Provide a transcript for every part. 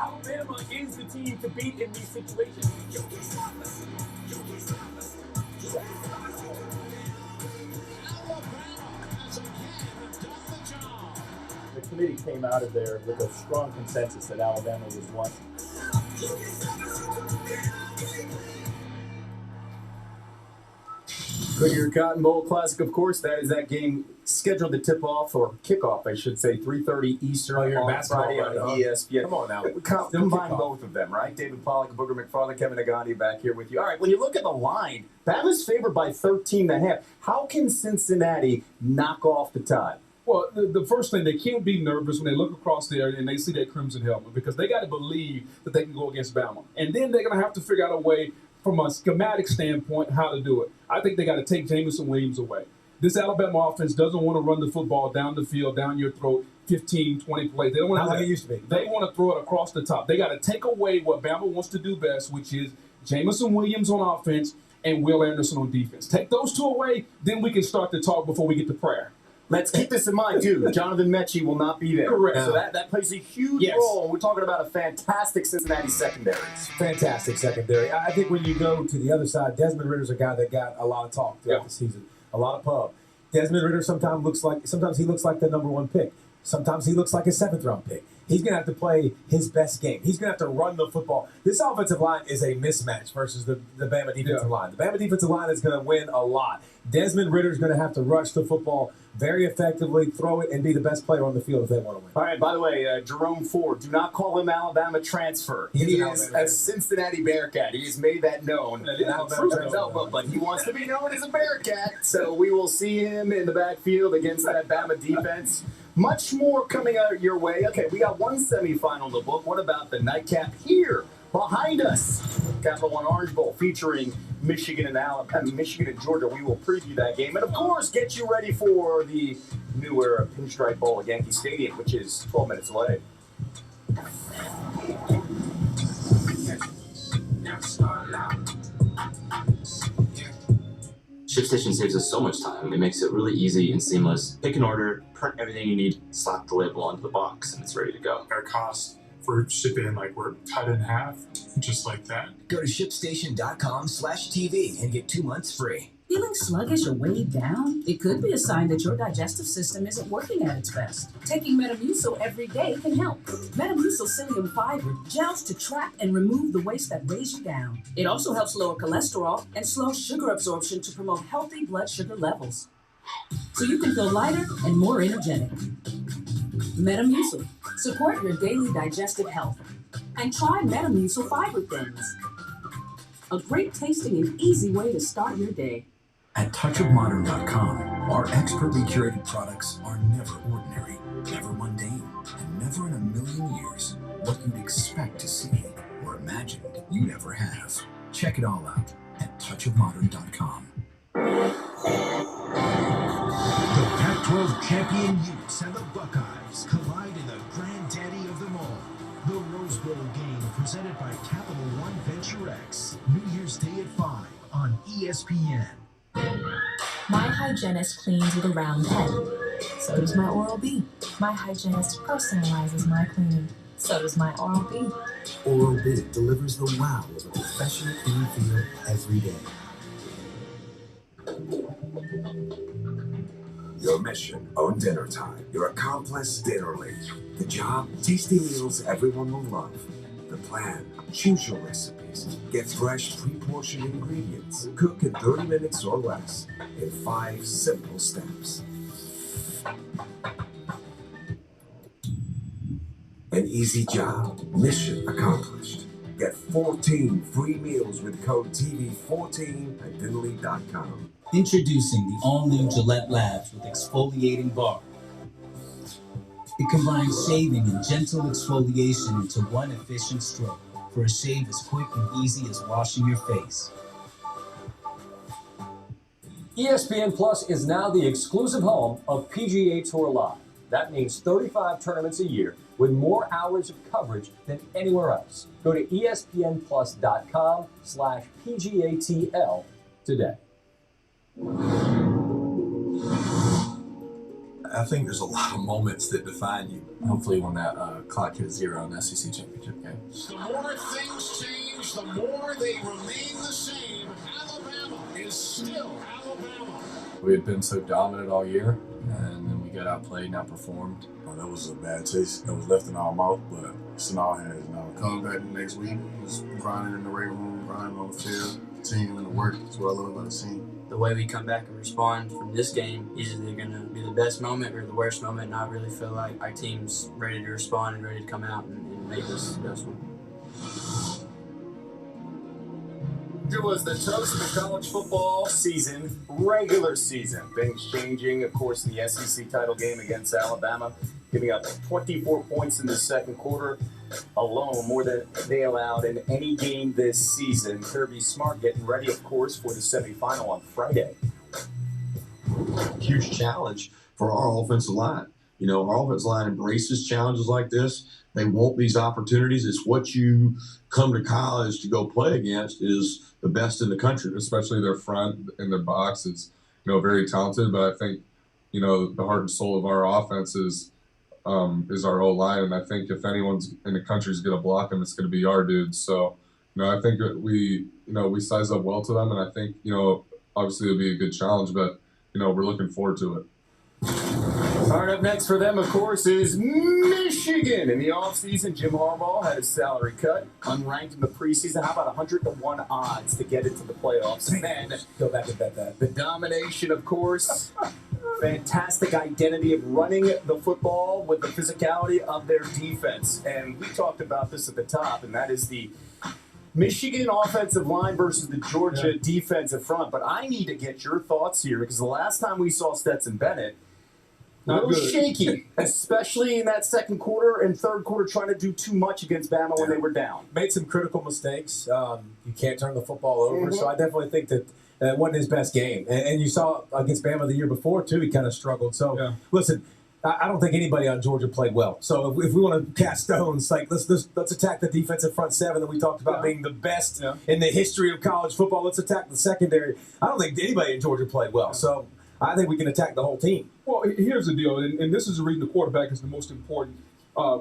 Alabama is the team to beat in these situations. The committee came out of there with a strong consensus that Alabama was one. Goodyear Cotton Bowl Classic, of course. That is that game scheduled to tip off, or kickoff, I should say, 3:30 Eastern on Friday on ESPN. Come on now. Combine both of them, right? David Pollack, Booger McFarland, Kevin Agandi back here with you. All right, when you look at the line, Bama's favored by 13.5. How can Cincinnati knock off the Tide? Well, the first thing, they can't be nervous when they look across there and they see that crimson helmet, because they got to believe that they can go against Bama. And then they're going to have to figure out a way, from a schematic standpoint, how to do it. I think they got to take Jameson Williams away. This Alabama offense doesn't want to run the football down the field, down your throat, 15, 20 plays. They don't want to. Like it used to be. They want to throw it across the top. They got to take away what Bama wants to do best, which is Jameson Williams on offense and Will Anderson on defense. Take those two away, then we can start to talk before we get to prayer. Let's keep this in mind, too. Jonathan Mechie will not be there. Correct. So that plays a huge role. We're talking about a fantastic Cincinnati secondary. Fantastic secondary. I think when you go to the other side, Desmond Ritter's a guy that got a lot of talk throughout the season, a lot of pub. Desmond Ridder sometimes he looks like the number one pick. Sometimes he looks like a seventh-round pick. He's going to have to play his best game. He's going to have to run the football. This offensive line is a mismatch versus the Bama defensive line. The Bama defensive line is going to win a lot. Desmond Ridder is going to have to rush the football very effectively, throw it, and be the best player on the field if they want to win. All right, by the way, Jerome Ford, do not call him Alabama transfer. He is a Cincinnati Bearcat. He has made that known. But he wants to be known as a Bearcat, so we will see him in the backfield against that Bama defense. Much more coming out your way. Okay, we got one semifinal in the book. What about the nightcap here behind us? Capital One Orange Bowl featuring Michigan and Georgia. We will preview that game and, of course, get you ready for the new era Pinstripe Bowl at Yankee Stadium, which is 12 minutes away. ShipStation saves us so much time. It makes it really easy and seamless. Pick an order, print everything you need, slap the label onto the box, and it's ready to go. Our costs for shipping, we're cut in half, just like that. Go to ShipStation.com/TV and get 2 months free. Feeling sluggish or weighed down? It could be a sign that your digestive system isn't working at its best. Taking Metamucil every day can help. Metamucil psyllium fiber gels to trap and remove the waste that weighs you down. It also helps lower cholesterol and slow sugar absorption to promote healthy blood sugar levels, so you can feel lighter and more energetic. Metamucil. Support your daily digestive health. And try Metamucil Fiber Thins. A great tasting and easy way to start your day. At touchofmodern.com, our expertly curated products are never ordinary, never mundane, and never in a million years what you'd expect to see or imagine you'd ever have. Check it all out at touchofmodern.com. The Pac-12 champion Utes and the Buckeyes collide in the granddaddy of them all. The Rose Bowl game presented by Capital One Venture X. New Year's Day at 5 on ESPN. My hygienist cleans with a round pen. So does my Oral-B. My hygienist personalizes my cleaning. So does my Oral-B. Oral-B delivers the wow of a professional clean feel every day. Your mission on dinner time. Your accomplice dinner late. The job, tasty meals everyone will love. The plan, choose your recipes. Get fresh, pre-portioned ingredients. Cook in 30 minutes or less in 5 simple steps. An easy job. Mission accomplished. Get 14 free meals with code TV14 at Dinnerly.com. Introducing the all-new Gillette Labs with exfoliating bar. It combines shaving and gentle exfoliation into one efficient stroke for a shave as quick and easy as washing your face. ESPN Plus is now the exclusive home of PGA Tour Live. That means 35 tournaments a year with more hours of coverage than anywhere else. Go to espnplus.com/PGATL today. I think there's a lot of moments that define you. Hopefully when that clock hits 0 in the SEC championship game. The more things change, the more they remain the same. Alabama is still Alabama. We had been so dominant all year, and then we got outplayed and outperformed. That was a bad taste that was left in our mouth, but it's in our hands now. Coming back the next week, just grinding in the weight room, grinding on the field, continuing to work. That's what I love about the team. The way we come back and respond from this game is either going to be the best moment or the worst moment, and I really feel like our team's ready to respond and ready to come out and make this the best one. It was the toast of the college football season, regular season. Things changing, of course, in the SEC title game against Alabama, giving up 24 points in the second quarter alone, more than they allowed in any game this season. Kirby Smart getting ready, of course, for the semifinal on Friday. Huge challenge for our offensive line. You know, our offensive line embraces challenges like this. They want these opportunities. It's what you come to college to go play against is the best in the country. Especially their front and their box is, very talented. But I think, the heart and soul of our offense is our O-line. And I think if anyone's in the country is going to block them, it's going to be our dudes. So, I think that we size up well to them. And I think, obviously it'll be a good challenge, but, we're looking forward to it. All right, up next for them, of course, is Michigan. In the offseason, Jim Harbaugh had his salary cut, unranked in the preseason. How about 100-1 odds to get into the playoffs? And then go back and bet that. The domination, of course. Fantastic identity of running the football with the physicality of their defense. And we talked about this at the top, and that is the Michigan offensive line versus the Georgia defensive front. But I need to get your thoughts here because the last time we saw Stetson Bennett, a little shaky, especially in that second quarter and third quarter, trying to do too much against Bama when they were down. Made some critical mistakes. You can't turn the football over, so I definitely think that wasn't his best game. And you saw against Bama the year before, too, he kind of struggled. So, listen, I don't think anybody on Georgia played well. So if we want to cast stones, let's attack the defensive front seven that we talked about being the best in the history of college football. Let's attack the secondary. I don't think anybody in Georgia played well. So I think we can attack the whole team. Well, here's the deal, and this is the reason the quarterback is the most important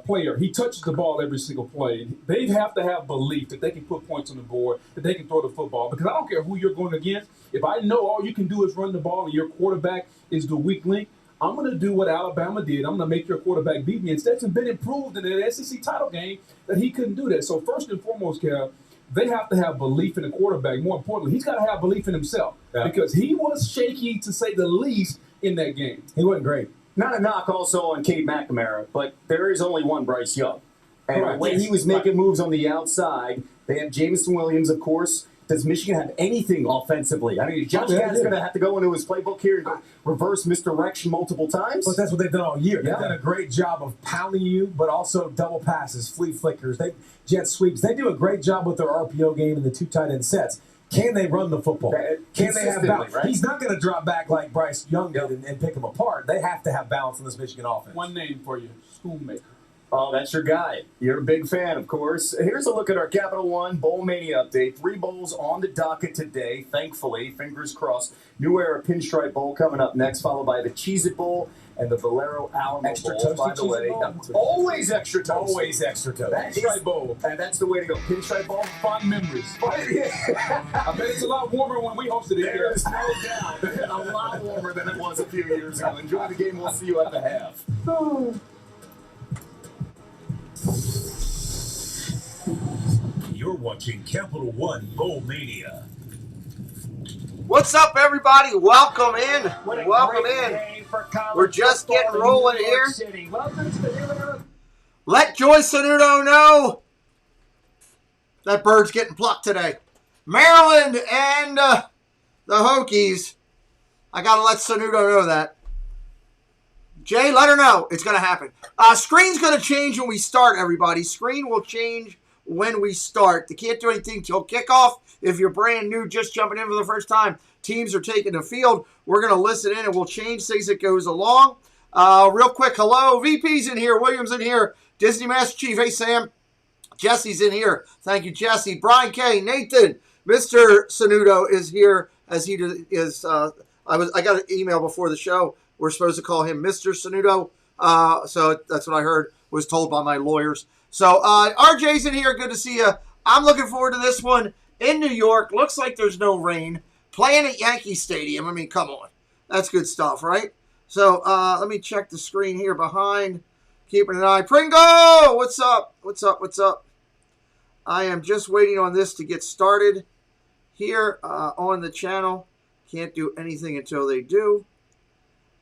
player. He touches the ball every single play. They have to have belief that they can put points on the board, that they can throw the football. Because I don't care who you're going against. If I know all you can do is run the ball and your quarterback is the weak link, I'm going to do what Alabama did. I'm going to make your quarterback beat me. And Stetson Bennett proved in the SEC title game that he couldn't do that. So first and foremost, Cal, they have to have belief in the quarterback. More importantly, he's got to have belief in himself because he was shaky, to say the least, in that game. He wasn't great. Not a knock also on Cade McNamara, but there is only one Bryce Young. And when he was making moves on the outside, they have Jameson Williams, of course. Does Michigan have anything offensively? I mean, Josh Gad's going to have to go into his playbook here and reverse misdirection multiple times. But that's what they've done all year. They've done a great job of pounding you, but also double passes, flea flickers, jet sweeps. They do a great job with their RPO game and the two tight end sets. Can they run the football? Can they have balance? Right? He's not going to drop back like Bryce Young did and pick them apart. They have to have balance in this Michigan offense. One name for you, Schoolmaker. Oh, that's your guy. You're a big fan, of course. Here's a look at our Capital One Bowl Mania update. 3 bowls on the docket today, thankfully. Fingers crossed. New Era Pinstripe Bowl coming up next, followed by the Cheez-It Bowl and the Valero Alamo Bowl, by the way. Always extra toast. Always extra toast. Pinstripe Bowl. And that's the way to go. Pinstripe Bowl. Fun memories. I bet it's a lot warmer when we hosted it here. There's no doubt. A lot warmer than it was a few years ago. Enjoy the game. We'll see you at the half. You're watching Capital One Bowl Mania. What's up, everybody? Welcome in. Welcome in. We're just getting rolling here. Let Joy Sanudo know that bird's getting plucked today. Maryland and the Hokies. I got to let Sanudo know that. Jay, let her know. It's going to happen. Screen's going to change when we start, everybody. Screen will change when we start. They can't do anything till kickoff. If you're brand new, just jumping in for the first time, teams are taking the field. We're going to listen in, and we'll change things as it goes along. Real quick, hello. VP's in here. Williams in here. Disney Master Chief. Hey, Sam. Jesse's in here. Thank you, Jesse. Brian K. Nathan. Mr. Sanudo is here as he is. I got an email before the show. we're supposed to call him Mr. Sanudo. So that's what I heard, was told by my lawyers. So RJ's in here. Good to see you. I'm looking forward to this one in New York. Looks like there's no rain. Playing at Yankee Stadium. I mean, come on. That's good stuff, right? So let me check the screen here behind. Keeping an eye. Pringo! What's up? What's up? What's up? I am just waiting on this to get started here on the channel. Can't do anything until they do.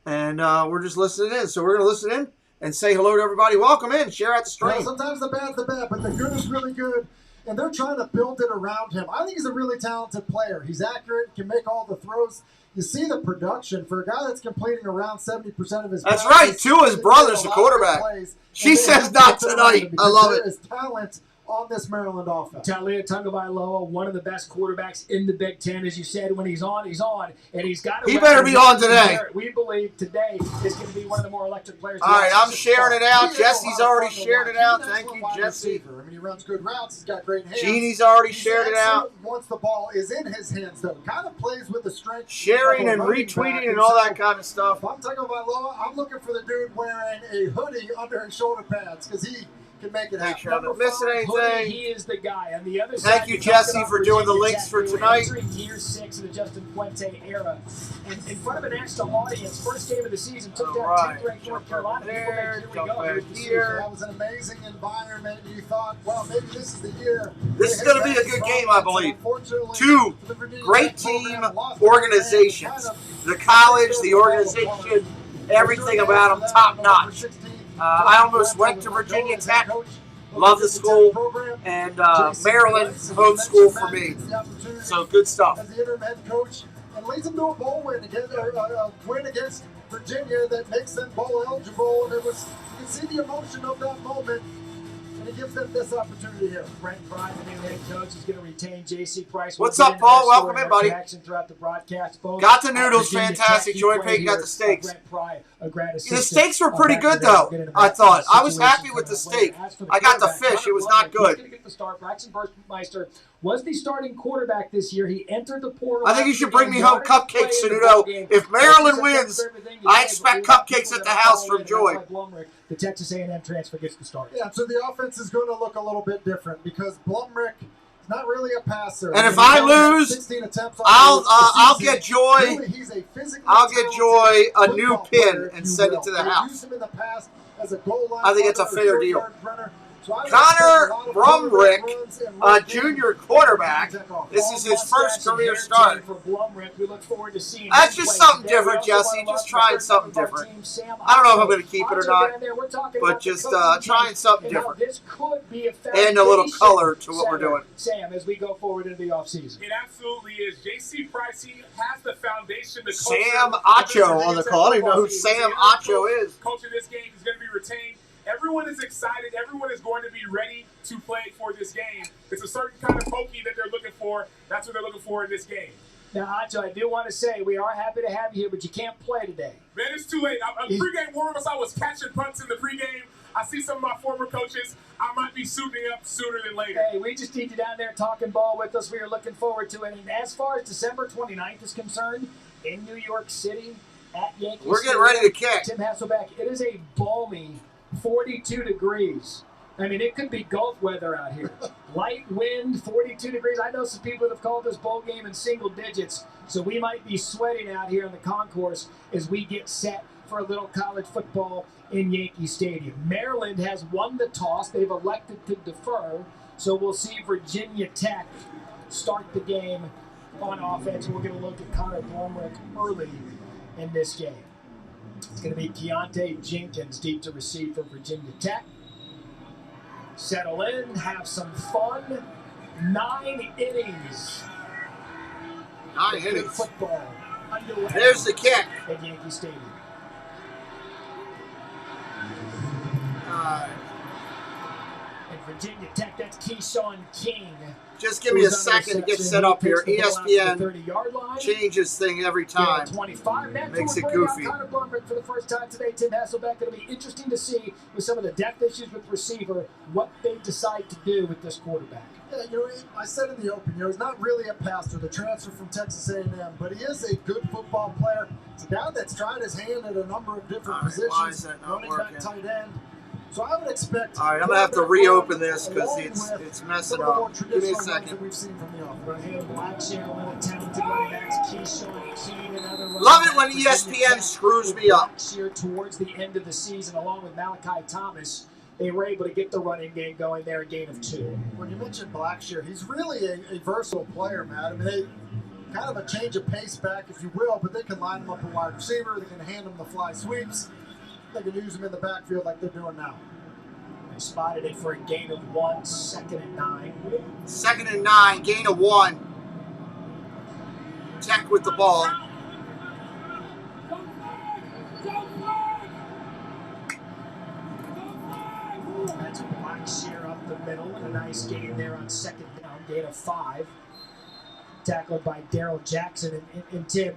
And we're just listening in. So we're going to listen in and say hello to everybody. Welcome in. Share out the stream. Well, sometimes the bad's the bad, but the good is really good. And they're trying to build it around him. I think he's a really talented player. He's accurate, can make all the throws. You see the production for a guy that's completing around 70% of his That's passes. right. Two of his brothers, the quarterback. She says not tonight. I love it. There is talent on this Maryland offense. Talia Tagovailoa, one of the best quarterbacks in the Big Ten. As you said, when he's on, and he's got to. He better be on today. We believe today is going to be one of the more electric players. All right, I'm sharing it out. Jesse's already shared it out. Thank you, Jesse. I mean, he runs good routes. He's got great hands. Jeannie's already shared it out. Once the ball is in his hands, though, kind of plays with the strength. Sharing and retweeting and all that kind of stuff. If I'm Tagovailoa, I'm looking for the dude wearing a hoodie under his shoulder pads because he can make it happen. Sure I'm not missing anything. He is the guy. On the other Thank side, you, Jesse, for doing the links for tonight. Year 6 of the Justin Fuente era. And in front of a national audience, first game of the season, took down 10th ranked North Carolina. There, that was an amazing environment. You thought, well, maybe this is the year. This is going to be a good game, I believe. Two great team organizations. The college, the organization, everything about them top notch. I almost went to Virginia Tech. Love the school. And Maryland, home school for me. So good stuff. As the interim head coach, and leads them to a bowl win against Virginia that makes them bowl eligible. And it was, you can see the emotion of that moment. And it gives them this opportunity here. Brent Pry, the new head coach, is going to retain J.C. Price. What's up, Paul? Welcome in, buddy. Throughout the broadcast, got the noodles, fantastic. Joy Payton got the steaks. The steaks were pretty good, though, I thought. I was happy with the steak. I got the fish. It was not good. Braxton was the starting quarterback this year. He entered the portal. I think you should bring me home cupcakes, Sanudo. If Maryland wins, I expect cupcakes at the house from Joy. The Texas A&M transfer gets the start. Yeah, so the offense is going to look a little bit different because Blumrick is not really a passer. And if I lose, I'll get Joy. Really, I'll get Joy a new pin and send it to the house. I think it's a fair deal. Connor Brumrick, a junior quarterback. This is his first career start. That's just something different, Jesse. Just trying something different. I don't know if I'm going to keep it or not, but just trying something different. And a little color to what we're doing. Sam, as we go forward into the offseason. It absolutely is. J.C. Pricey has the foundation. The Sam Acho on the call. I don't even know who Sam Acho is. Coaching this game is going to be retained. Everyone is excited. Everyone is going to be ready to play for this game. It's a certain kind of Hokie that they're looking for. That's what they're looking for in this game. Now, Acho, I do want to say we are happy to have you here, but you can't play today. Man, it's too late. Pre-game warm-ups, I was catching punts in the pregame. I see some of my former coaches. I might be suiting up sooner than later. Hey, we just need you down there talking ball with us. We are looking forward to it. And as far as December 29th is concerned, in New York City, at Yankee We're getting ready to kick. Tim Hasselbeck, it is a balmy 42 degrees. I mean, it could be Gulf weather out here. Light wind, 42 degrees. I know some people that have called this bowl game in single digits, so we might be sweating out here in the concourse as we get set for a little college football in Yankee Stadium. Maryland has won the toss. They've elected to defer, so we'll see Virginia Tech start the game on offense. We'll get a look at Connor Blumrick early in this game. It's going to be Keontae Jenkins deep to receive for Virginia Tech. Settle in, have some fun. 9 innings. 9 innings. Football underway. There's the kick. At Yankee Stadium. Virginia Tech, that's Keyshawn King. Just give me a second to get set up here. ESPN changes thing every time. 25. Makes it goofy. Connor Burbank for the first time today. Tim Hasselbeck. It'll be interesting to see with some of the depth issues with receiver what they decide to do with this quarterback. Yeah, I said in the open, he's not really a passer, the transfer from Texas A&M, but he is a good football player. It's a guy that's tried his hand at a number of different positions, running back, tight end. So I would expect. All right, I'm gonna have to reopen this because it's messing up. Give me a second. We've seen from the Love it when ESPN screws me up. Towards the end of the season, along with Malachi Thomas, they were able to get the running game going there, a gain of 2. When you mentioned Blackshear, he's really a versatile player, Matt. I mean, they kind of a change of pace back, if you will, but they can line him up a wide receiver. They can hand him the fly sweeps. They can use him in the backfield like they're doing now. They spotted it for a gain of 1, 2nd and 9. 2nd and 9, gain of 1. Tech with the ball. That's Blackshear up the middle. A nice gain there on 2nd down, gain of 5. Tackled by Daryl Jackson. And Tim,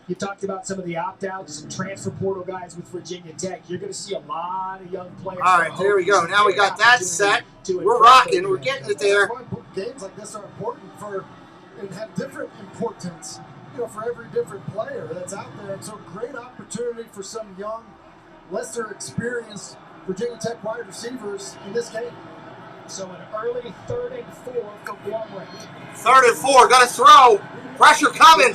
you talked about some of the opt-outs and transfer portal guys with Virginia Tech. You're going to see a lot of young players. All right, there we go. Now we got that set. We're rocking. We're getting it there. Games like this are important and have different importance, for every different player that's out there. And so great opportunity for some young, lesser experienced Virginia Tech wide receivers in this game. So an early 3rd and 4 for Blumrecht. 3rd and 4, got to throw. Pressure coming.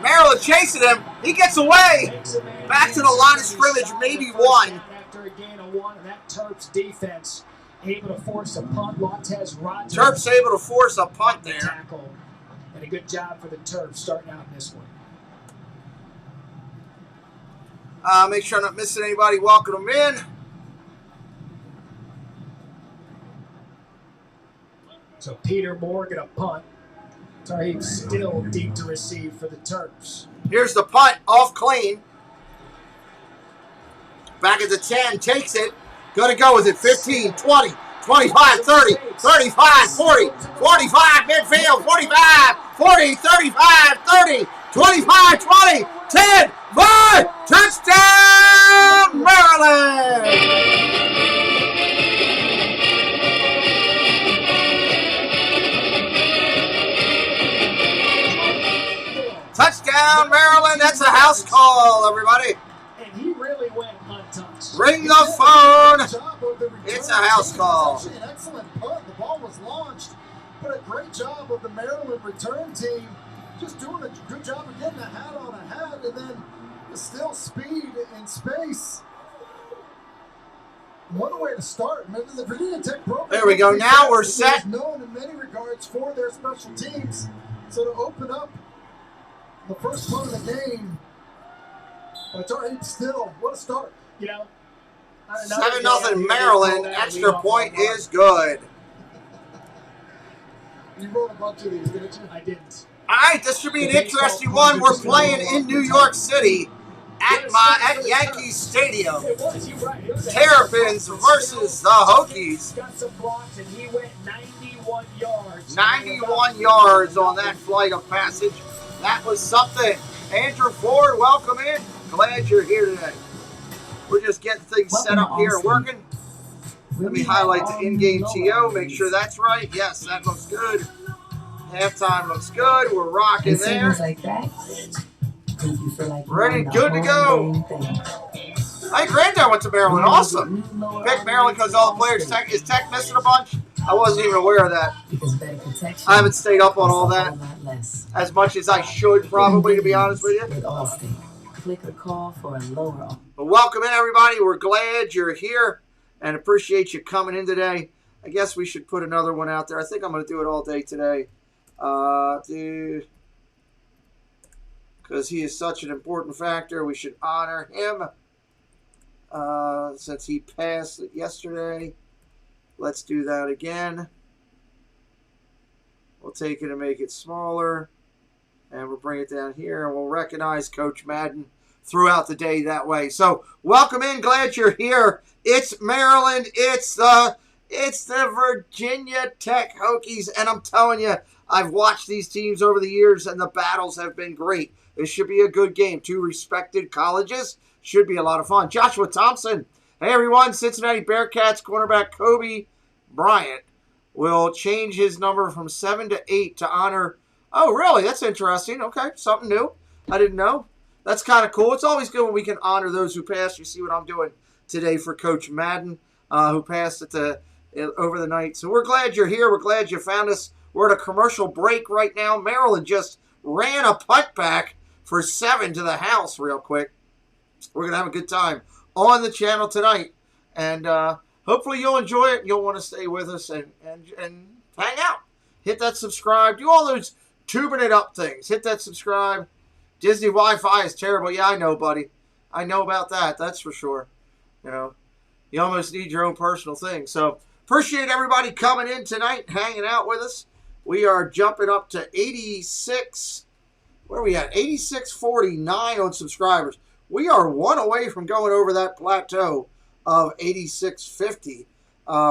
Maryland chasing him. He gets away. Back to the line of scrimmage, maybe 1. After a gain of 1, and that Terps defense able to force a punt. Montez Rogers. Terps able to force a punt there. Tackle. And a good job for the Terps starting out in this one. Make sure I'm not missing anybody. Welcome them in. So Peter Morgan a punt. Sorry, still deep to receive for the Terps. Here's the punt, off clean. Back at the 10, takes it. Gonna go with it. 15, 20, 25, 30, 35, 40, 45, midfield, 45, 40, 35, 30, 25, 20, 10, 5, touchdown, Maryland! Touchdown, Maryland. That's a house call, everybody. And he really went untouched. Ring the phone. It's a house call. It's actually an excellent punt. The ball was launched, but a great job of the Maryland return team just doing a good job of getting a hat on a hat and then still speed and space. What a way to start. Remember the Virginia Tech program. There we go. Now we're set. Is known in many regards for their special teams. So to open up the first part of the game, it's already still, what a start. 7-0 Maryland. Extra point is good. You wrote a bunch of these, didn't you? I didn't. All right, this should be an interesting one. We're playing in New York City at Yankee Stadium. It was, you're right. Terrapins versus the Hokies. Got some blocks, and he went 91 yards. 91 yards on that flight of passage. That was something. Andrew Ford, welcome in. Glad you're here today. We're just getting things set up here and working. Let me highlight the in-game TO, make sure that's right. Yes, that looks good. Halftime looks good. We're rocking there. Like that. Ready, good to go. My granddad went to Maryland. Awesome. Picked Maryland because all the players. Is Tech missing a bunch? I wasn't even aware of that. I haven't stayed up on all that as much as I should, probably, to be honest with you. Click or call for a lower. But welcome in, everybody. We're glad you're here and appreciate you coming in today. I guess we should put another one out there. I think I'm going to do it all day today. Because he is such an important factor. We should honor him since he passed yesterday. Let's do that again. We'll take it and make it smaller. And we'll bring it down here. And we'll recognize Coach Madden throughout the day that way. So welcome in. Glad you're here. It's Maryland. It's the It's the Virginia Tech Hokies, and I'm telling you, I've watched these teams over the years, and the battles have been great. This should be a good game. Two respected colleges. Should be a lot of fun. Joshua Thompson. Hey, everyone. Cincinnati Bearcats cornerback Kobe Bryant will change his number from 7 to 8 to honor. Oh, really? That's interesting. Okay, something new. I didn't know. That's kind of cool. It's always good when we can honor those who passed. You see what I'm doing today for Coach Madden, who passed over the night. So we're glad you're here. We're glad you found us. We're at a commercial break right now. Maryland just ran a punt back for 7 to the house real quick. We're going to have a good time on the channel tonight. And hopefully you'll enjoy it. You'll want to stay with us and hang out. Hit that subscribe. Do all those tubing it up things. Hit that subscribe. Disney Wi-Fi is terrible. Yeah, I know, buddy. I know about that. That's for sure. You know, you almost need your own personal thing. So appreciate everybody coming in tonight, hanging out with us. We are jumping up to 86. Where are we at? 8649 on subscribers. We are one away from going over that plateau of 8650,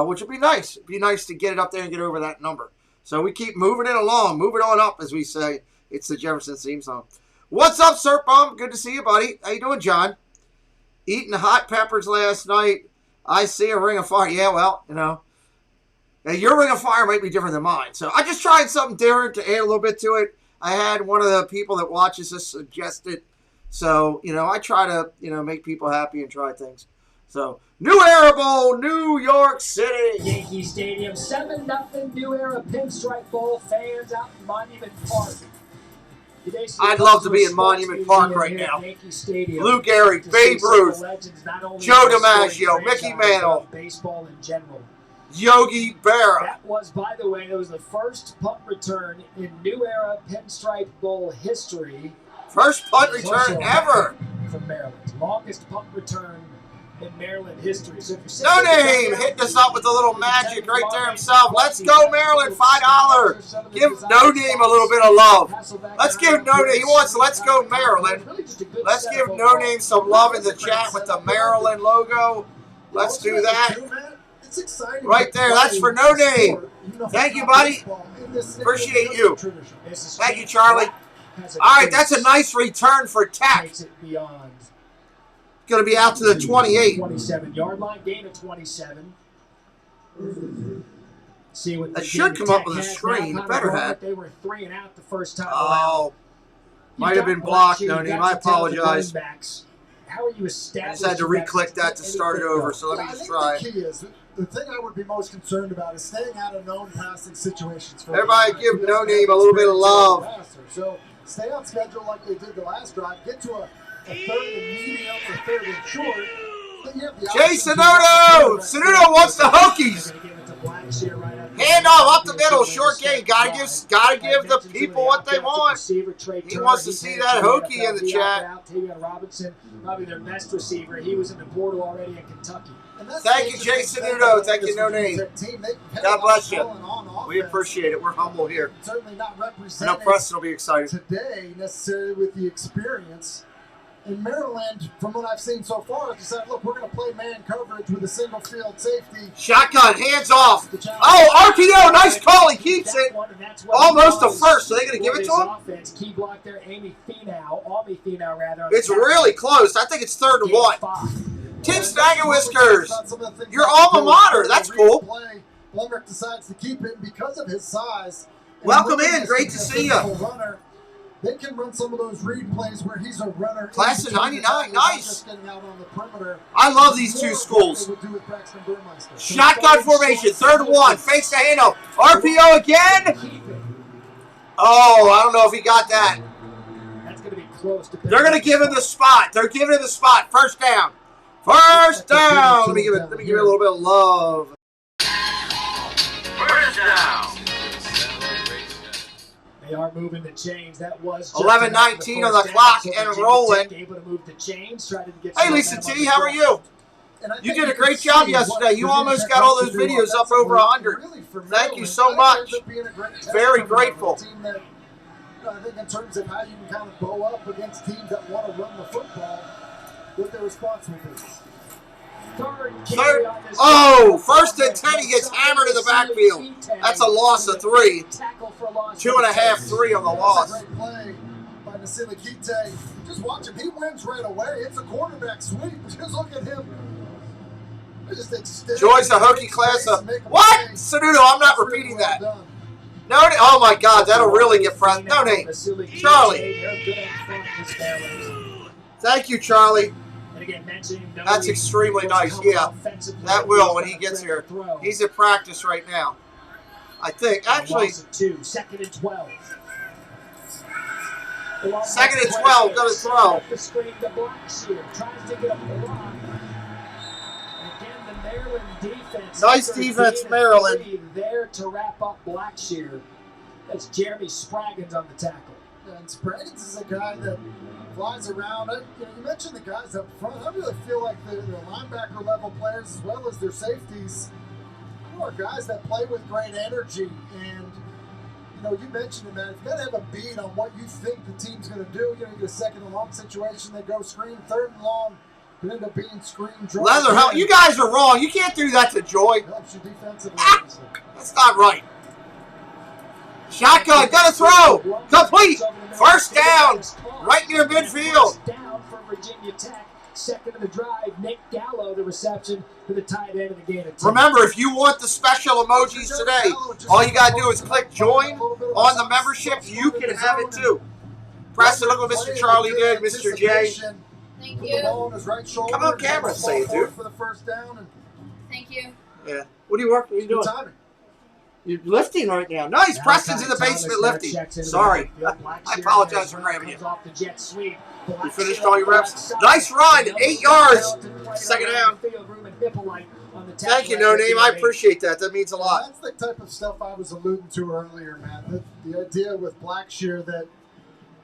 which would be nice. It'd be nice to get it up there and get over that number. So we keep moving it along, moving on up, as we say. It's the Jefferson theme song. What's up, Sir Bum? Good to see you, buddy. How you doing, John? Eating hot peppers last night. I see a Ring of Fire. Yeah, well, you know. Your Ring of Fire might be different than mine. So I just tried something different to add a little bit to it. I had one of the people that watches this suggest it. So, you know, I try to, you know, make people happy and try things. So, New Era Bowl, New York City. Yankee Stadium, 7-0 New Era Pinstripe Bowl. Fans out in Monument Park. I'd love to be in Monument Park right now. Lou Gehrig, Babe Ruth, Joe DiMaggio, Mickey Mantle, baseball in general. Yogi Berra. That was, by the way, that was the first punt return in New Era Pinstripe Bowl history. First punt return ever from Maryland. Longest punt return in Maryland history. So No Name hitting us up with a little magic right there himself. Let's go, Maryland. $5. Give No Name a little bit of love. Let's give No Name. He wants Let's Go Maryland. Let's give No Name some love in the chat with the Maryland logo. Let's do that. It's exciting. Right there. That's for No Name. Thank you, buddy. Appreciate you. Thank you, Charlie. All right, that's a nice return for Tech. Going to be out to the 28. 27-yard line, gain of 27. See what that should come up on the screen. It better have. They were 3 and out the first time around. Might have been blocked, Noni. I apologize. How are you I just had to re-click that to start it over, so let me just try. The key is, the thing I would be most concerned about is staying out of known passing situations. Everybody give No Name a little bit of love. So stay on schedule like they did the last drive. Get to a 3rd and medium or 3rd and short. Jay Sonoto! Sonoto wants the Hokies. Handoff up the middle, short game. Gotta give the people what they want. He wants to see that Hokie in the chat. Tavion Robinson, probably their best receiver. He was in the portal already in Kentucky. Thank you, Jay Sonoto. Thank you, No Name. God bless you. We appreciate it. We're humble here. Certainly not I represented know Preston will be excited. today necessarily with the experience. In Maryland, from what I've seen so far, they said, look, we're going to play man coverage with a single field safety. Shotgun, hands off. Oh, RPO, nice call. He keeps it. Almost a first. Are they going to give it to him? Offense, key block there, Amy Finau, rather. It's really close. I think it's 3rd and 1. Tim Snagger-Whiskers, your alma mater. That's cool. Blumrick decides to keep him because of his size. Welcome in. Great to see you. They can run some of those read plays where he's a runner. Class of 99, nice. Out on the perimeter. I love these two schools. Shotgun formation, 3rd and 1. Fakes the handoff. RPO again. Oh, I don't know if he got that. That's going to be close. They're going to give him the spot. They're giving him the spot. First down. First down. Let me give it a little bit of love. First down. They are moving the chains. That was 11:19 on the clock and rolling. Able to move the chains, try to get hey, Lisa T, how are you? You did a great job yesterday. You almost got all those videos up over 100. Thank you so much. Very grateful. I think in terms of how you can kind of go up against teams that want to run the football, what their response will be. Third. Oh, first and 10. He gets hammered in the backfield. That's a loss of 3. 2.5, 3 on the loss. Great play by Nasili Kite. Just watch him. He wins right away. It's a quarterback sweep. Just look at him. Joins the Hokie class. What? Sanudo, I'm not repeating that. No, oh my God, that'll really get pressed. No name. Charlie. Thank you, Charlie. That's extremely nice. Yeah, that will when he gets here. He's at practice right now. I think. Actually, 2nd and 12. 2nd and 12, going to throw. The screen to Blackshear. Tries to get a block. Again, the Maryland defense. Nice defense, Maryland. There to wrap up Blackshear. That's Jeremy Spraggins on the tackle. And Spraggins is a guy that flies around. You mentioned the guys up front. I really feel like the linebacker level players as well as their safeties are guys that play with great energy. And you mentioned it, man. If you got to have a beat on what you think the team's going to do, you get a 2nd and long situation, they go screen, 3rd and long, could end up being screen draw. Leatherhelm, you guys are wrong. You can't do that to Joy. Helps you defensively. That's not right. Shotgun, got to throw. Complete. First down. Right near midfield. Down for Virginia Tech. 2nd of the drive. Nick Gallo, the reception for the tight end of the game. Remember, if you want the special emojis today, all you got to do is click join on the membership. You can have it too. Preston, look what Mr. Charlie did, Mr. J. Thank you. Come on camera and say it, dude. For the first down. Thank you. Yeah. What are you doing? You're lifting right now. Nice. Preston's in the basement lifting. Sorry. I apologize for grabbing you. You finished all your reps? Nice run. 8 yards. 2nd down. Thank you, No Name. I appreciate that. That means a lot. That's the type of stuff I was alluding to earlier, man. The idea with Blackshear that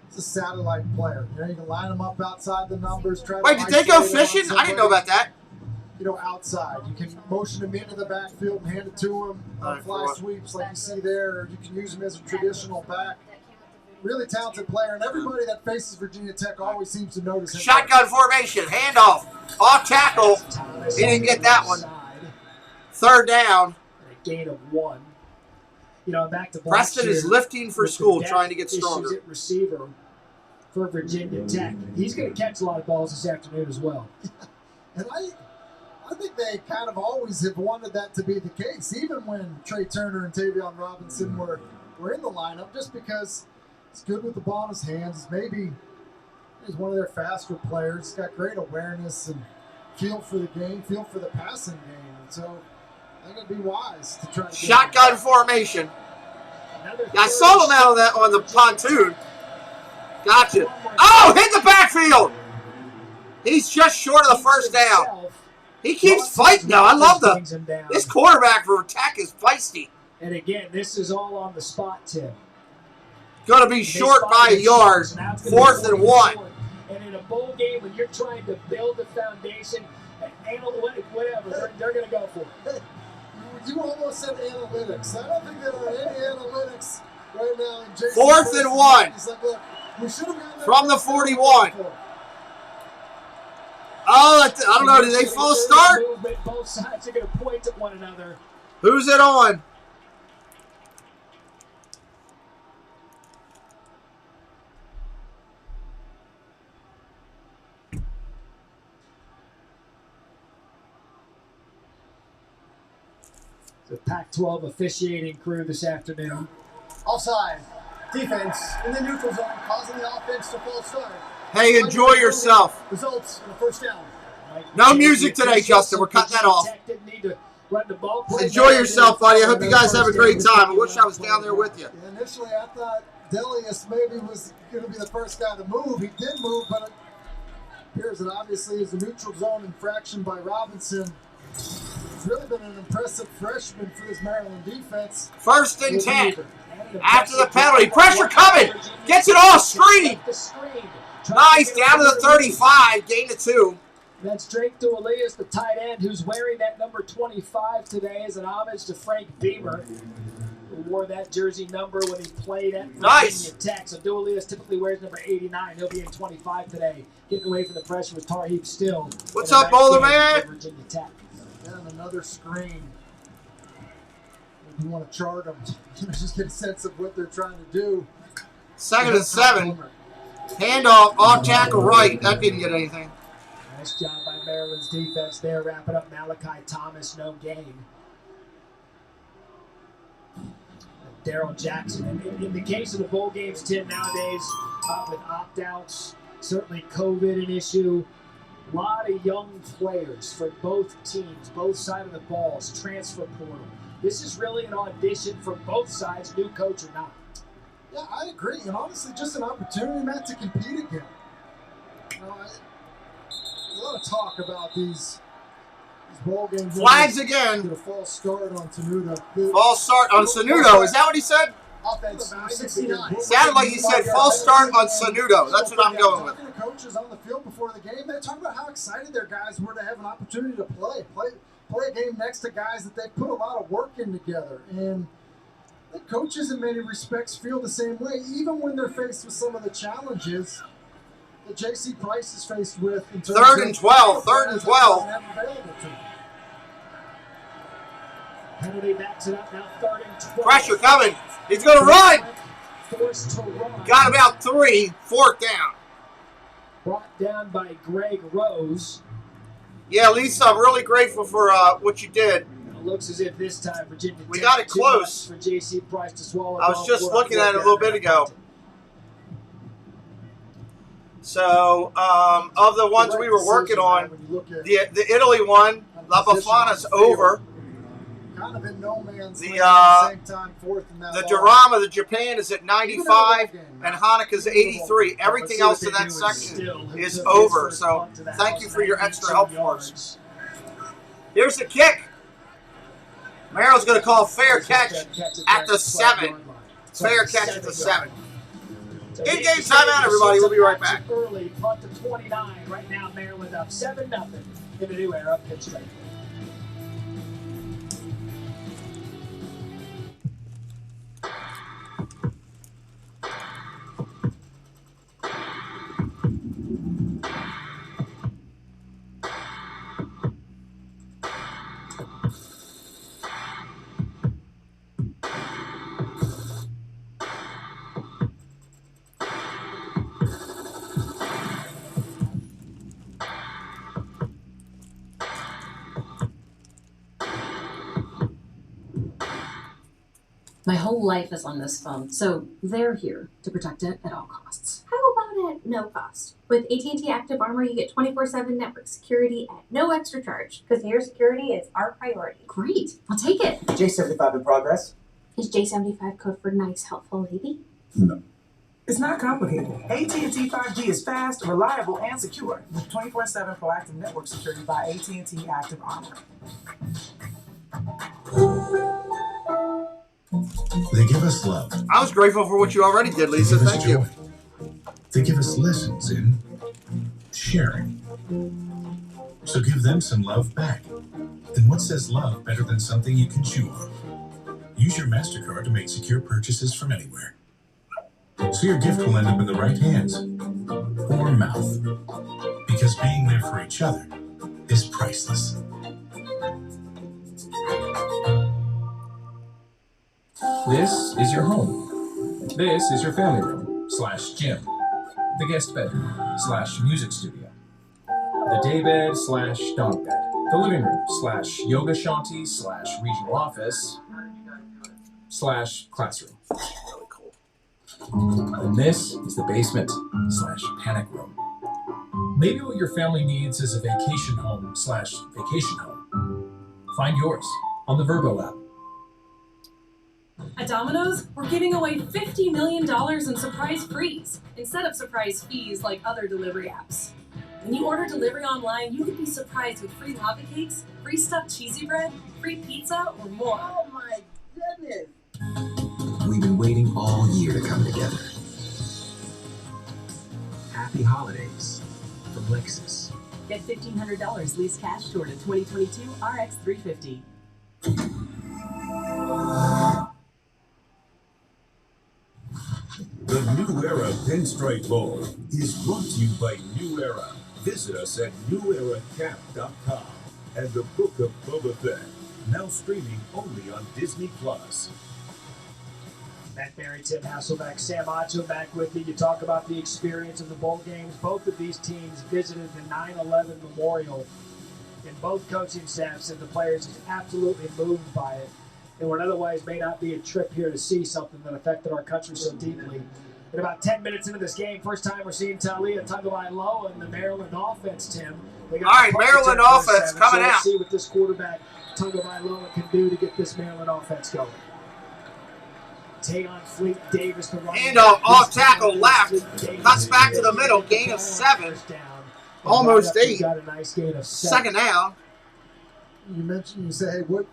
it's a satellite player. You can line them up outside the numbers. Wait, did they go fishing? I didn't know about that. Outside. You can motion him into the backfield and hand it to him on fly sweeps like you see there, or you can use him as a traditional back. Really talented player, and everybody that faces Virginia Tech always seems to notice him. Shotgun formation, handoff, off tackle. He didn't get that one. 3rd down. A gain of 1. Back to Preston is lifting for school, trying to get stronger. Receiver for Virginia Tech. He's going to catch a lot of balls this afternoon as well. And I think they kind of always have wanted that to be the case, even when Trey Turner and Tavion Robinson were in the lineup, just because he's good with the ball in his hands. Maybe he's one of their faster players. He's got great awareness and feel for the game, feel for the passing game. And so they're going to be wise to try to shotgun formation. I saw him out of that on the pontoon. Gotcha. Oh, hit the backfield. He's just short of the 1st down. He keeps fighting now. I love this quarterback for Tech is feisty. And again, this is all on the spot, Tim. Going to be short by a yard. 4th and 1. And in a bowl game, when you're trying to build the foundation, whatever, they're going to go for it. You almost said analytics. I don't think there are any analytics right now. 4th and 1. He's like, look, we should have gotten from the 41. Oh, I don't know. Did they false start? Both sides are going to point at one another. Who's it on? The Pac-12 officiating crew this afternoon. Offside. Defense in the neutral zone, causing the offense to false start. Hey, enjoy yourself. Results in the 1st down. No music today, Justin. We're cutting that off. Enjoy yourself, buddy. I hope you guys have a great time. I wish I was down there with you. Yeah, initially, I thought Delius maybe was going to be the first guy to move. He did move, but it appears that obviously is a neutral zone infraction by Robinson. He's really been an impressive freshman for this Maryland defense. 1st and 10. After the penalty. Pressure coming. Gets it off screen. Nice. Down to the 35. Gain of 2. That's Drake Dualias, the tight end, who's wearing that number 25 today as an homage to Frank Beamer. who wore that jersey number when he played at Nice. Virginia Tech. So Dualius typically wears number 89. He'll be in 25 today. Getting away from the pressure with Tar Heap still. What's up, Boulder Man? Virginia Tech. And another screen. You want to chart them. Just get a sense of what they're trying to do. 2nd and 7. Handoff, off tackle right. That didn't get anything. Nice job by Maryland's defense there. Wrapping up Malachi Thomas, no gain. Daryl Jackson. In the case of the bowl games, Tim, nowadays, with opt-outs, certainly COVID an issue. A lot of young players for both teams, both sides of the balls, transfer portal. This is really an audition for both sides, new coach or not. Yeah, I agree. And honestly, just an opportunity, Matt, to compete again. There's a lot of talk about these bowl games. Flags again. Get a false start on Tenuta. False start on Sanudo. Is that what he said? Offense 69. Sounded like he said false start on Sanudo. That's what I'm going with. Talking to coaches on the field before the game, they talk about how excited their guys were to have an opportunity to play a game next to guys that they put a lot of work in together. And the coaches in many respects feel the same way, even when they're faced with some of the challenges that J.C. Price is faced with. In terms 3rd and 12. 3rd and 12. Penalty backs it up now, 3rd and 12. Pressure coming. He's going to run. Forced to run. Got about 3. 4th down. Brought down by Greg Rose. Yeah, Lisa, I'm really grateful for what you did. It looks as if this time Virginia We Tech got it too close. much for J.C. Price to swallow. I was just looking at it a little bit ago. So, of the ones we were working on, the Italy one, La Befana's over. Kind of in no man's The land at the same time, 4th and that the long. Durama, the Japan, is at 95, and Hanukkah's 83. Everything else in that section is over. So thank you for your extra help for us. Here's the kick. Merrill's going to call fair catch at the 7. Fair catch at the 7. In-game timeout, everybody. We'll be right back. Early punt to 29. Right now, Maryland up 7-0 in the new era of Pinstripe. My whole life is on this phone, so they're here to protect it at all costs. How about at no cost? With AT&T Active Armor, you get 24/7 network security at no extra charge, because your security is our priority. Great, I'll take it. J75 in progress. Is J75 code for nice, helpful lady? No. It's not complicated. AT&T 5G is fast, reliable, and secure with 24/7 proactive network security by AT&T Active Armor. They give us love. I was grateful for what you already did, Lisa. Thank you. They give us lessons in sharing. So give them some love back. Then what says love better than something you can chew on? Use your MasterCard to make secure purchases from anywhere. So your gift will end up in the right hands or mouth. Because being there for each other is priceless. This is your home. This is your family room / gym. The guest bedroom / music studio. The daybed / dog bed. The living room / yoga shanty / regional office / classroom. And this is the basement / panic room. Maybe what your family needs is a vacation home / vacation home. Find yours on the Verbo app. At Domino's, we're giving away $50 million in surprise frees instead of surprise fees like other delivery apps. When you order delivery online, you could be surprised with free lava cakes, free stuffed cheesy bread, free pizza, or more. Oh my goodness! We've been waiting all year to come together. Happy holidays from Lexus. Get $1,500 lease cash toward a 2022 RX 350. The New Era Pinstripe Bowl is brought to you by New Era. Visit us at neweraCap.com and the Book of Boba Fett, now streaming only on Disney+. Matt Berry, Tim Hasselbeck, Sam Otto back with you. You talk about the experience of the bowl games. Both of these teams visited the 9/11 Memorial, and both coaching staffs said the players is absolutely moved by it. And what otherwise may not be a trip here to see something that affected our country so deeply. In about 10 minutes into this game, first time we're seeing Talia Tagovailoa and the Maryland offense, Tim. All right, Maryland offense coming out. Let's see what this quarterback Tagovailoa can do to get this Maryland offense going. Tayon Fleet Davis, the running Handoff off tackle left. Cuts back to the middle. Gain of 7. Almost 8. Got a nice gain of 7. Second down. You say, hey, what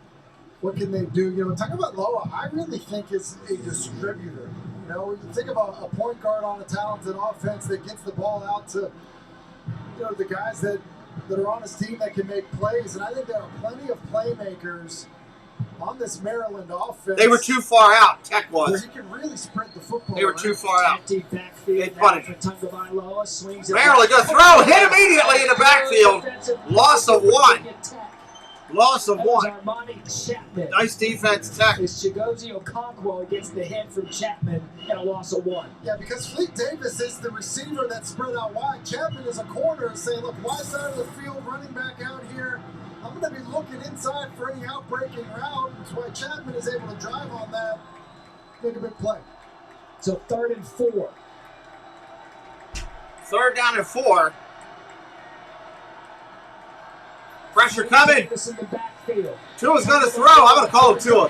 can they do? You know, Tagovailoa, I really think is a distributor. You know, when you think about a point guard on a talented offense that gets the ball out to, you know, the guys that are on his team that can make plays, and I think there are plenty of playmakers on this Maryland offense. They were too far out, Tech was. Where he can really sprint the football. They were too far out. They punted. Maryland going to throw, hit immediately in the backfield. Loss of 1. Loss of 1. Nice defense, Tech. It's Chigozie Okonkwo gets the hit from Chapman and a loss of 1. Yeah, because Fleet Davis is the receiver that's spread out wide. Chapman is a corner saying, look, wide side of the field, running back out here. I'm going to be looking inside for any outbreaking route. That's why Chapman is able to drive on that. Make a big play. So 3rd and 4. 3rd down and 4. Pressure coming. Tua's going to throw. I'm going to call it Tua.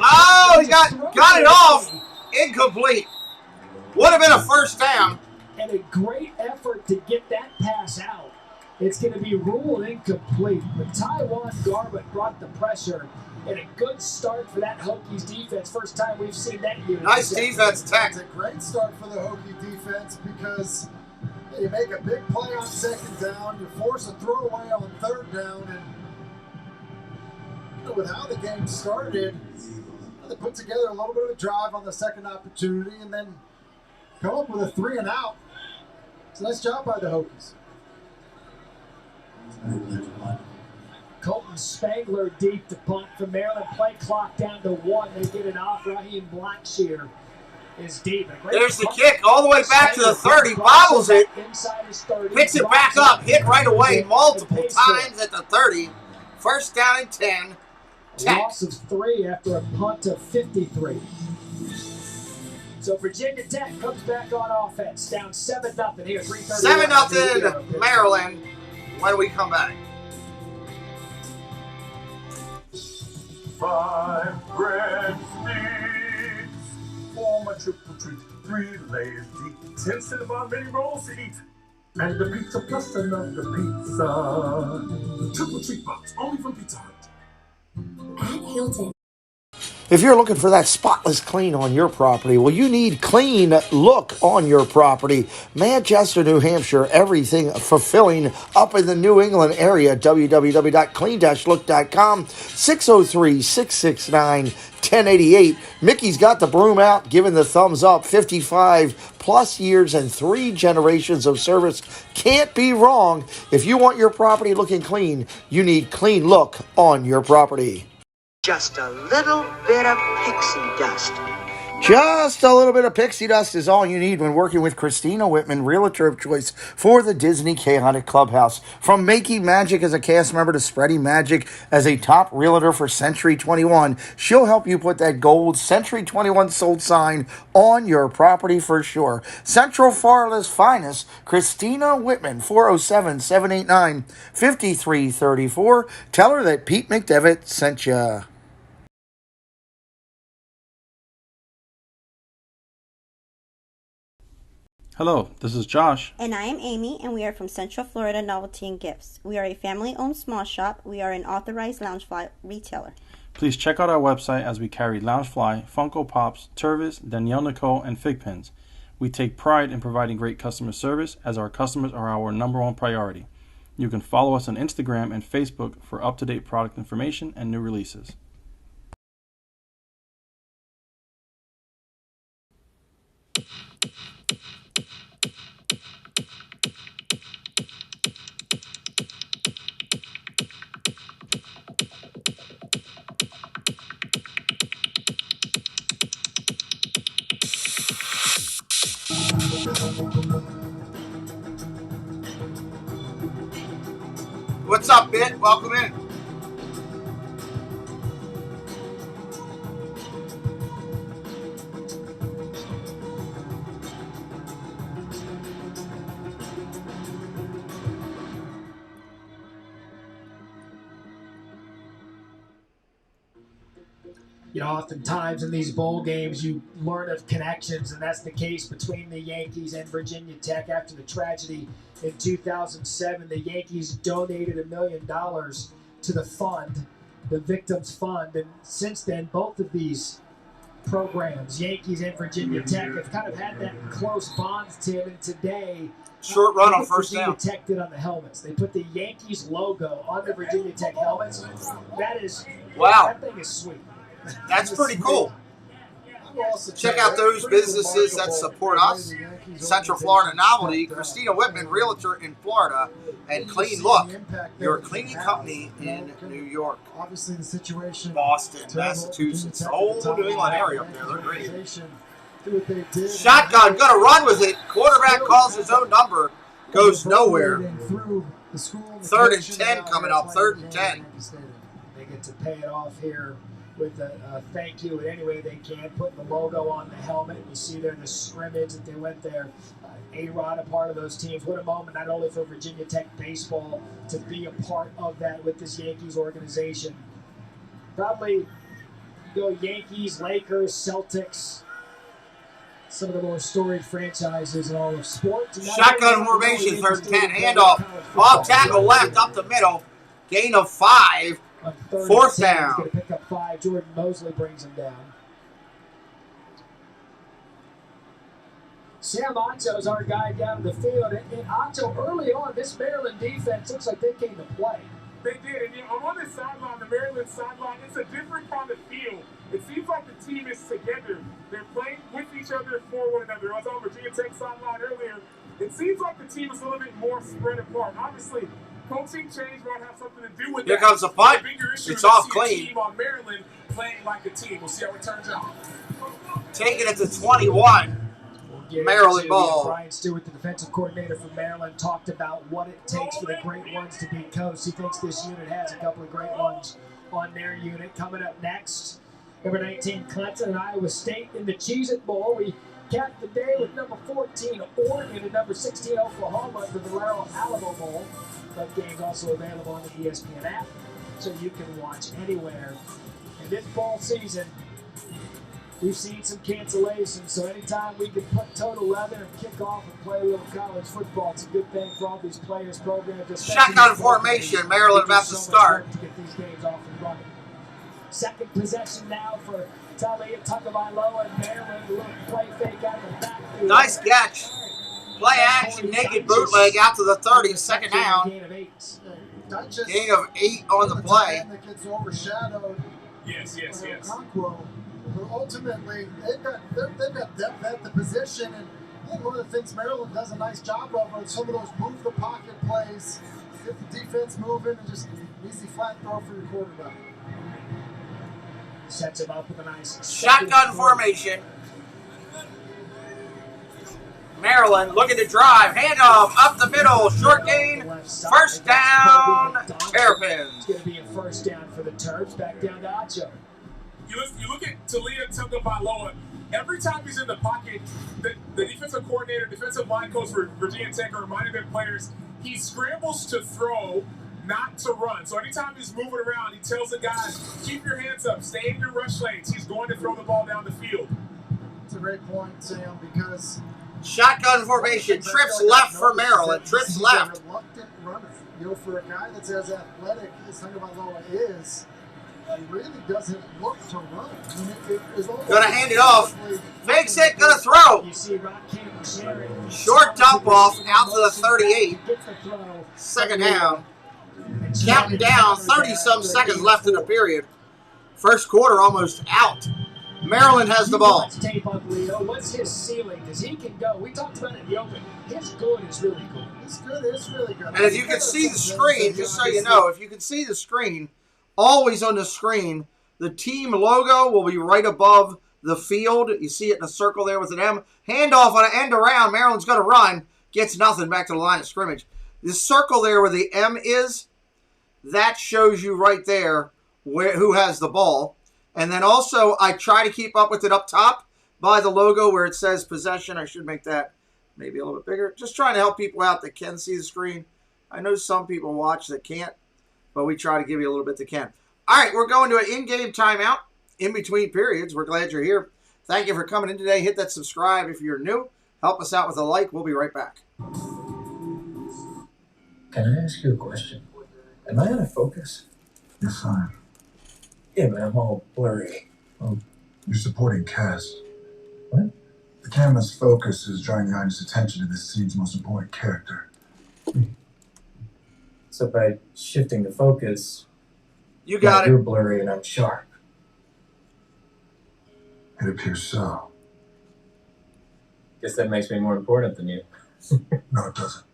Oh, he got it off. Incomplete. Would have been a first down. And a great effort to get that pass out. It's going to be ruled incomplete. But Taiwan Garbutt brought the pressure. And a good start for that Hokies defense. First time we've seen that unit. Nice defense, Tech. It's a great start for the Hokie defense because you make a big play on 2nd down, you force a throwaway on 3rd down, and with how the game started, they put together a little bit of a drive on the second opportunity and then come up with a 3 and out. It's a nice job by the Hokies. Colton Spangler deep to punt for Maryland. Play clock down to 1. They get it off. Raheem Blackshear is deep. There's the kick all the way back to the 30. Bobbles it. Picks it back up. Hit right away multiple times at the 30. First down and 10. Tech. Loss of 3 after a punt of 53. So Virginia Tech comes back on offense. Down 7-0 here. 7-0 Maryland when we come back. 5 bread sticks for my triple treat. 3 layers deep. 10 Cinnabon mini rolls to eat. And the pizza plus another pizza. The triple treat box, only from Pizza Hut. At Hilton. If you're looking for that spotless clean on your property, well, you need Clean Look on your property. Manchester, New Hampshire, everything fulfilling up in the New England area. www.clean-look.com, 603-669-1088. Mickey's got the broom out, giving the thumbs up. 55 plus years and 3 generations of service. Can't be wrong. If you want your property looking clean, you need Clean Look on your property. Just a little bit of pixie dust. Just a little bit of pixie dust is all you need when working with Christina Whitman, realtor of choice for the Disney Chaotic Clubhouse. From making magic as a cast member to spreading magic as a top realtor for Century 21, she'll help you put that gold Century 21 sold sign on your property for sure. Central Florida's finest, Christina Whitman, 407-789-5334. Tell her that Pete McDevitt sent you. Hello, this is Josh. And I am Amy, and we are from Central Florida Novelty and Gifts. We are a family-owned small shop. We are an authorized Loungefly retailer. Please check out our website as we carry Loungefly, Funko Pops, Tervis, Danielle Nicole, and Fig Pins. We take pride in providing great customer service as our customers are our #1 priority. You can follow us on Instagram and Facebook for up-to-date product information and new releases. What's up, Bit? Welcome in. You know, oftentimes in these bowl games, you learn of connections, and that's the case between the Yankees and Virginia Tech. After the tragedy in 2007, the Yankees donated $1 million to the fund, the Victims Fund, and since then, both of these programs, Yankees and Virginia Tech, have kind of had that close bond, Tim, and today, short run on first Virginia down. Tech did on the helmets. They put the Yankees logo on the Virginia Tech helmets. That is, wow. That thing is sweet. That's pretty cool. Check out those businesses that support us. Central Florida Novelty, Christina Whitman, Realtor in Florida, and Clean Look, your cleaning company in New York. Obviously, the situation. Boston, Massachusetts, the whole New England area up there. They're great. Do what they did. Shotgun, gonna run with it. Quarterback calls his own number, goes nowhere. Third and 10 coming up. Third and 10. They get to pay it off here with a thank you in any way they can, putting the logo on the helmet. You see there the scrimmage that they went there. A-Rod, a part of those teams. What a moment, not only for Virginia Tech baseball to be a part of that with this Yankees organization. Probably go Yankees, Lakers, Celtics, some of the more storied franchises in all of sports. Shotgun formation, third and 10. Handoff. Off tackle left, up the middle. Gain of 5. Fourth down. He's going to pick up 5. Jordan Mosley brings him down. Sam Otto's our guy down in the field. And Otto, early on, this Maryland defense looks like they came to play. They did. And on this sideline, the Maryland sideline, it's a different kind of feel. It seems like the team is together. They're playing with each other for one another. I was on Virginia Tech sideline earlier. It seems like the team is a little bit more spread apart. Obviously, coaching change might have something to do with Here that. comes the punt. The bigger issue It's is off to see a clean. team on Maryland playing like a team. We'll see how it turns out. Taking it to 21. Maryland ball. Brian Stewart, the defensive coordinator for Maryland, talked about what it takes for the great ones to be coached. He thinks this unit has a couple of great ones on their unit. Coming up next, number 19, Clemson and Iowa State in the Cheez-It Bowl. We capped the day with number 14, Oregon, and number 16, Oklahoma, the Valero Alamo Bowl. That game's also available on the ESPN app, so you can watch anywhere. In this bowl season, we've seen some cancellations, so anytime we can put toe to leather and kick off and play a little college football, it's a good thing for all these players, programs. Shotgun formation, Maryland about to start. To get these games off and running. Second possession now for Talia Tagovailoa and Maryland. A little play fake out of the backfield. Nice catch. Play action, naked bootleg out to the 30, second down. Gain of 8. Gain of 8 on the play. That gets overshadowed. Yes. Conquo, but ultimately they've got depth at the position, and I think one of the things Maryland does a nice job of are some of those move the pocket plays, get the defense moving, and just an easy flat throw for your quarterback. Sets him up with a nice Shotgun formation. Maryland looking to drive. Handoff up the middle. Short gain. First down. Terrapins. It's going to be a first down for the Terps. Back down to Acho. You look at Talia Tagovailoa. Every time he's in the pocket, the defensive coordinator, defensive line coach for Virginia Tech are reminding their players he scrambles to throw, not to run. So anytime he's moving around, he tells the guys, keep your hands up, stay in your rush lanes. He's going to throw the ball down the field. It's a great point, Sam, because shotgun formation. Trips left for Maryland. Trips left. Reluctant runner. You know, for a guy that's as athletic as Tagovailoa is, he really doesn't look to run. I mean, Gonna hand it off. Fakes it, gonna throw. Short dump off out to the 38. Second down. Counting down, 30-some seconds left in the period. First quarter almost out. Maryland has the ball. Watch tape on Leo. What's his ceiling? Because he can go. We talked about it in the open. His good is really good. His good is really good. And if you can see the screen, just so you know, if you can see the screen, always on the screen, the team logo will be right above the field. You see it in a circle there with an M. Handoff on an end around. Maryland's going to run. Gets nothing back to the line of scrimmage. The circle there where the M is, that shows you right there who has the ball. And then also, I try to keep up with it up top by the logo where it says possession. I should make that maybe a little bit bigger. Just trying to help people out that can see the screen. I know some people watch that can't, but we try to give you a little bit that can. All right, we're going to an in-game timeout in between periods. We're glad you're here. Thank you for coming in today. Hit that subscribe if you're new. Help us out with a like. We'll be right back. Can I ask you a question? Am I out of focus? You're fine. Yeah, but I'm all blurry. Oh, you're supporting Cass. What? The camera's focus is drawing the audience's attention to this scene's most important character. So by shifting the focus, you got you're blurry and I'm sharp. It appears so. Guess that makes me more important than you. No, it doesn't.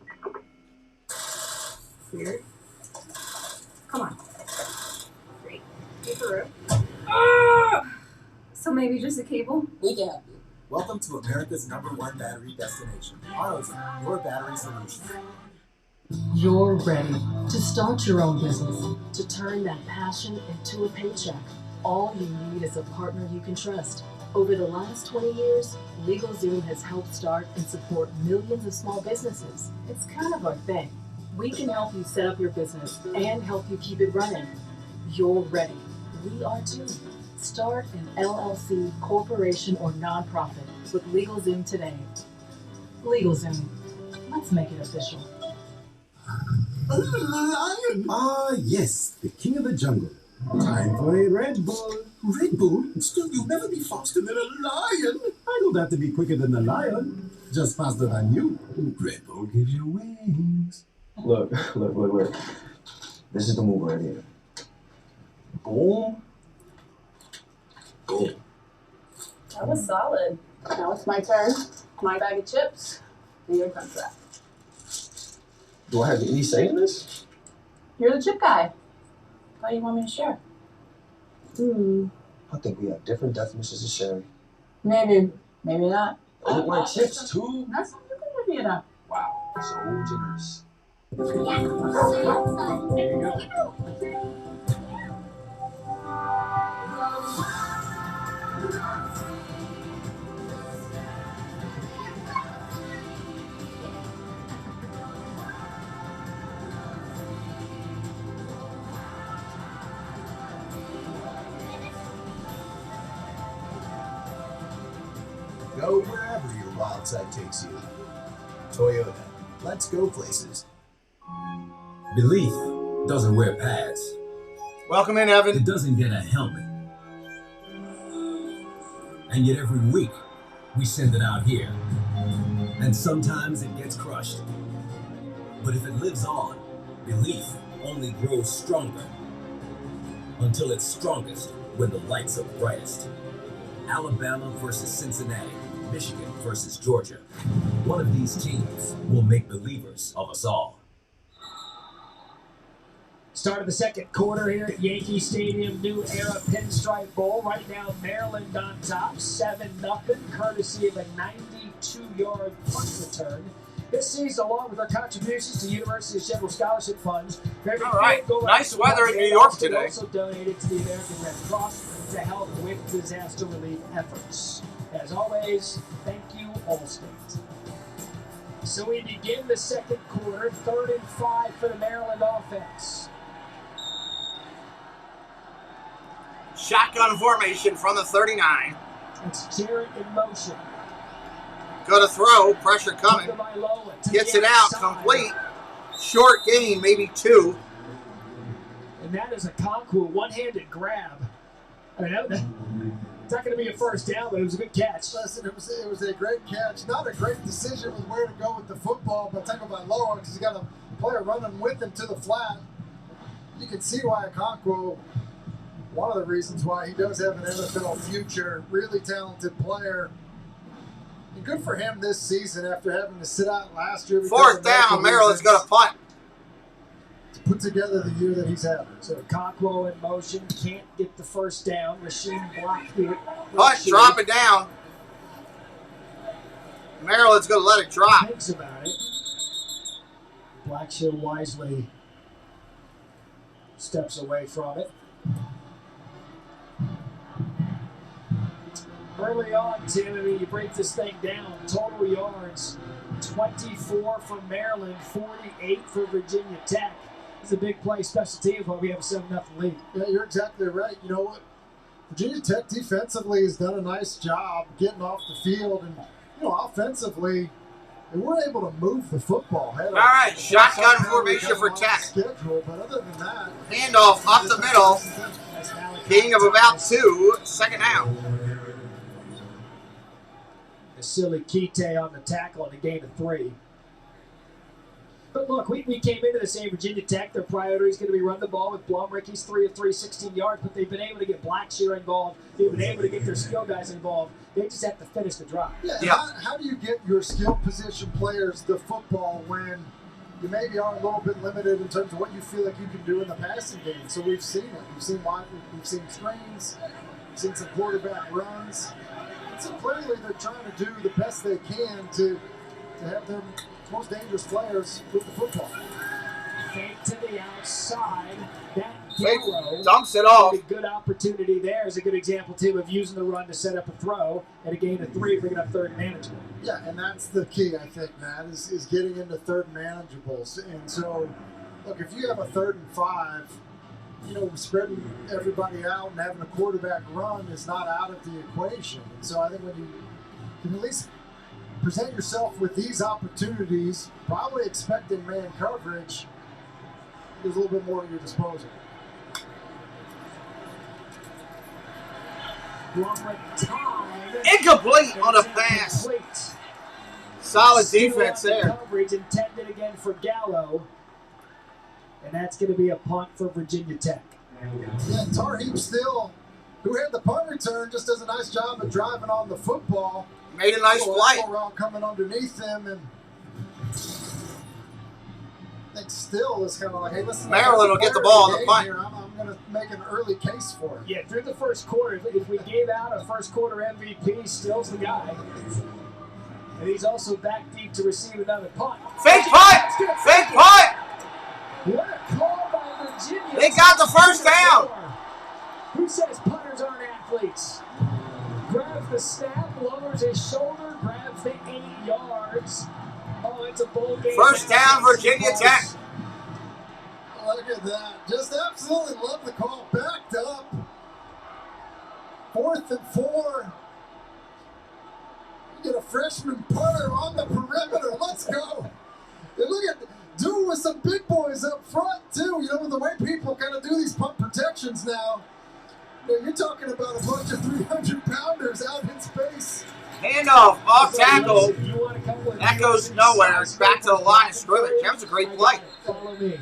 Weird. Come on. Great. Paper So maybe just a cable? We can help you. Welcome to America's #1 battery destination. AutoZone, your battery solution. You're ready to start your own business, to turn that passion into a paycheck. All you need is a partner you can trust. Over the last 20 years, LegalZoom has helped start and support millions of small businesses. It's kind of our thing. We can help you set up your business and help you keep it running. You're ready. We are too. Start an LLC, corporation, or nonprofit with LegalZoom today. LegalZoom. Let's make it official. Lion! Ah, yes, the king of the jungle. Time for a Red Bull. Red Bull? Still, you'll never be faster than a lion. I don't have to be quicker than the lion. Just faster than you. Red Bull gives you wings. Look. This is the move right here. Boom. Boom. That was solid. Now it's my turn. My bag of chips. And your contract. Do I have any say in this? You're the chip guy. How do you want me to share? I think we have different definitions of sharing. Maybe. Maybe not. I eat my chips too. That's not good with you though. Wow, so generous. Go wherever your wild side takes you. Toyota. Let's go places. Belief doesn't wear pads. Welcome in, Evan. It doesn't get a helmet. And yet every week, we send it out here. And sometimes it gets crushed. But if it lives on, belief only grows stronger. Until it's strongest when the lights are brightest. Alabama versus Cincinnati. Michigan versus Georgia. One of these teams will make believers of us all. Start of the second quarter here at Yankee Stadium, new era Pinstripe Bowl. Right now, Maryland on top, 7-0, courtesy of a 92-yard punt return. This season, along with our contributions to University of Sheffield Scholarship Funds, all right, nice weather in New York today. Also donated to the American Red Cross to help with disaster relief efforts. As always, thank you, Allstate. So we begin the second quarter, 3rd and 5 for the Maryland offense. Shotgun formation from the 39. It's Jarrett in motion. Go to throw, pressure coming. Gets it out, complete. Short gain, maybe 2. And that is a Concool one-handed grab. I mean, it's not going to be a first down, but it was a good catch. Listen, it was a great catch. Not a great decision with where to go with the football, but tackled by Loa because he got a player running with him to the flat. You can see why a Concool one of the reasons why he does have an NFL future. Really talented player. And good for him this season after having to sit out last year. Fourth down, Maryland's going to punt. To put together the year that he's having. So Conquo in motion, can't get the first down. Machine blocked it. Punt, drop it down. Maryland's going to let it drop. Thinks about it. Blackshear wisely steps away from it. Early on, Tim, I mean, you break this thing down. Total yards, 24 for Maryland, 48 for Virginia Tech. It's a big play, special teams, while we have a 7-0 lead. Yeah, you're exactly right. You know what? Virginia Tech defensively has done a nice job getting off the field, and offensively, they were able to move the football. All right, shotgun formation for Tech. Schedule, but other than that, handoff up the middle. Gain of about 2, second down. The silly Kite on the tackle and a gain of 3. But look, we came into the same Virginia Tech. Their priority is going to be run the ball with Blumrick. He's 3 of 3, 16 yards, but they've been able to get Blackshear involved. They've been able to get their skill guys involved. They just have to finish the drive. Yeah. How do you get your skill position players the football when you maybe are a little bit limited in terms of what you feel like you can do in the passing game? So we've seen it. We've seen screens. We've seen some quarterback runs. And so clearly they're trying to do the best they can to have their most dangerous players with the football. Fake to the outside. That Fake dumps it off. A good opportunity there is a good example, too, of using the run to set up a throw and a gain of 3, bringing up third and manageable. Yeah, and that's the key, I think, Matt, is getting into third and manageables. And so, look, if you have a 3rd and 5, spreading everybody out and having a quarterback run is not out of the equation. And so I think when you can at least present yourself with these opportunities, probably expecting man coverage, there's a little bit more at your disposal. Incomplete on a pass. Solid defense there. Coverage intended again for Gallo. And that's going to be a punt for Virginia Tech. Yeah, Tarheem Still, who had the punt return, just does a nice job of driving on the football. Made a nice play. Coming underneath him, and I think Still is kind of like, hey, listen. Maryland will get the ball on the punt. I'm going to make an early case for it. Yeah, through the first quarter, if we gave out a first quarter MVP, Still's the guy. And he's also back deep to receive another punt. Fake punt! Fake punt! What a call by Virginia. They got the first down. Who says punters aren't athletes? Grabs the snap, lowers his shoulder, grabs the 8 yards. Oh, it's a bowl game. First down, Virginia Tech. Look at that. Just absolutely love the call. Backed up. 4th and 4. You get a freshman punter on the perimeter. Let's go. And look at doing with some big boys up front, too. The way people kind of do these punt protections now. You're talking about a bunch of 300-pounders out in space. Handoff, off tackle. That goes nowhere. It's back to the line of scrimmage. That was a great play. Follow me.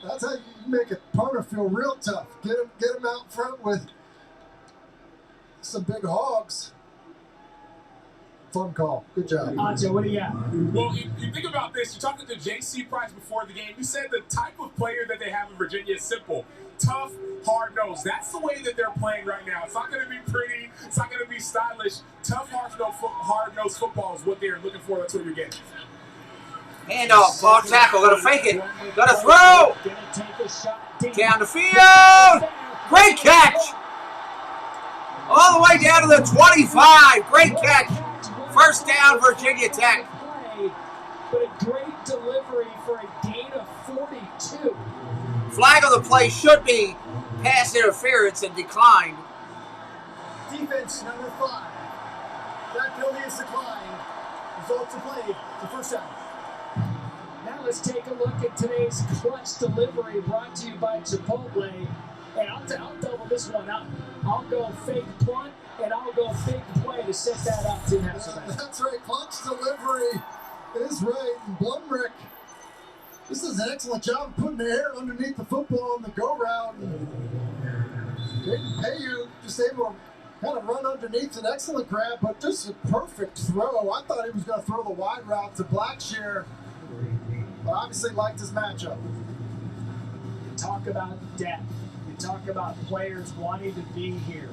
That's how you make a punter feel real tough. Get him out front with some big hogs. Fun call. Good job. Anjo, what do you got? Well, you think about this. You're talking to J.C. Price before the game. You said the type of player that they have in Virginia is simple. Tough, hard-nosed. That's the way that they're playing right now. It's not going to be pretty. It's not going to be stylish. Tough, hard-nosed football is what they're looking for. That's what you're getting. Handoff, off tackle. Got to fake it. Got to throw. Down the field. Great catch. All the way down to the 25. Great catch. First down, Virginia Tech. But a great delivery for a gain of 42. Flag of the play should be pass interference and declined. Defense number 5. That penalty is declined. Results of play, the first down. Now let's take a look at today's clutch delivery brought to you by Chipotle. And I'll double this one up. I'll go fake punt, and I'll go big play to set that up. That's right. Clutch delivery is right. And Blumrick, this is an excellent job of putting the air underneath the football on the go route. Didn't pay you, just able to kind of run underneath, an excellent grab, but just a perfect throw. I thought he was going to throw the wide route to Blackshear, but obviously liked his matchup. You talk about depth. You talk about players wanting to be here.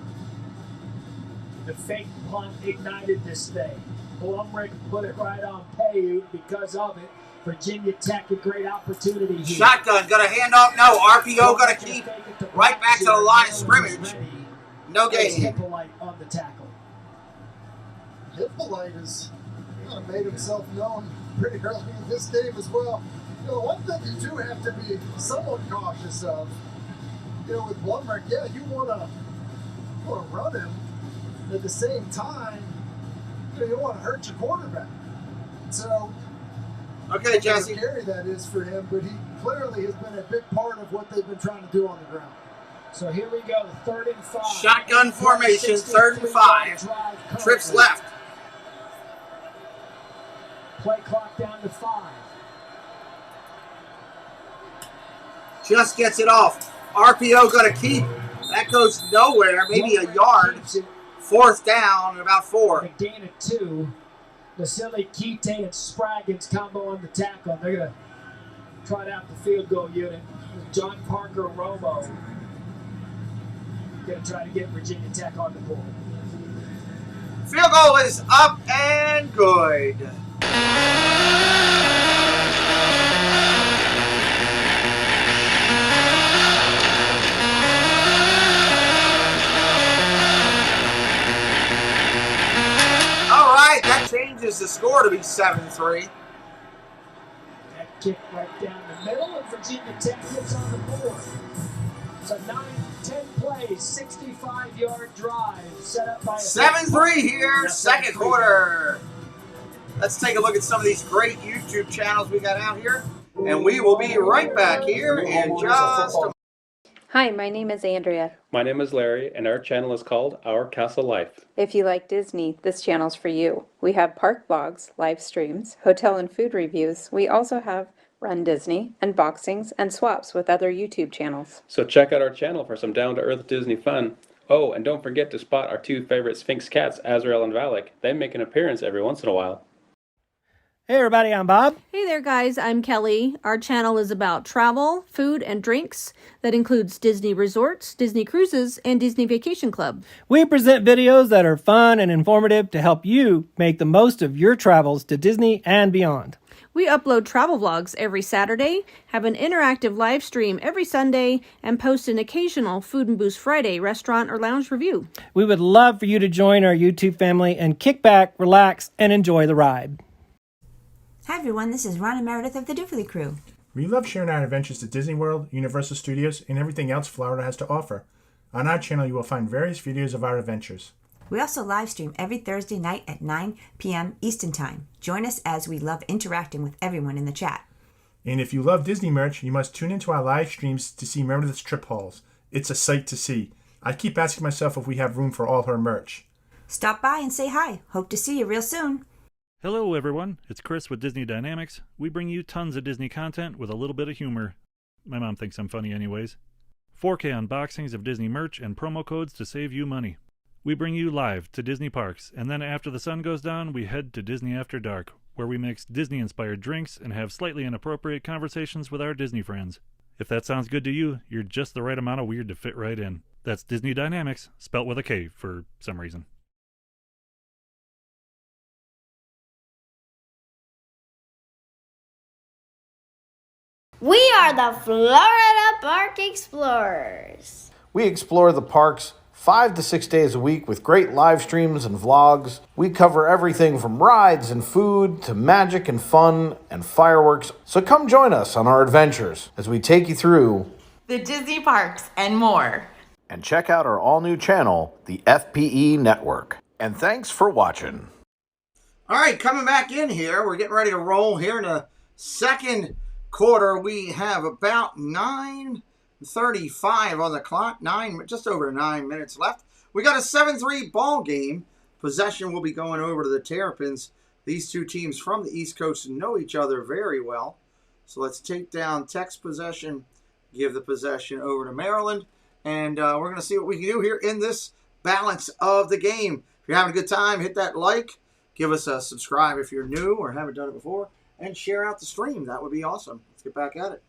The fake punt ignited this thing. Blumrick put it right on Paiute because of it. Virginia Tech, a great opportunity here. Shotgun, got a handoff. No, RPO got to keep right back to the line of scrimmage. No gain. Hippolyte on the tackle. Hippolyte has kind of made himself known pretty early in this game as well. You know, one thing you do have to be somewhat cautious of, you know, with Blumrick, yeah, you want to run him, but at the same time, you don't want to hurt your quarterback. So, okay, Jesse. Scary that is for him, but he clearly has been a big part of what they've been trying to do on the ground. So here we go, 3rd and 5. Shotgun formation, 3rd and 5. Trips left. Play clock down to 5. Just gets it off. RPO got to keep. That goes nowhere, maybe a yard. 4th down, about 4. A gain of 2. Vasily Kite and Spraggins combo on the tackle. They're going to try out the field goal unit with John Parker Romo. Going to try to get Virginia Tech on the board. Field goal is up and good. All right, that changes the score to be 7-3. That kick right down the middle, and Virginia Tech gets on the board. It's a 9-10 play, 65-yard drive set up by 7-3 here, 2nd quarter. Let's take a look at some of these great YouTube channels we got out here, and we will be right back here in just a moment. Hi, my name is Andrea. My name is Larry, and our channel is called Our Castle Life. If you like Disney, this channel's for you. We have park vlogs, live streams, hotel and food reviews. We also have Run Disney, unboxings, and swaps with other YouTube channels. So check out our channel for some down-to-earth Disney fun. Oh, and don't forget to spot our 2 favorite Sphinx cats, Azrael and Valak. They make an appearance every once in a while. Hey everybody, I'm Bob. Hey there guys, I'm Kelly. Our channel is about travel, food, and drinks. That includes Disney resorts, Disney cruises, and Disney Vacation Club. We present videos that are fun and informative to help you make the most of your travels to Disney and beyond. We upload travel vlogs every Saturday, have an interactive live stream every Sunday, and post an occasional Food and Booze Friday restaurant or lounge review. We would love for you to join our YouTube family and kick back, relax, and enjoy the ride. Hi everyone, this is Ron and Meredith of the Differly Crew. We love sharing our adventures to Disney World, Universal Studios, and everything else Florida has to offer. On our channel, you will find various videos of our adventures. We also live stream every Thursday night at 9 p.m. Eastern Time. Join us as we love interacting with everyone in the chat. And if you love Disney merch, you must tune into our live streams to see Meredith's trip hauls. It's a sight to see. I keep asking myself if we have room for all her merch. Stop by and say hi. Hope to see you real soon. Hello everyone, it's Chris with Disney Dynamics. We bring you tons of Disney content with a little bit of humor. My mom thinks I'm funny anyways. 4K unboxings of Disney merch and promo codes to save you money. We bring you live to Disney parks, and then after the sun goes down, we head to Disney After Dark, where we mix Disney-inspired drinks and have slightly inappropriate conversations with our Disney friends. If that sounds good to you, you're just the right amount of weird to fit right in. That's Disney Dynamics, spelt with a K for some reason. We are the Florida Park Explorers. We explore the parks 5 to 6 days a week with great live streams and vlogs. We cover everything from rides and food to magic and fun and fireworks. So come join us on our adventures as we take you through the Disney parks and more. And check out our all-new channel, the FPE Network. And thanks for watching. All right, coming back in here. We're getting ready to roll here in the 2nd quarter. We have about 9:35 on the clock, just over 9 minutes left. We got a 7-3 ball game. Possession will be going over to the Terrapins. These two teams from the East Coast know each other very well. So let's take down Tech's possession, give the possession over to Maryland, And we're going to see what we can do here in this balance of the game. If you're having a good time, hit that like. Give us a subscribe if you're new or haven't done it before. And share out the stream. That would be awesome. Let's get back at it.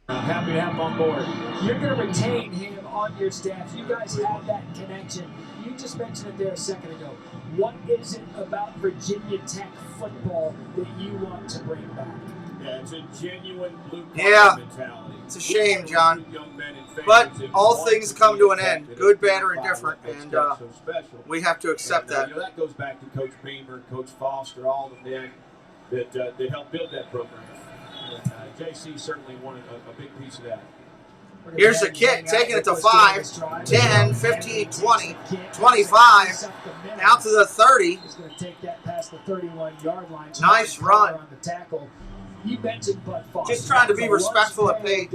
Happy to have him on board. You're going to retain him on your staff. You guys have that connection. You just mentioned it there a second ago. What is it about Virginia Tech football that you want to bring back? Yeah, it's a genuine blue collar mentality. It's a shame, John. But all things come to an end, good, bad, or indifferent, and we have to accept that. You know, that goes back to Coach Beamer, Coach Foster, all the men that helped build that program. JC certainly wanted a big piece of that. Here's the kick, taking it to 5, 10, 15, 20, 25, out to the 30. He's going to take that past the 31-yard line. Nice run. On the tackle. You mentioned Bud Foster. Just trying to be respectful and pay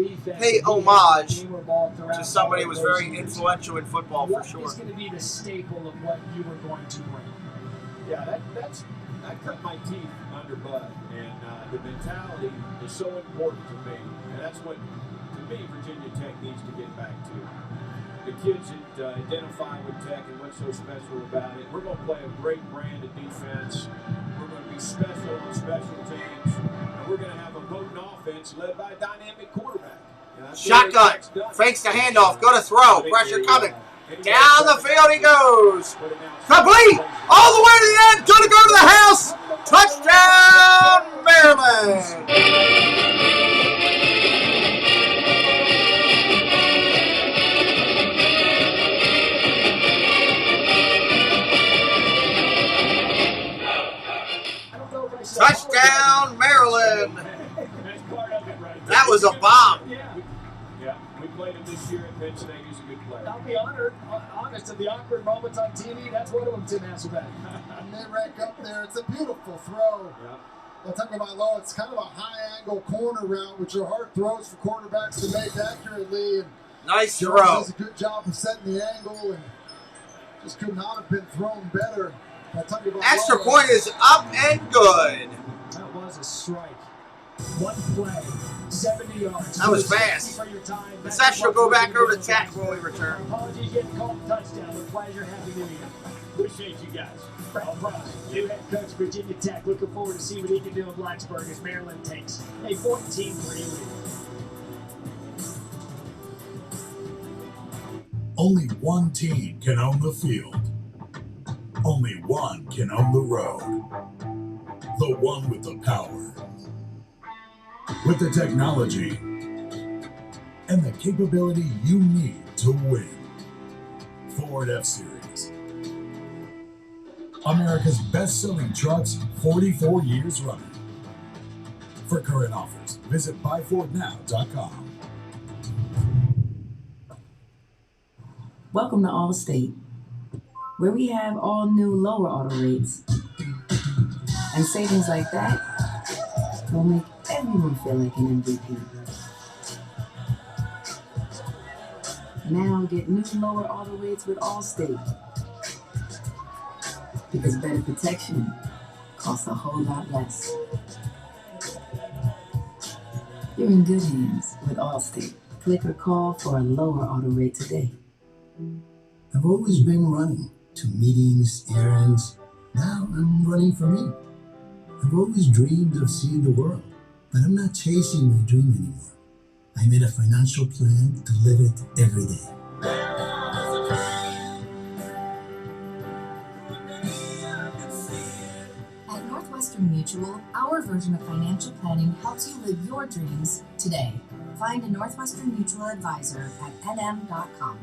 homage to somebody who was very influential in football, for sure. What is going to be the staple of what you were going to bring? Yeah, I cut my teeth under Bud, and the mentality is so important to me, and that's what, to me, Virginia Tech needs to get back to. The kids that identify with Tech and what's so special about it. We're going to play a great brand of defense. We're going to be special on special teams, and we're going to have a potent offense led by a dynamic quarterback. Shotgun, fakes the handoff, go to throw, pressure coming. Down the field he goes. Complete, all the way to the end, gonna go to the house. Touchdown, Maryland. Touchdown, Maryland. That was a bomb. Yeah, we played him this year at Penn State. He's a good player. I'll be honest, in the awkward moments on TV, that's one of them, Tim Hasselbeck. And they rack up there. It's a beautiful throw. Yeah. I'm talking about low. It's kind of a high-angle corner route, which are hard throws for quarterbacks to make accurately. And nice Jones throw. does a good job of setting the angle, and just could not have been thrown better. Extra point is up and good. That was a strike. One play, 70 yards. That was fast. The session will go back over to Tech when we return. Apologies getting called a touchdown. With pleasure. Happy New Year. Appreciate you guys. Brett Frost, new head coach Virginia Tech. Looking forward to see what he can do in Blacksburg as Maryland takes a 14-3 lead. Only one team can own the field. Only one can own the road. The one with the power. With the technology and the capability you need to win. Ford F-Series. America's best-selling trucks 44 years running. For current offers, visit buyfordnow.com. Welcome to Allstate, where we have all new lower auto rates. And savings like that will make everyone feel like an MVP. Now get new lower auto rates with Allstate. Because better protection costs a whole lot less. You're in good hands with Allstate. Click or call for a lower auto rate today. I've always been running to meetings, errands. Now I'm running for me. I've always dreamed of seeing the world, but I'm not chasing my dream anymore. I made a financial plan to live it every day. At Northwestern Mutual, our version of financial planning helps you live your dreams today. Find a Northwestern Mutual advisor at nm.com.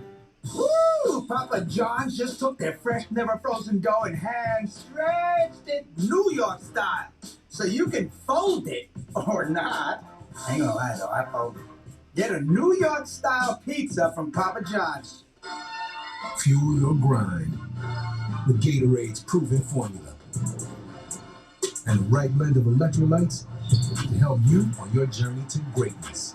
Woo! Papa John's just took their fresh, never frozen dough and hand stretched it New York style. So you can fold it or not. I ain't gonna lie though, I fold it. Get a New York style pizza from Papa John's. Fuel your grind with Gatorade's proven formula and the right blend of electrolytes to help you on your journey to greatness.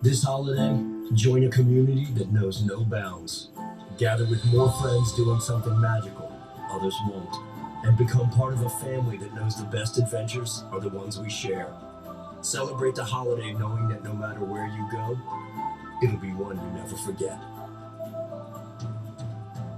This holiday, join a community that knows no bounds. Gather with more friends doing something magical others won't, and become part of a family that knows the best adventures are the ones we share. Celebrate the holiday knowing that no matter where you go, it'll be one you never forget.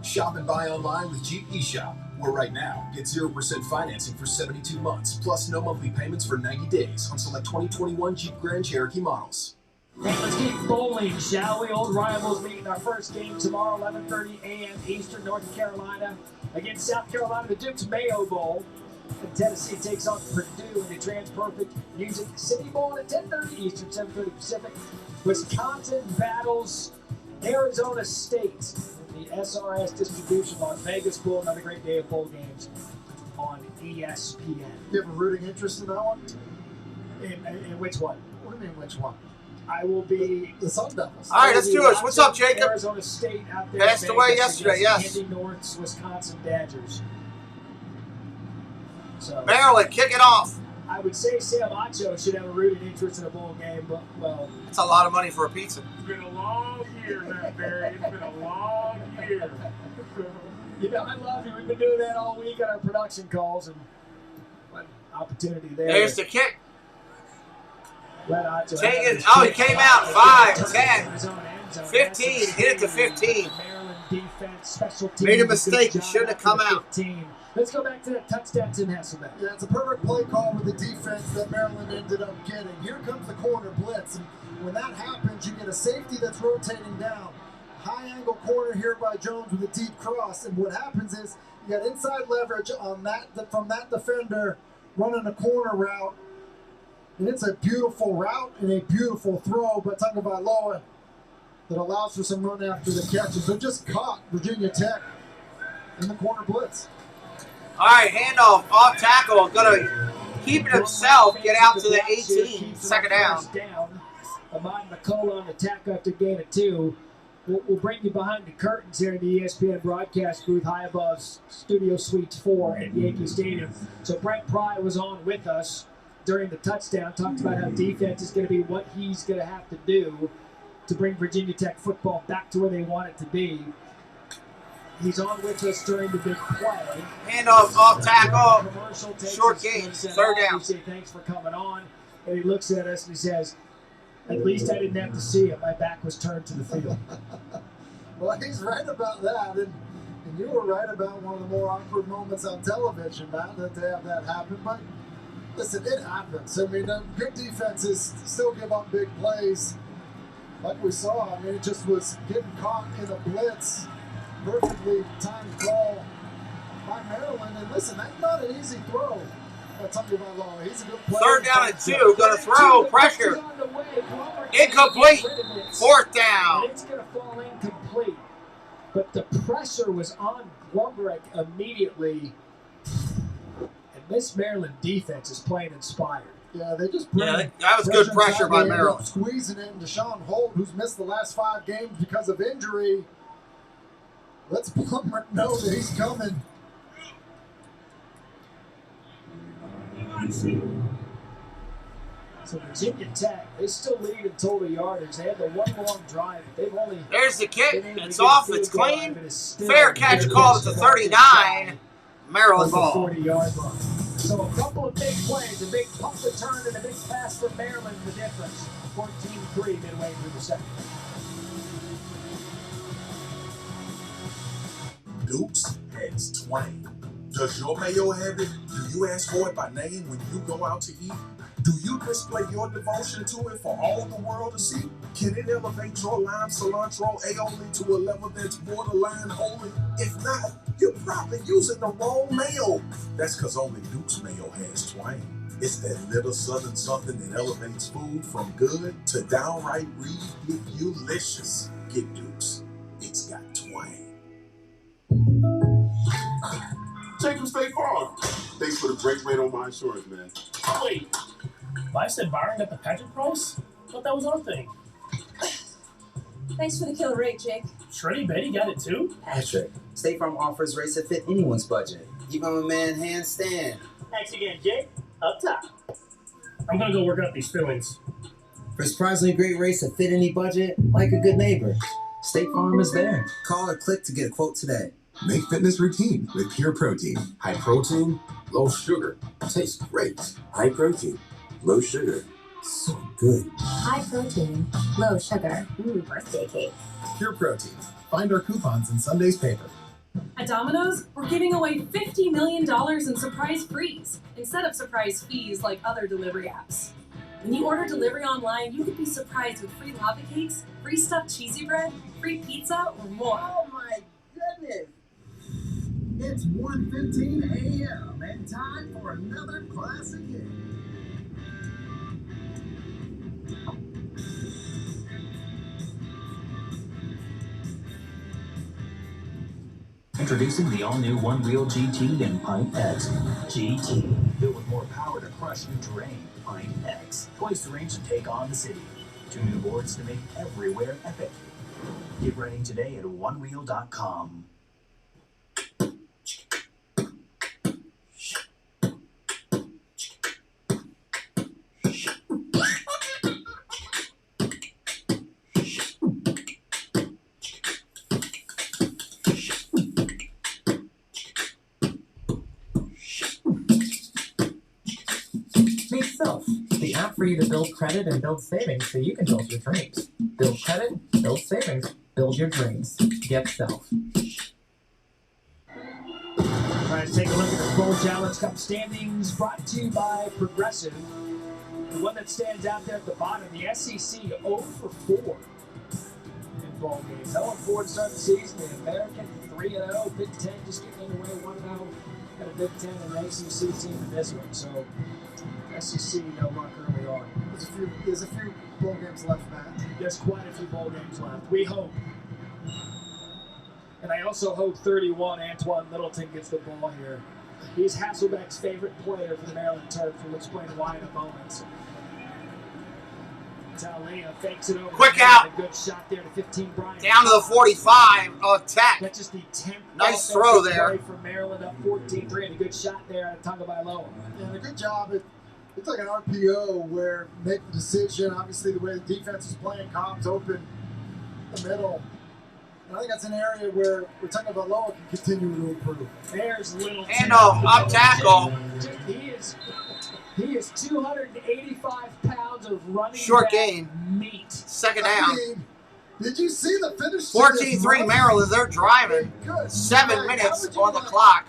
Shop and buy online with Jeep eShop, where right now, get 0% financing for 72 months, plus no monthly payments for 90 days on select 2021 Jeep Grand Cherokee models. Hey, let's keep bowling, shall we? Old rivals meeting our first game tomorrow, 11:30 a.m. Eastern, North Carolina, against South Carolina, the Duke's Mayo Bowl. And Tennessee takes on Purdue in the TransPerfect Music City Bowl at 10:30 Eastern, 7:30 Pacific. Wisconsin battles Arizona State in the SRS distribution. Las Vegas Bowl, another great day of bowl games on ESPN. You have a rooting interest in that one? In which one? What do you mean, which one? I will be the Sun Devils. All right, let's do it. What's up, Jacob? Arizona State out there. Passed away yesterday, yes. Andy North's Wisconsin Badgers. So, Maryland, kick it off. I would say Sam Acho should have a rooted interest in a bowl game, but, well. That's a lot of money for a pizza. It's been a long year, Matt Barry. It's been a long year. You know, I love you. We've been doing that all week on our production calls, and what opportunity there. There's the kick. Let Acho Take it. Oh, he came out. 5, 10, 15. Hit it to 15. Maryland defense, special teams. Made a mistake. He shouldn't have come out. 15. Let's go back to that touchdown, Tim Hasselbeck. Yeah, it's a perfect play call with the defense that Maryland ended up getting. Here comes the corner blitz, and when that happens, you get a safety that's rotating down. High angle corner here by Jones with a deep cross, and what happens is you got inside leverage on that from that defender running a corner route, and it's a beautiful route and a beautiful throw by Tagovailoa that allows for some run after the catches. So just caught Virginia Tech in the corner blitz. All right, handoff, off tackle, gonna keep it himself, get out to the 18, second down. Ahmad McCullough on the tack after gain of 2. We'll bring you behind the curtains here in the ESPN broadcast booth, high above Studio Suites 4 at Yankee Stadium. So Brent Pry was on with us during the touchdown, talked about how defense is going to be what he's going to have to do to bring Virginia Tech football back to where they want it to be. He's on with us during the big play. Handoff, off tackle, short gain, third down. We say thanks for coming on, and he looks at us and he says, "At least I didn't have to see it. My back was turned to the field." Well, he's right about that, and you were right about one of the more awkward moments on television, Matt, that to have that happen. But listen, it happens. I mean, good defenses still give up big plays, like we saw. I mean, it just was getting caught in a blitz. Perfectly timed call by Maryland, and listen, that's not an easy throw. Tagovailoa, he's a good player. Third down and 2, gonna throw, pressure, incomplete, fourth down. And it's gonna fall incomplete, but the pressure was on Gloverek immediately, and this Maryland defense is playing inspired. Yeah, they just that was good pressure by Maryland. Squeezing it into Deshaun Holt, who's missed the last 5 games because of injury. Let's Plummer know that he's coming. So Virginia Tech, they still lead in total yardage. They had the one long drive. They've only. There's the kick. It's off. It's clean. Fair catch called at the 39. Maryland ball. 40-yard line. So a couple of big plays, a big punt return and a big pass for Maryland, the difference. 14-3 midway through the second. Dukes has twang. Does your mayo have it? Do you ask for it by name when you go out to eat? Do you display your devotion to it for all the world to see? Can it elevate your lime cilantro aioli to a level that's borderline holy? If not, you're probably using the wrong mayo. That's because only Duke's mayo has twang. It's that little southern something that elevates food from good to downright ridiculous. Get Duke's. It's got twang. Jacob State Farm. Thanks for the great rate on my insurance, man. Wait, I said Byron got the pageant price? I thought that was our thing. Thanks for the killer rate, Jake. Shreddy Betty got it too? Patrick, State Farm offers rates that fit anyone's budget. Even a man handstand. Thanks again, Jake. Up top. I'm gonna go work out these fillings. For surprisingly great rates that fit any budget, like a good neighbor, State Farm is there. Call or click to get a quote today. Make fitness routine with Pure Protein. High protein, low sugar. Tastes great. High protein, low sugar. So good. High protein, low sugar. Ooh, birthday cake. Pure Protein. Find our coupons in Sunday's paper. At Domino's, we're giving away $50 million in surprise frees instead of surprise fees like other delivery apps. When you order delivery online, you could be surprised with free lava cakes, free stuffed cheesy bread, free pizza, or more. Oh my goodness! It's 1:15 a.m. and time for another classic hit. Introducing the all-new one-wheel GT and Pint X. GT, built with more power to crush new terrain. Pint X, twice the range to take on the city. 2 new boards to make everywhere epic. Get running today at onewheel.com. Meet Self, the app for you to build credit and build savings so you can build your dreams. Build credit, build savings, build your dreams. Get Self. Trying to take a look at the Bowl Challenge Cup standings brought to you by Progressive. The one that stands out there at the bottom, the SEC 0 for 4 in bowl games. 0 for 4 to start the season. The American 3-0. Big Ten just getting underway 1-0. Got a Big Ten and an ACC team in this one. So SEC no luck early on. There's a few bowl games left, Matt. There's quite a few bowl games left. We hope. And I also hope 31 Antoine Littleton gets the ball here. He's Hasselbeck's favorite player for the Maryland Terps. We'll explain why in a moment. Talia fakes it over. Quick out. A good shot there to 15. Brian Down to the 45. Attack. That's just the 10th. Nice throw there. From Maryland up 14-3, and a good shot there out of Tagovailoa. And a good job. It's like an RPO where make the decision. Obviously, the way the defense is playing, Cobb's open the middle. And I think that's an area where Tagovailoa can continue to improve. There's Littleton. Handoff, up tackle. He is 285 pounds of running Short back gain. meat. Second down. Did you see the finish? 14-3 Maryland. They're driving. 7 minutes on the clock.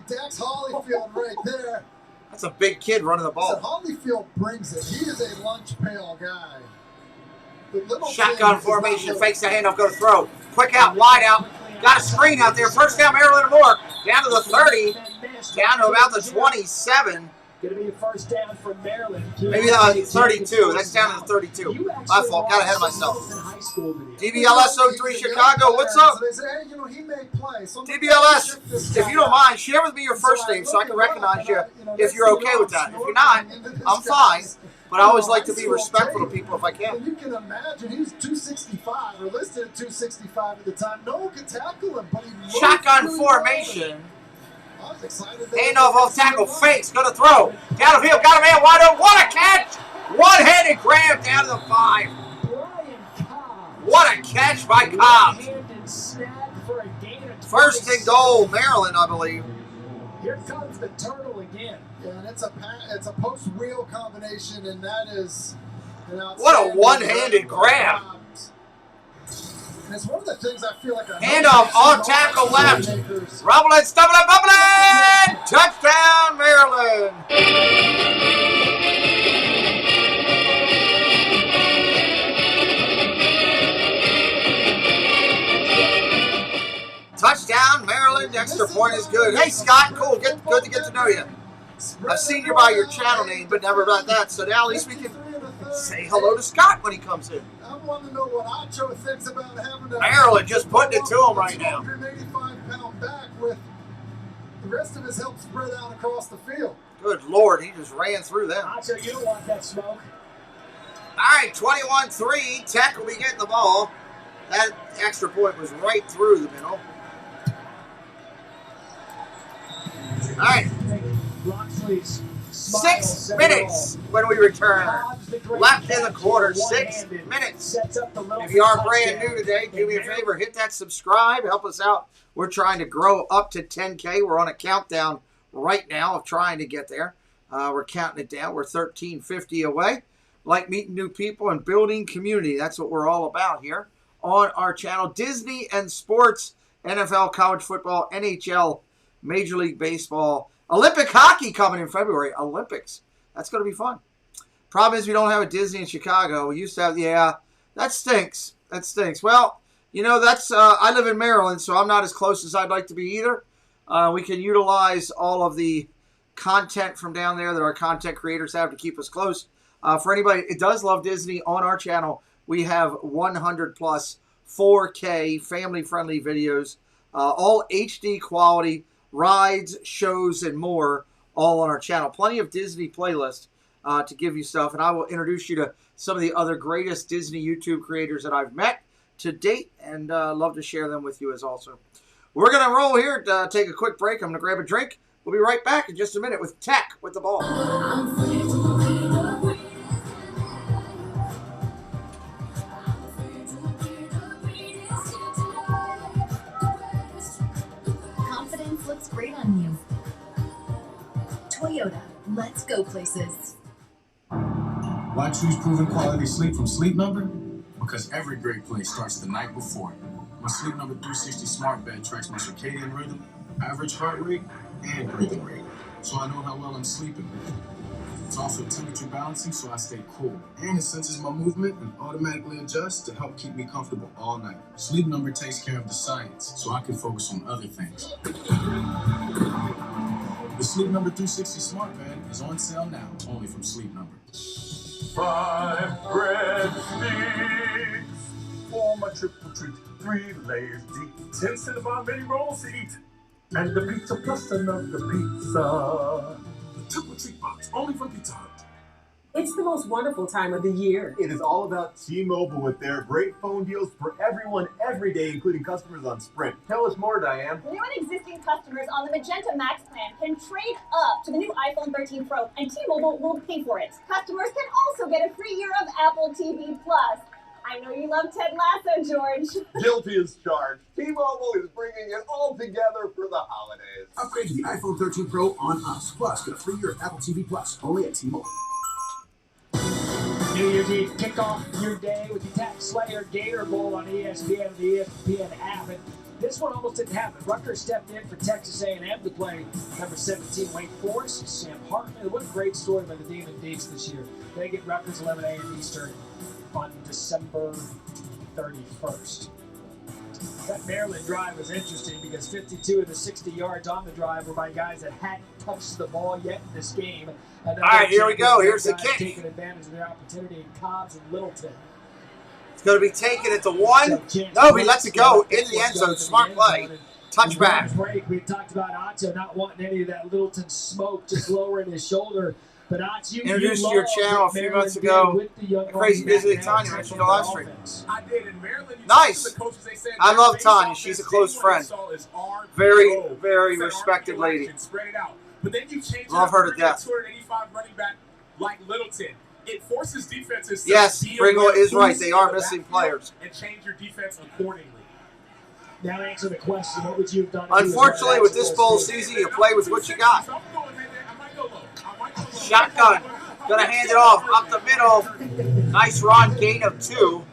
Dax Holyfield right there. That's a big kid running the ball. Holyfield brings it. He is a lunch pail guy. Shotgun formation. Fakes the handoff. Go to throw. Quick out. Wide out. Got a screen out there. First down Maryland or more. Down to the 30. Down to about the 27. Going to be a first down for Maryland. Maybe 32. That's down to the 32. My fault. Got ahead of myself. DBLS 03 Chicago. What's up? DBLS, if you don't mind, share with me your first name so I can recognize you if you're okay with that. If you're not, I'm fine. But I always like to be respectful to people if I can. And you can imagine he was 265 or listed at 265 at the time. No one could tackle him, but he shotgun formation. Handoff off tackle, fakes, gonna throw. Down the field, got a man wide open. What a catch! One-handed grab down to the 5. What a catch by Cobb. First and goal, Maryland, I believe. Here comes the turtle again. Yeah, and it's a post wheel combination, and that is what a one-handed grab. And it's one of the things I feel like handoff on tackle left. Rumbling, stumbling, bubbling! Touchdown, Maryland! Touchdown, Maryland. Extra point is good. Hey, Scott. Cool. Good to get to know you. I've seen you by your channel name, but never about that. So now at least we can say hello to Scott when he comes in. I want to know what Acho thinks about having Maryland just putting it to him right now. 285-pound back with the rest of his help spread out across the field. Good Lord, he just ran through them. Acho, you don't want that smoke. All right, 21-3. Tech will be getting the ball. That extra point was right through the middle. All right. 6 minutes when we return. Left in the quarter, 6 minutes. If you are brand new today, do me a favor, hit that subscribe, help us out. We're trying to grow up to 10K. We're on a countdown right now of trying to get there. We're counting it down. We're 1350 away. like meeting new people and building community. That's what we're all about here on our channel. Disney and sports, NFL, college football, NHL, Major League Baseball, Olympic hockey coming in February. Olympics. That's going to be fun. Problem is we don't have a Disney in Chicago. We used to have, yeah, that stinks. That stinks. Well, you know, that's, I live in Maryland, so I'm not as close as I'd like to be either. We can utilize all of the content from down there that our content creators have to keep us close. For anybody that does love Disney, on our channel, we have 100 plus 4K family-friendly videos, all HD quality, rides, shows, and more, all on our channel. Plenty of Disney playlists to give you stuff, and I will introduce you to some of the other greatest Disney YouTube creators that I've met to date, and love to share them with you as also. We're going to roll here to take a quick break. I'm going to grab a drink. We'll be right back in just a minute with Tech with the ball. Confidence looks great on you. Toyota, let's go places. Why choose proven quality sleep from Sleep Number? Because every great place starts the night before. My Sleep Number 360 smart bed tracks my circadian rhythm, average heart rate, and breathing rate, so I know how well I'm sleeping. It's also temperature balancing, so I stay cool. And it senses my movement and automatically adjusts to help keep me comfortable all night. Sleep Number takes care of the science, so I can focus on other things. The Sleep Number 360 smart bed is on sale now, only from Sleep Number. 5 breadsticks for my triple treat, 3 layers deep, 10 Cinnabon mini rolls to eat, and the pizza plus another pizza. The triple treat box, only from Pizza Hut. It's the most wonderful time of the year. It is all about T-Mobile with their great phone deals for everyone every day, including customers on Sprint. Tell us more, Diane. New and existing customers on the Magenta Max plan can trade up to the new iPhone 13 Pro, and T-Mobile will pay for it. Customers can also get a free year of Apple TV Plus. I know you love Ted Lasso, George. Guilty as charged. T-Mobile is bringing it all together for the holidays. Upgrade to the iPhone 13 Pro on us. Plus, get a free year of Apple TV Plus, only at T-Mobile. New Year's Eve, kick off your day with the Tax Slayer Gator Bowl on ESPN and the ESPN app. And this one almost didn't happen. Rutgers stepped in for Texas A&M to play number 17 Wake Forest. Sam Hartman. What a great story by the Demon Deacs this year. They get Rutgers 11 a.m. Eastern on December 31st. That Maryland drive was interesting because 52 of the 60 yards on the drive were by guys that hadn't touched the ball yet in this game. All right, here we go. Here's the kick. Taking advantage of their opportunity in Cobbs and Littleton. It's going to be taken at the 1. No, he lets it go into the end zone. Smart play. Touchback. Break. We talked about Otto not wanting any of that Littleton smoke, just lowering his shoulder. But Otto, introduced to your channel a few months ago. Crazy Busy Tanya mentioned the live stream. I did in Maryland. Nice. I love Tanya. She's a close friend. Very, very respected lady. Spread it out. But then you change love her to death. 285 running back like Littleton. It forces defenses to yes, Pringle is right. They are missing players. And change your defense accordingly. Now answer the question, what would you have done? Unfortunately, with this bowl season, you play with what you got. Shotgun. Gonna hand it off up the middle. Nice run, gain of 2.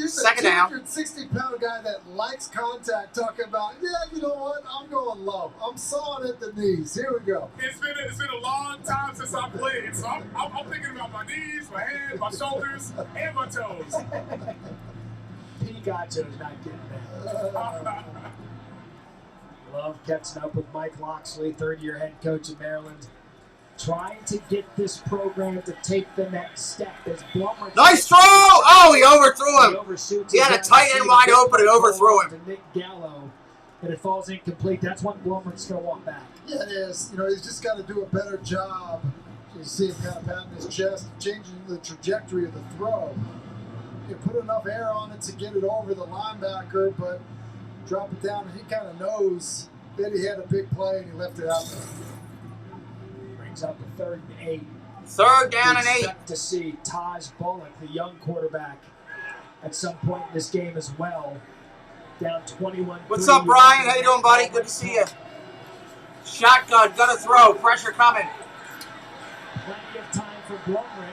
Second down. 260-pound guy that likes contact, talking about, yeah, you know what? I'm going low. I'm sawing at the knees. Here we go. It's been a long time since I played, so I'm thinking about my knees, my hands, my shoulders, and my toes. Pigacho's not getting that. Love catching up with Mike Loxley, third-year head coach of Maryland. Trying to get this program to take the next step. Nice throw! Oh, he overthrew him. He had a tight end wide open and overthrew him. Nick Gallo, and it falls incomplete. That's what Blummer's going to want back. Yeah, it is. You know, he's just got to do a better job. You see him kind of patting his chest, changing the trajectory of the throw. You put enough air on it to get it over the linebacker, but drop it down, and he kind of knows that he had a big play and he left it out there. Up to 3rd and 8. 3rd down and 8. Expect to see Taj Bullock, the young quarterback, at some point in this game as well. Down 21. What's up, Brian? How you doing, buddy? Good to see you. Shotgun, gonna throw. Pressure coming. Plenty of time for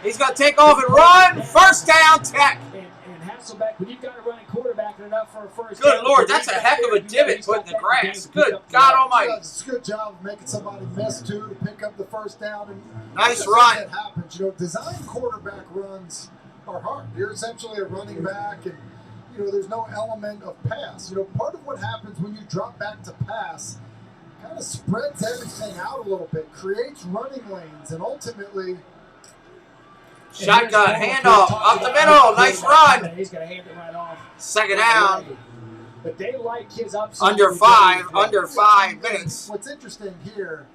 He's going to take off and run. First down, Tech. And Hasselbeck, when you've got a running quarterback and enough for a first Good down. Lord, that's a heck of a divot put in the grass. Good God almighty. It's a good job of making somebody miss, too, to pick up the first down. And nice run. That happens. You know, design quarterback runs are hard. You're essentially a running back, and, you know, there's no element of pass. You know, part of what happens when you drop back to pass kind of spreads everything out a little bit, creates running lanes, and ultimately... Shotgun, handoff, up the middle, nice run. He's going to hand it right off. Second down. But they like his upside. Under 5 minutes. What's interesting here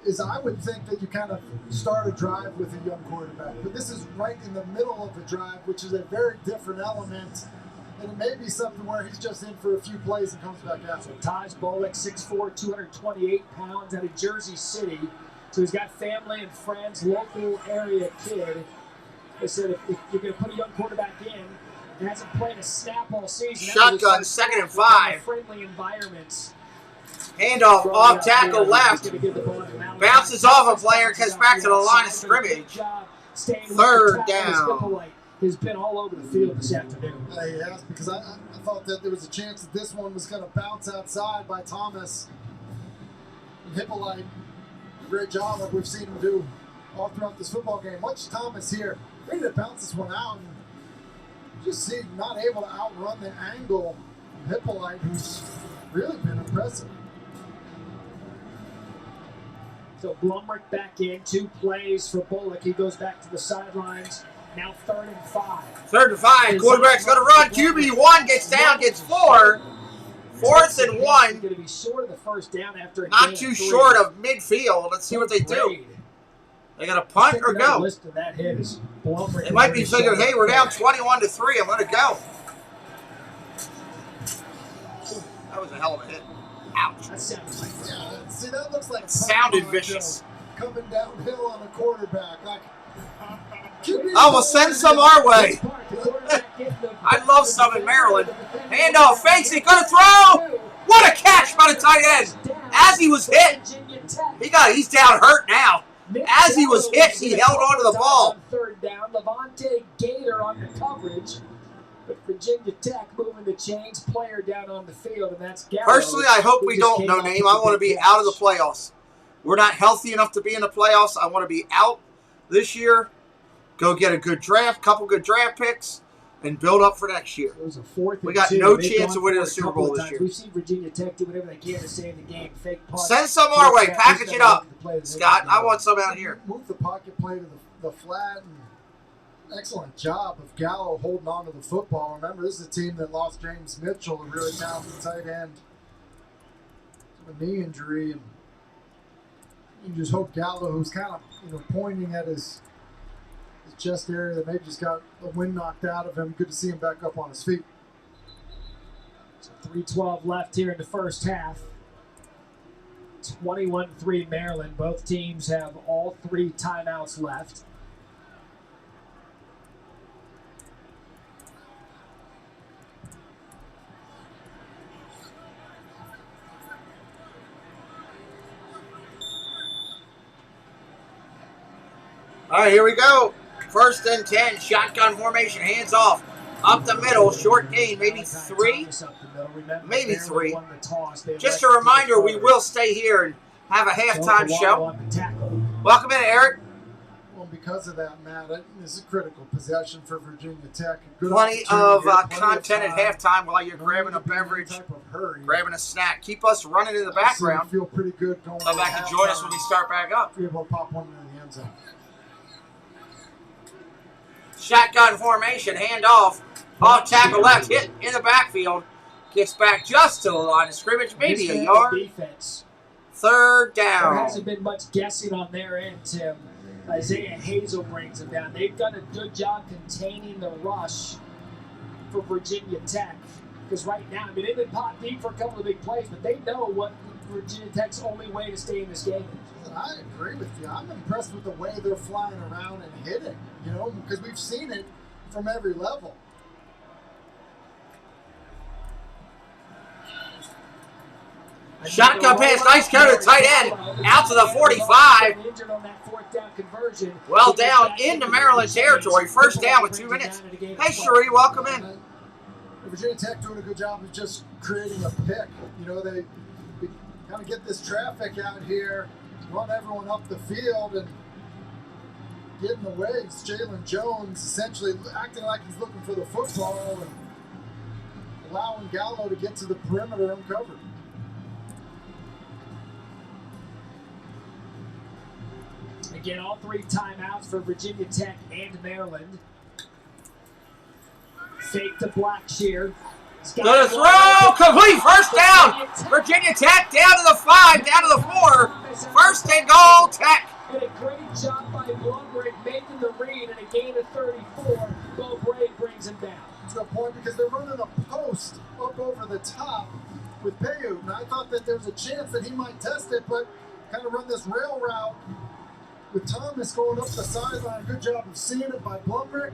is I would think that you kind of start a drive with a young quarterback, but this is right in the middle of the drive, which is a very different element. And it may be something where he's just in for a few plays and comes back out. So Taj Bullock, 6'4", 228 pounds, out of Jersey City. So he's got family and friends, local area kid. They said if you're going to put a young quarterback in, he hasn't played a snap all season. Shotgun, 2nd and 5. Friendly environments. Handoff, off tackle left. Bounces off a player, comes back to the line of scrimmage. 3rd down. Has been all over the field this afternoon. He has, because I thought that there was a chance that this one was going to bounce outside by Thomas. And Hippolyte, great job like we've seen him do all throughout this football game. Watch Thomas here, ready to bounce this one out. And just see not able to outrun the angle of Hippolyte, who's really been impressive. So Blumrick back in, 2 plays for Bullock. He goes back to the sidelines. Now 3rd and 5. 3rd and 5. Quarterback's going to run. QB1 gets down, gets 4. 4th and 1. Going to be short of the first down after a not too short of midfield. Let's see what they do. They got to punt or go. They might be figuring, hey, we're down 21-3. I'm going to go. That was a hell of a hit. Ouch. That sounds like see, that looks like sounded vicious. Coming downhill on a quarterback. Like, I will send some our way. I love some in Maryland. Handoff, fakes it, gonna throw. What a catch by the tight end. As he was hit, he's down hurt now. As he was hit, he held on to the ball. 3rd down, Levante Gator on the coverage. But Virginia Tech moving the chains, player down on the field, and that's Gallo. Personally, I hope we don't, no name. I want to be out of the playoffs. We're not healthy enough to be in the playoffs. I want to be out this year. Go get a good draft, couple good draft picks, and build up for next year. We got no chance of winning the Super Bowl this year. We've seen Virginia Tech do whatever they can to stay in the game. Fake punt. Send some our way. Package it up, Scott. I want some out here. Move the pocket play to the flat. And excellent job of Gallo holding on to the football. Remember, this is a team that lost James Mitchell, a really talented tight end, to a knee injury. And you just hope Gallo, who's kind of pointing at his chest area, that maybe just got the wind knocked out of him. Good to see him back up on his feet. So 3:12 left here in the first half. 21-3 Maryland. Both teams have all 3 timeouts left. All right, here we go. 1st and 10, shotgun formation, hands off. Up the middle, short gain, maybe 3? Maybe 3. Just a reminder, we will stay here and have a halftime show. Welcome in, Eric. Well, because of that, Matt, this is a critical possession for Virginia Tech. Plenty of content at halftime while you're grabbing a beverage, grabbing a snack. Keep us running in the background. Feel pretty good going. Come back and join us when we start back up. Be able to pop one into the end zone. Shotgun formation, handoff, off tackle left, hit in the backfield, kicks back just to the line of scrimmage, maybe a yard. Defense. 3rd down. There hasn't been much guessing on their end, Tim. Isaiah Hazel brings them down. They've done a good job containing the rush for Virginia Tech. Because right now, they've been pot deep for a couple of big plays, but they know what Virginia Tech's only way to stay in this game is. I agree with you. I'm impressed with the way they're flying around and hitting, because we've seen it from every level. Shotgun pass, nice go to tight end, out to the 45. Well down into Maryland territory. First down with 2 minutes. Hey, Cherie, welcome in. Virginia Tech doing a good job of just creating a pick. You know, they kind of get this traffic out here, run everyone up the field, and get in the way. It's Jalen Jones essentially acting like he's looking for the football and allowing Gallo to get to the perimeter uncovered. Again, all 3 timeouts for Virginia Tech and Maryland. Fake to Blackshear. Gonna throw, complete, first down. Virginia Tech down to the 5, down to the 4. First and goal, Tech. And a great job by Blumbrick making the read and a gain of 34. Bo Bray brings him down. That's a good point because they're running a post up over the top with Payut. And I thought that there was a chance that he might test it, but kind of run this rail route with Thomas going up the sideline. Good job of seeing it by Blumbrick.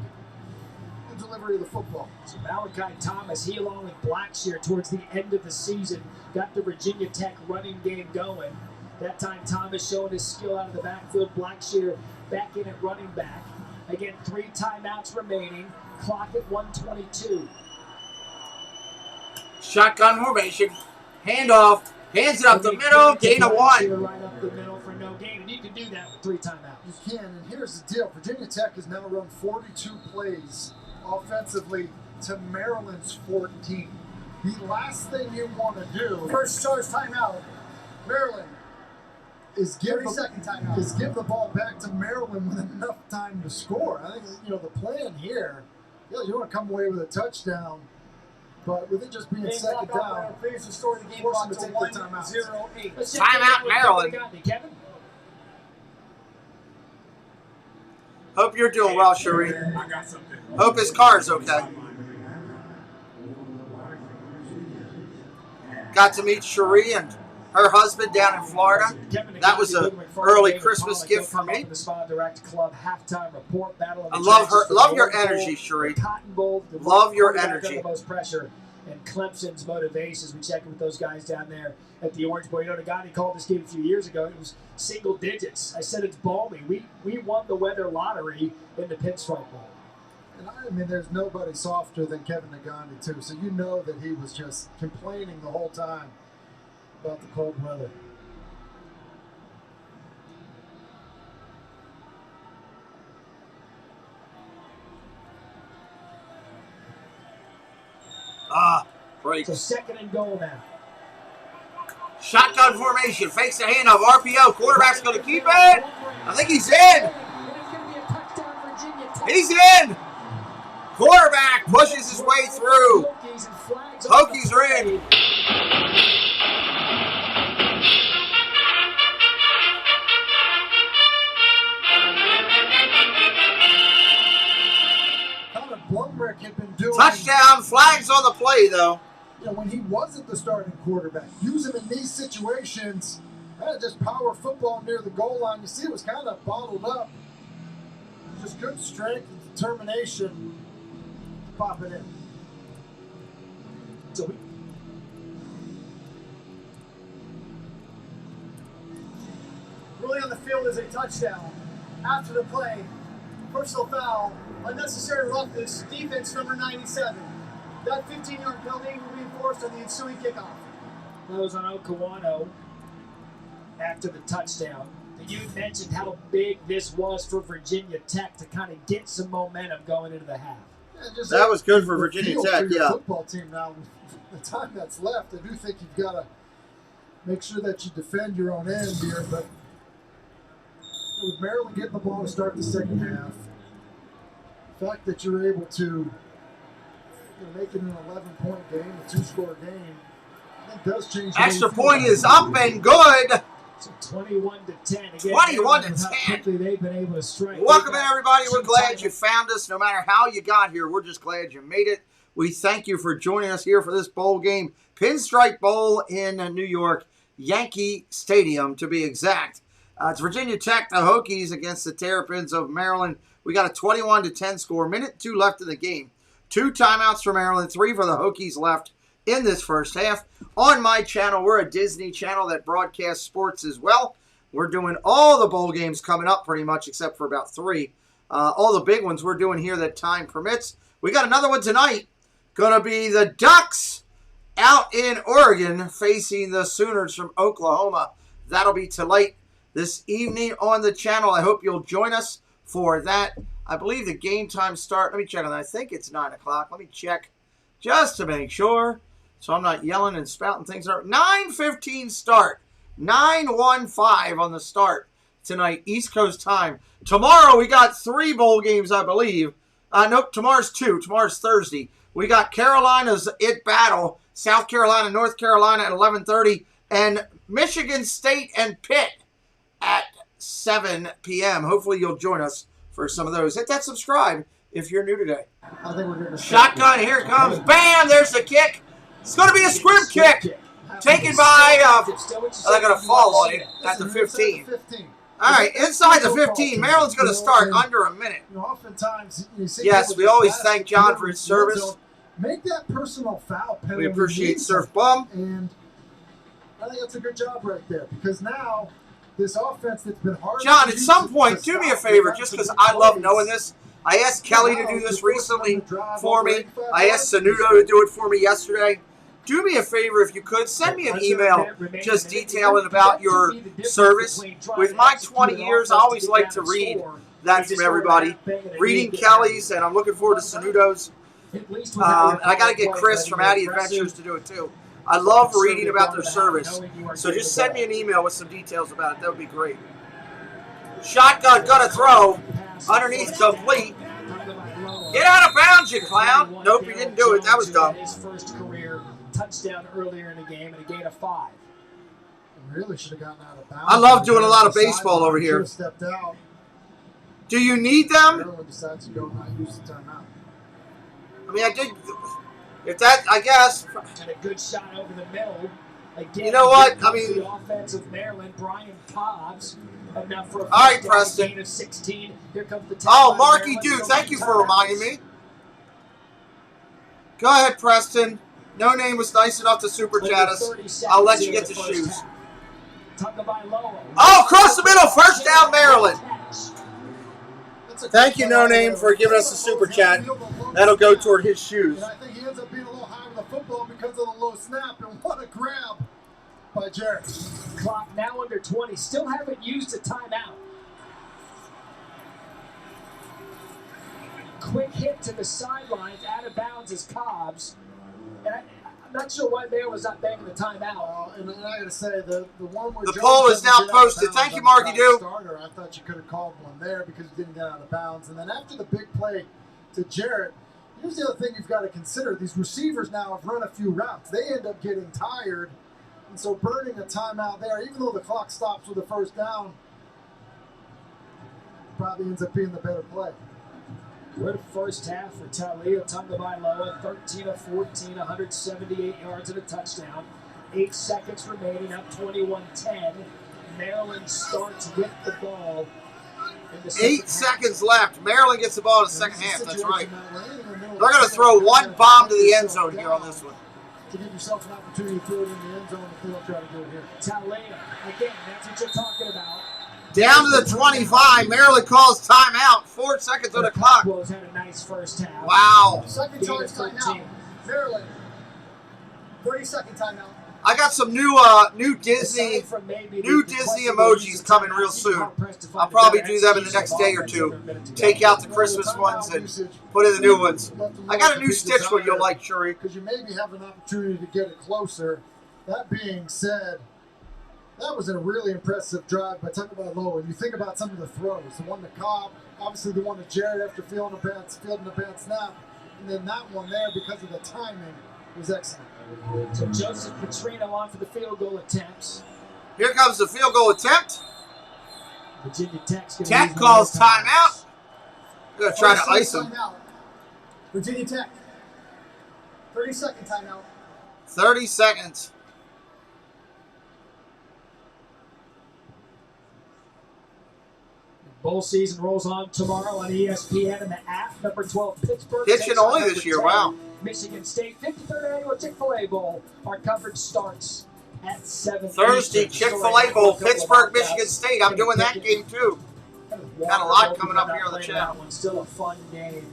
Good delivery of the football. So Malachi Thomas, he along with Blackshear towards the end of the season, got the Virginia Tech running game going. That time Thomas showing his skill out of the backfield. Blackshear back in at running back. Again, 3 timeouts remaining. Clock at 1:22. Shotgun formation. Handoff. Hands it up the middle. Gain of 1. Right up the middle for no gain. And you can do that with 3 timeouts. You can, and here's the deal. Virginia Tech has now run 42 plays offensively to Maryland's 14. The last thing you want to do, First charge timeout. Maryland, is give 30-second timeout. Is give the ball back to Maryland with enough time to score. I think the plan here, you want to come away with a touchdown, but with it just being second down, Please restore the game force clock them to to take the timeout. 1:08. Timeout, Maryland. Kevin? Hope you're doing well, Cherie. I got something. Hope his car's okay. Got to meet Cherie and her husband down in Florida. That was an early Christmas gift for me. I love her. Love your energy, Cherie. Love your energy. And Clemson's motivations. We checked with those guys down there at the Orange Bowl. You know, Nagani called this game a few years ago. It was single digits. I said it's balmy. We won the weather lottery in the Pinstripe Bowl. And I mean, there's nobody softer than Kevin Nagani, too. So you know that he was just complaining the whole time about the cold weather. Break. So second and goal now. Shotgun formation. Fakes the handoff. RPO. Quarterback's going to keep it. I think he's in. He's in. Quarterback pushes his way through. Hokies are in. Blumbrick had been doing. Touchdown. Flags on the play, though. When he wasn't the starting quarterback, use him in these situations. Just power football near the goal line. You see, it was kind of bottled up. Just good strength and determination. Pop it in. So Ruling on the field is a touchdown. After the play, personal foul, unnecessary roughness, defense number 97. That 15-yard penalty will be enforced on the ensuing kickoff. That was on Okawano after the touchdown. You mentioned how big this was for Virginia Tech to kind of get some momentum going into the half. Yeah, that was good for Virginia Tech, yeah. Football team now, the time that's left, I do think you've got to make sure that you defend your own end here. But with Maryland getting the ball to start the second half, the fact that you're able to make it an 11-point game, a 2-score game, it does change. Extra point is up and good. So 21-10. Again, 21-10. They've been able to strike. Welcome in, everybody. We're glad you found us. No matter how you got here, we're just glad you made it. We thank you for joining us here for this bowl game. Pinstripe Bowl in New York, Yankee Stadium to be exact. It's Virginia Tech, the Hokies, against the Terrapins of Maryland. We got a 21-10 score. Minute 2 left in the game. 2 timeouts for Maryland, 3 for the Hokies left. in this first half. On my channel, we're a Disney channel that broadcasts sports as well. We're doing all the bowl games coming up pretty much, except for about 3. All the big ones we're doing here that time permits. We got another one tonight. Going to be the Ducks out in Oregon facing the Sooners from Oklahoma. That'll be tonight this evening on the channel. I hope you'll join us for that. I believe the game time start. Let me check on that. I think it's 9 o'clock. Let me check just to make sure, so I'm not yelling and spouting things out. 9:15 start. 9:15 on the start tonight, East Coast time. Tomorrow we got 3 bowl games, I believe. Nope, tomorrow's 2. Tomorrow's Thursday. We got Carolina's It Battle, South Carolina, North Carolina at 11:30, and Michigan State and Pitt at 7 p.m. Hopefully you'll join us for some of those. Hit that subscribe if you're new today. I think we're getting a shotgun. Here it comes. Bam! There's the kick. It's going to be a squib kick. Taken by, they're going to fall on it at the 15. All right, inside the 15. Maryland's going to start under a minute. Oftentimes, you see yes, we always thank John for his service. Make that personal foul penalty. We appreciate Surf Bum. And I think that's a good job right there, because now this offense that's been hard. John, at some point, do me a favor, just because I love knowing this. I asked Kelly to do this recently for me. I asked Sanudo to do it for me yesterday. Do me a favor if you could. Send me an email just detailing about your service. With my 20 years, I always like to read that from everybody. Reading Kelly's, and I'm looking forward to Sanudo's. And I got to get Chris from Addy Adventures to do it too. I love reading about their service. So just send me an email with some details about it. That would be great. Shotgun, gonna throw. Underneath complete. Get out of bounds, you clown. Nope, you didn't do it. That was dumb. His first career touchdown earlier in the game and a gain of 5. Really should have gotten out of bounds. I love doing a lot of baseball over here. Stepped out. Do you need them? Maryland decides to go and not use the timeout. I mean, I did. If that, I guess. And a good shot over the middle. Again, you know what? I mean, the offense of Maryland, Brian Cobbs. Now for a all right, Preston. Gain of 16. Here comes the oh, Marky Dude, thank you for reminding me. Go ahead, Preston. No Name was nice enough to super chat us. I'll let you get the shoes. Oh, across the middle, first down, Maryland. Thank you, No Name, for giving us a super chat. That'll go toward his shoes. And I think he ends up being a little high with the football because of the low snap. And what a grab by Jarrett. Clock now under 20. Still haven't used a timeout. Quick hit to the sidelines. Out of bounds is Cobbs. And I'm not sure why Bear was not banging the timeout. And I got to say, the one where the poll is now posted. Thank you, Marky Doo. I thought you could have called one there because you didn't get out of bounds. And then after the big play to Jarrett, here's the other thing you've got to consider. These receivers now have run a few routes. They end up getting tired. And so burning a timeout there, even though the clock stops with the first down, probably ends up being the better play. Good first half for Talia Tagovailoa, 13 of 14, 178 yards and a touchdown. 8 seconds remaining, up 21-10. Maryland starts with the ball. 8 seconds left. Maryland gets the ball in the second half. That's right. They're going to throw one bomb to the end zone here on this one. To give yourself an opportunity to throw it in the end zone if they don't try to do it here. Talia, again, that's what you're talking about. Down to the 25. Maryland calls timeout. 4 seconds on the clock. Had a nice first half. Wow. Second charge timeout. Maryland. 30-second timeout. I got some new Disney emojis coming real soon. I'll probably do them in the next day or two. Take out the Christmas ones and put in the new ones. I got a new Stitch one you'll like, Shuri. Because you maybe have an opportunity to get it closer. That being said, that was a really impressive drive by Tagovailoa. And you think about some of the throws. The one to Cobb, obviously the one to Jarrett after fielding a bad snap. And then that one there, because of the timing, was excellent. So Joseph Petrino on for the field goal attempts. Here comes the field goal attempt. Virginia Tech calls timeout. They're going to try to ice him. Virginia Tech. 30-second timeout. 30 seconds. Bowl season rolls on tomorrow on ESPN and the app. Number 12 Pittsburgh. Pitching only this year. Wow. Michigan State, 53rd Annual Chick-fil-A Bowl. Our coverage starts at 7 Thursday, Eastern. Chick-fil-A Bowl, Pittsburgh, Michigan State. I'm doing that game too. Got a lot coming up here on the channel. Still a fun game.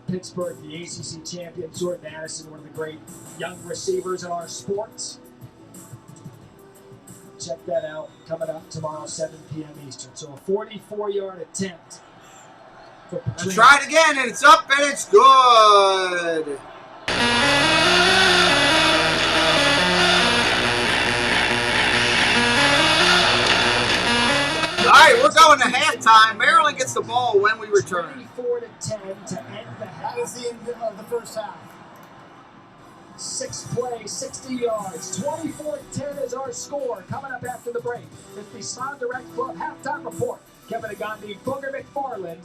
Pittsburgh, the ACC champion, Jordan Addison, one of the great young receivers in our sports. Check that out. Coming up tomorrow, 7 p.m. Eastern. So a 44-yard attempt. Let's try it again, and it's up, and it's good. All right, we're going to halftime. Maryland gets the ball when we return. 24-10 to end the half. That is the end of the first half. 6 plays, 60 yards. 24-10 is our score. Coming up after the break. It's the Smile Direct Club halftime report. Kevin Agandi, Booger McFarland,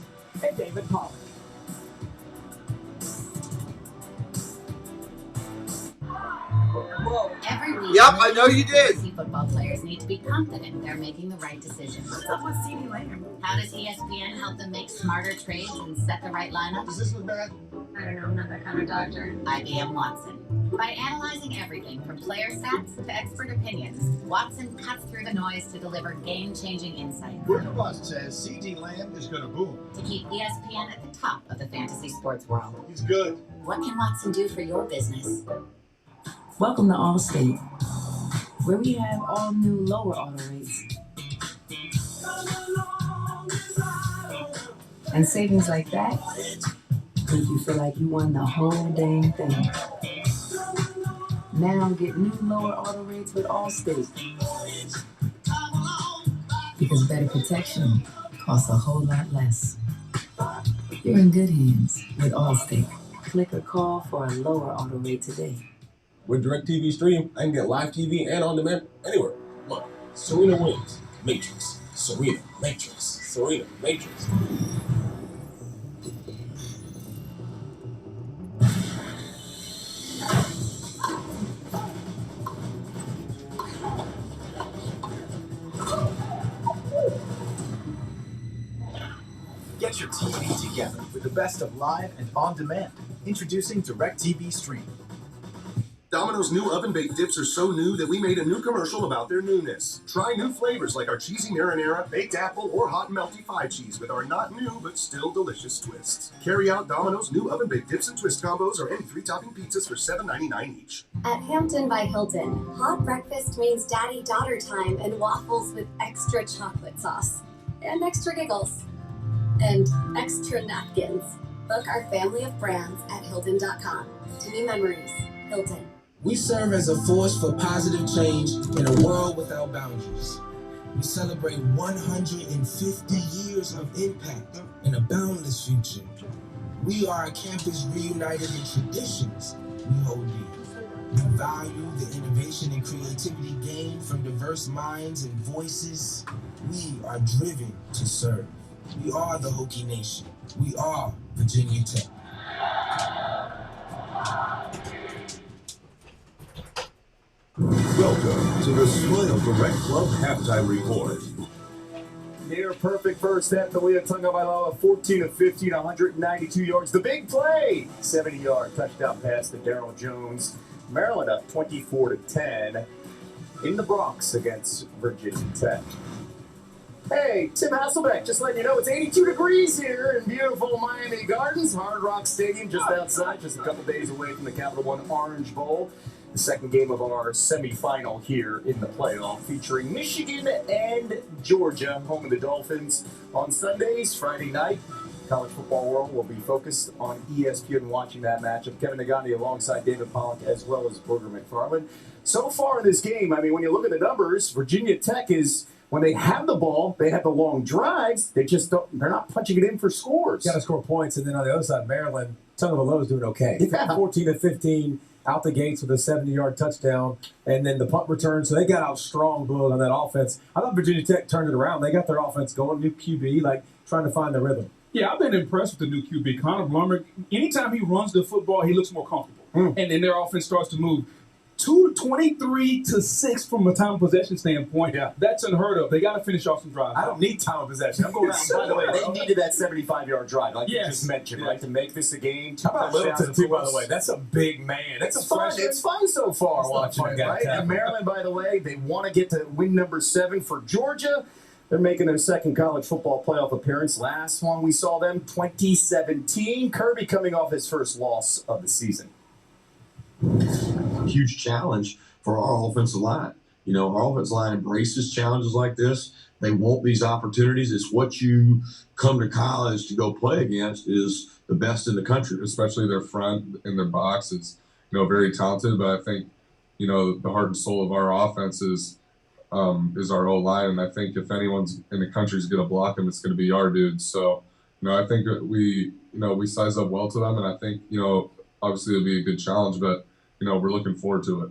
and David Pollack. Every week, Yep, I know you did. Football players need to be confident they're making the right decisions. What's with CD Lamb? How does ESPN help them make smarter trades and set the right lineups? Does this look bad? I don't know, I'm not that kind of doctor. IBM Watson. By analyzing everything from player stats to expert opinions, Watson cuts through the noise to deliver game-changing insight. Booger says CD Lamb is going to boom. To keep ESPN at the top of the fantasy sports world. He's good. What can Watson do for your business? Welcome to Allstate, where we have all new lower auto rates. And savings like that make you feel like you won the whole dang thing. Now get new lower auto rates with Allstate. Because better protection costs a whole lot less. You're in good hands with Allstate. Click or call for a lower auto rate today. With DirecTV Stream, I can get live TV and on demand anywhere. Look, Serena Williams, Matrix. Serena, Matrix. Serena, Matrix. Get your TV together with the best of live and on demand. Introducing DirecTV Stream. Domino's new oven-baked dips are so new that we made a new commercial about their newness. Try new flavors like our cheesy marinara, baked apple, or hot and melty 5 cheese with our not new but still delicious twists. Carry out Domino's new oven-baked dips and twist combos or any 3-topping pizzas for $7.99 each. At Hampton by Hilton, hot breakfast means daddy-daughter time and waffles with extra chocolate sauce. And extra giggles. And extra napkins. Book our family of brands at Hilton.com. To new memories, Hilton. We serve as a force for positive change in a world without boundaries. We celebrate 150 years of impact in a boundless future. We are a campus reunited in traditions we hold dear. We value the innovation and creativity gained from diverse minds and voices. We are driven to serve. We are the Hokie Nation. We are Virginia Tech. Welcome to the Smile Direct Club halftime report. Near perfect first half, the Leah Tagovailoa 14 of 15, 192 yards. The big play, 70-yard touchdown pass to Darryl Jones. Maryland up 24-10 in the Bronx against Virginia Tech. Hey, Tim Hasselbeck, just letting you know it's 82 degrees here in beautiful Miami Gardens, Hard Rock Stadium, just outside, just a couple days away from the Capital One Orange Bowl. The second game of our semifinal here in the playoff, featuring Michigan and Georgia, home of the Dolphins on Sundays. Friday night, college football world will be focused on ESPN watching that matchup. Kevin Nagandi alongside David Pollack as well as Booger McFarland. So far in this game, I mean, when you look at the numbers, Virginia Tech is, when they have the ball, they have the long drives, they just don't, they're not punching it in for scores. Got to score points, and then on the other side, Maryland, Tagovailoa is doing okay. Yeah. 14 of 15. Out the gates with a 70-yard touchdown, and then the punt return. So they got out strong, Blue, on that offense. I thought Virginia Tech turned it around. They got their offense going, new QB, like trying to find the rhythm. Yeah, I've been impressed with the new QB, Connor Blummer. Anytime he runs the football, he looks more comfortable, and then their offense starts to move. 23-6 from a time of possession standpoint. Yeah. That's unheard of. They got to finish off some drives. I don't need time of possession. I'm going by the way, they needed that 75-yard drive, like you just mentioned, right, to make this a game. How about Littleton, too, by the way? That's a big man. That's fun. It's fun so far watching it, right? And Maryland, by the way, they want to get to win number 7 for Georgia. They're making their second college football playoff appearance. Last one we saw them, 2017. Kirby coming off his first loss of the season. Huge challenge for our offensive line. You know, our offensive line embraces challenges like this. They want these opportunities. It's what you come to college to go play against is the best in the country. Especially their front and their box is, very talented. But I think, the heart and soul of our offense is our O-line. And I think if anyone's in the country is going to block them, it's going to be our dudes. So, I think that we size up well to them. And I think, obviously it'll be a good challenge, but, we're looking forward to it.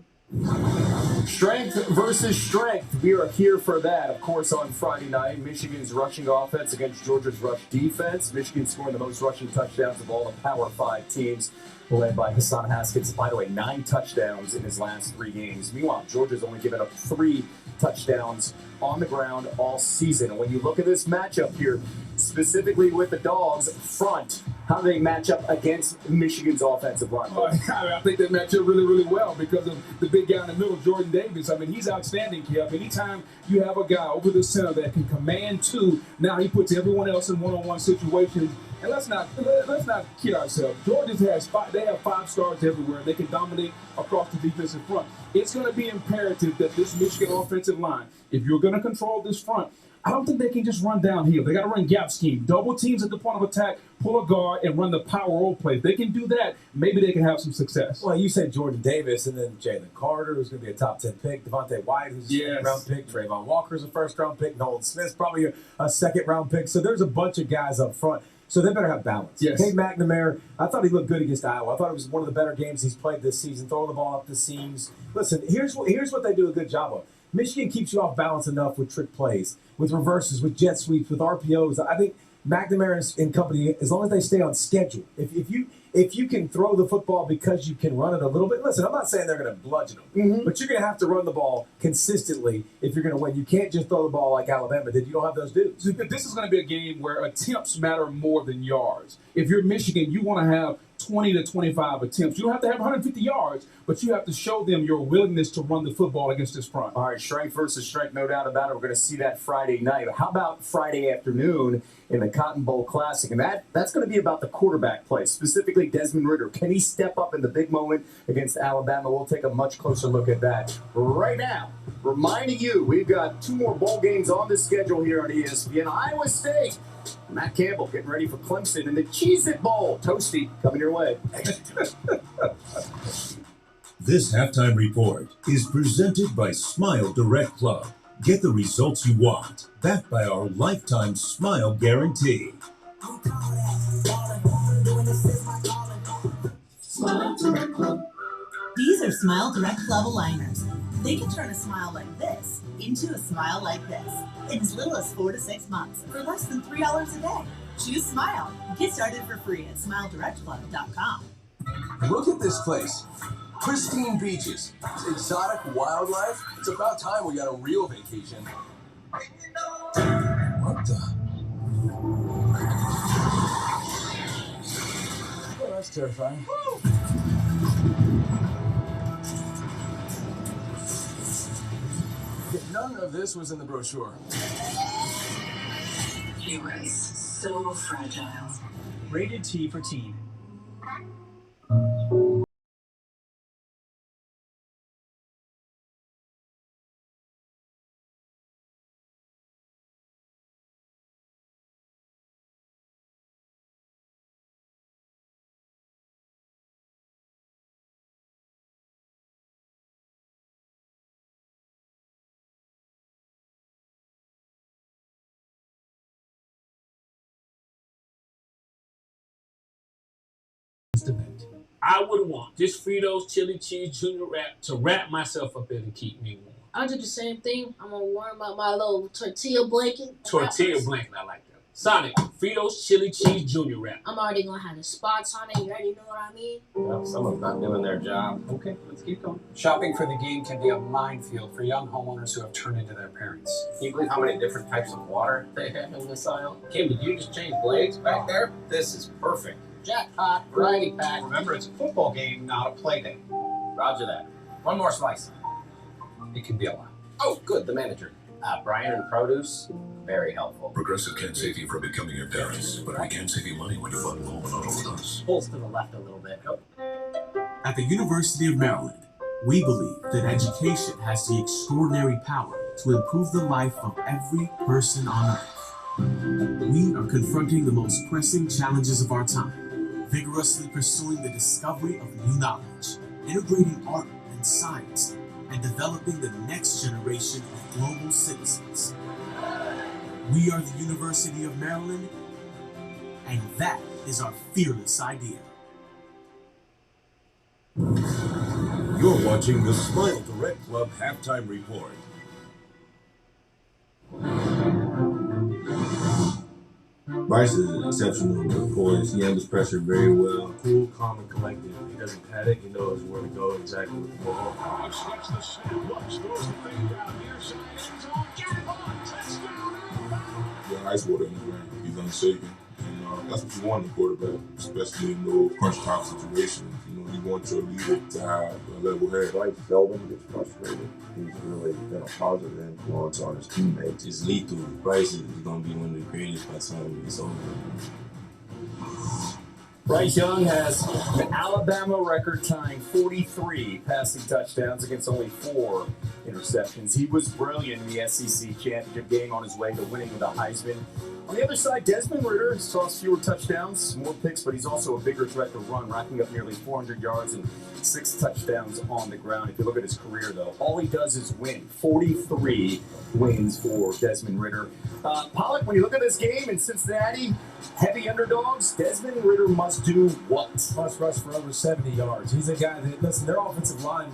Strength versus strength. We are here for that. Of course, on Friday night, Michigan's rushing offense against Georgia's rush defense. Michigan scoring the most rushing touchdowns of all the Power 5 teams, led by Hassan Haskins. By the way, 9 touchdowns in his last 3 games. Meanwhile, Georgia's only given up 3 touchdowns on the ground all season. And when you look at this matchup here, specifically with the Dogs front, how do they match up against Michigan's offensive line? I think they match up really, really well because of the big guy in the middle, Jordan Davis. I mean, he's outstanding, Kev. Anytime you have a guy over the center that can command 2, now he puts everyone else in one-on-one situations. And let's not kid ourselves. Georgia has 5 stars everywhere. They can dominate across the defensive front. It's going to be imperative that this Michigan offensive line, if you're going to control this front, I don't think they can just run downhill. They got to run gap scheme, double teams at the point of attack, pull a guard, and run the power roll play. If they can do that, maybe they can have some success. Well, you said Jordan Davis, and then Jalen Carter, who's going to be a top 10 pick, Devontae White, who's a second-round pick, Trayvon Walker's a first-round pick, Nolan Smith's probably a second-round pick. So there's a bunch of guys up front. So they better have balance. Yes. Kate McNamara, I thought he looked good against Iowa. I thought it was one of the better games he's played this season, throwing the ball up the seams. Listen, here's what they do a good job of. Michigan keeps you off balance enough with trick plays, with reverses, with jet sweeps, with RPOs. I think McNamara and company, as long as they stay on schedule, if you can throw the football because you can run it a little bit. Listen, I'm not saying they're going to bludgeon them, but you're going to have to run the ball consistently if you're going to win. You can't just throw the ball like Alabama did. You don't have those dudes. This is going to be a game where attempts matter more than yards. If you're Michigan, you want to have 20 to 25 attempts. You don't have to have 150 yards, but you have to show them your willingness to run the football against this front. All right, strength versus strength, no doubt about it. We're going to see that Friday night. How about Friday afternoon in the Cotton Bowl Classic? And that's going to be about the quarterback play, specifically Desmond Ridder. Can he step up in the big moment against Alabama? We'll take a much closer look at that right now. Reminding you, we've got 2 more bowl games on the schedule here on ESPN. Iowa State. Matt Campbell getting ready for Clemson in the Cheez-It Bowl. Toasty coming your way. This halftime report is presented by Smile Direct Club. Get the results you want, backed by our lifetime smile guarantee. Smile Direct Club. These are Smile Direct Club aligners. They can turn a smile like this into a smile like this in as little as 4 to 6 months for less than $3 a day. Choose Smile. Get started for free at SmileDirectClub.com. Look at this place. Pristine beaches, exotic wildlife. It's about time we got a real vacation. What the? Oh, that's terrifying. None of this was in the brochure. Humans, so fragile. Rated T for teen. I would want this Fritos chili cheese junior wrap to wrap myself up in and keep me warm. I'll do the same thing. I'm gonna warm up my little tortilla blanket. Tortilla blanket, I like that. Sonic, Fritos Chili Cheese Junior Wrap. I'm already gonna have the spots on it. You already know what I mean? Well, someone's not doing their job. Okay, let's keep going. Shopping for the game can be a minefield for young homeowners who have turned into their parents. Can you believe how many different types of water they have in this aisle? Kim, did you just change blades back there? This is perfect. Jackpot, variety pack. Remember, it's a football game, not a play day. Roger that. One more slice. It can be a lot. Oh, good, the manager. Brian and produce, very helpful. Progressive can't save you from becoming your parents, but we can save you money when you bundle home and auto with us. Pulls to the left a little bit. At the University of Maryland, we believe that education has the extraordinary power to improve the life of every person on earth. We are confronting the most pressing challenges of our time, vigorously pursuing the discovery of new knowledge, integrating art and science, and developing the next generation of global citizens. We are the University of Maryland, and that is our fearless idea. You're watching the Smile Direct Club Halftime Report. Bryce is an exceptional poise. He handles pressure very well. Cool, calm, and collected. He doesn't panic. He knows where to go exactly with the ball. Gets the snap, looks, throws the thing down near side, end zone, get it on, touchdown, Alabama. The ice water in the ground. He's unshaken. And that's what you want in a quarterback, especially in those crunch time situations. You know, you want your leader to have a level head. Bryce seldom gets frustrated. He's really been a positive influence on his teammates. It's lethal. Bryce is going to be one of the greatest by the time it's over. Bryce Young has an Alabama record-tying 43 passing touchdowns against only 4 interceptions. He was brilliant in the SEC championship game on his way to winning the Heisman. On the other side, Desmond Ridder saw fewer touchdowns, more picks, but he's also a bigger threat to run, racking up nearly 400 yards and 6 touchdowns on the ground. If you look at his career, though, all he does is win. 43 wins for Desmond Ridder. Pollock, when you look at this game in Cincinnati, heavy underdogs, Desmond Ridder must do what? Must rush for over 70 yards. He's a guy that, listen, their offensive line,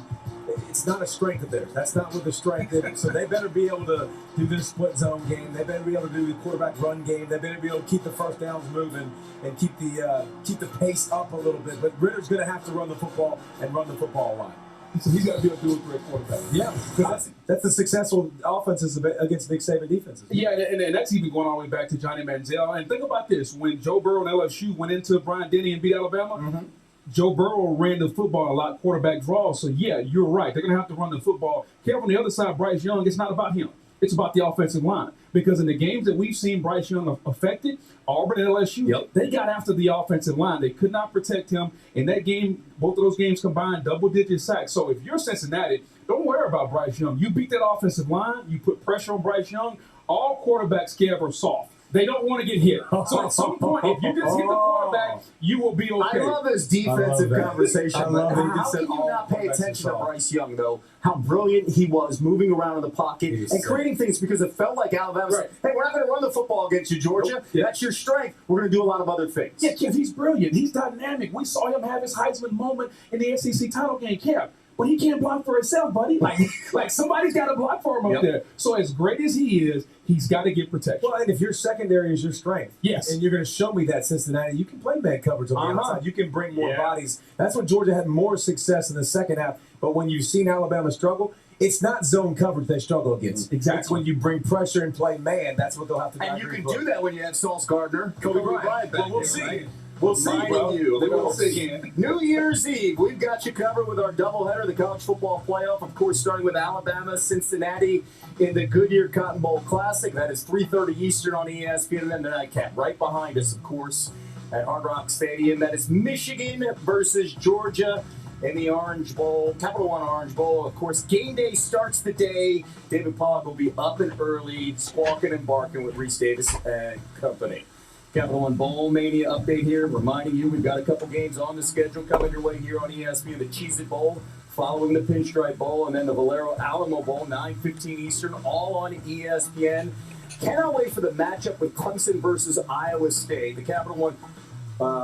it's not a strength of theirs. That's not what the strength is. So they better be able to do this split zone game. They better be able to do the quarterback run game. They better be able to keep the first downs moving and keep the pace up a little bit. But Ritter's going to have to run the football and run the football a lot. So he's got to be able to do it for a quarterback. Yeah, because that's the successful offenses against Nick Saban defenses. Yeah, and that's even going all the way back to Johnny Manziel. And think about this. When Joe Burrow and LSU went into Bryant-Denny and beat Alabama, Joe Burrow ran the football a lot, quarterback draws. So, yeah, you're right. They're going to have to run the football. Kev, on the other side, Bryce Young, it's not about him. It's about the offensive line. Because in the games that we've seen Bryce Young affected, Auburn and LSU, they got after the offensive line. They could not protect him. In that game, both of those games combined, double-digit sacks. So if you're Cincinnati, don't worry about Bryce Young. You beat that offensive line. You put pressure on Bryce Young. All quarterbacks, Kev, are soft. They don't want to get hit. So at some point, if you just hit the quarterback, you will be okay. I love his defensive conversation. But how can you not pay attention to Bryce Young, though? How brilliant he was moving around in the pocket and creating things, because it felt like Alabama said, hey, we're not going to run the football against you, Georgia. That's your strength. We're going to do a lot of other things. Yeah, Kev, he's brilliant. He's dynamic. We saw him have his Heisman moment in the SEC title game, Kev. But he can't block for himself, buddy. Like somebody's got to block for him up there. So as great as he is, he's got to get protection. Well, and if your secondary is your strength, and you're going to show me that, Cincinnati, you can play man coverage on the outside. You can bring more bodies. That's when Georgia had more success in the second half. But when you've seen Alabama struggle, it's not zone coverage they struggle against. Exactly. It's when you bring pressure and play man. That's what they'll have to do. And you can do that when you have Sauce Gardner, Kobe Bryant back. Well, we'll see. Right? We'll see. We'll see. New Year's Eve, we've got you covered with our doubleheader, the college football playoff. Of course, starting with Alabama, Cincinnati in the Goodyear Cotton Bowl Classic. That is 3:30 Eastern on ESPN, and then the nightcap right behind us, of course, at Hard Rock Stadium. That is Michigan versus Georgia in the Orange Bowl, Capital One Orange Bowl. Of course, game day starts the day. David Pollock will be up and early, squawking and barking with Reese Davis and company. Capital One Bowl Mania update here, reminding you we've got a couple games on the schedule coming your way here on ESPN. The Cheez-It Bowl, following the Pinstripe Bowl, and then the Valero Alamo Bowl, 9:15 Eastern, all on ESPN. Cannot wait for the matchup with Clemson versus Iowa State. The Capital One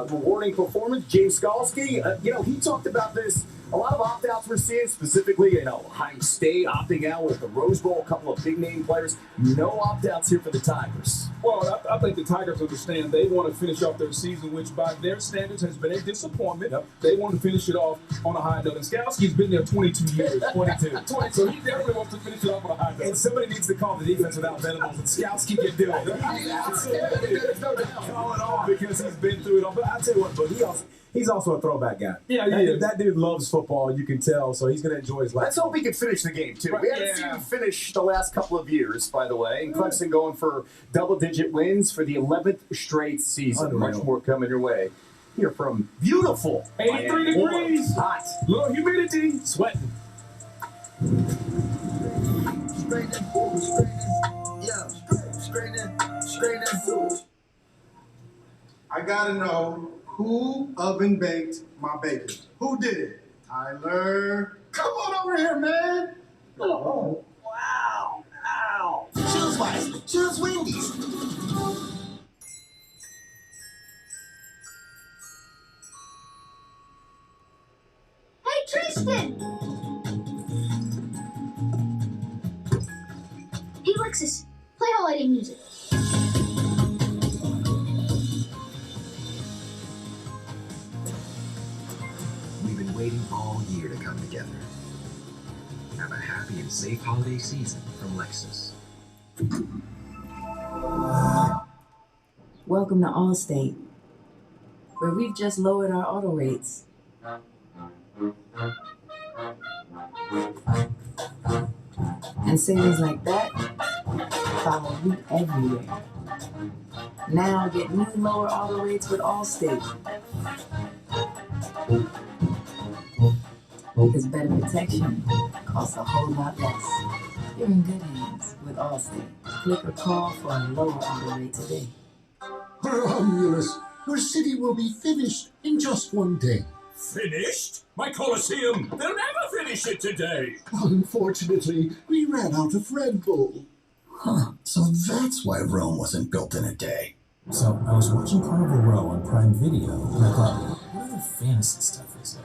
rewarding performance. James Skalski, he talked about this A lot of opt-outs we're seeing, specifically, Ohio State opting out with the Rose Bowl, a couple of big-name players. No opt-outs here for the Tigers. Well, I think the Tigers understand they want to finish off their season, which by their standards has been a disappointment. Yep. They want to finish it off on a high note. And Skowski's been there 22 years. 22. 20, so he definitely wants to finish it off on a high note. And somebody needs to call the defense without VENMO'S, and Skowski can do it. Absolutely. No doubt. Call it off because he's been through it all. But I tell you what, but he's also a throwback guy. Yeah, that dude loves football, you can tell, so he's going to enjoy his life. Let's hope he can finish the game, too. Right, We haven't seen him finish the last couple of years, by the way. And Clemson going for double-digit wins for the 11th straight season. Unreal. Much more coming your way. Here from beautiful 83 degrees. Hot. Low humidity. Sweating. I gotta know who oven baked my bacon. Who did it? Tyler. Come on over here, man. Oh, wow. Ow. Choose wisely. Choose Wendy's. Hey, Tristan! Hey, Alexis, play holiday music. We've been waiting all year to come together. Have a happy and safe holiday season from Lexus. Welcome to Allstate, where we've just lowered our auto rates. And savings like that follow you everywhere. Now get new lower auto rates with Allstate. Because better protection costs a whole lot less. You're in good hands with Allstate. Click or call for a lower auto rate today. Romulus, your city will be finished in just one day. Finished? My Colosseum! They'll never finish it today! Unfortunately, we ran out of Red Bull. Huh, so that's why Rome wasn't built in a day. So I was watching Carnival Row on Prime Video, and I thought, what other fantasy stuff is there?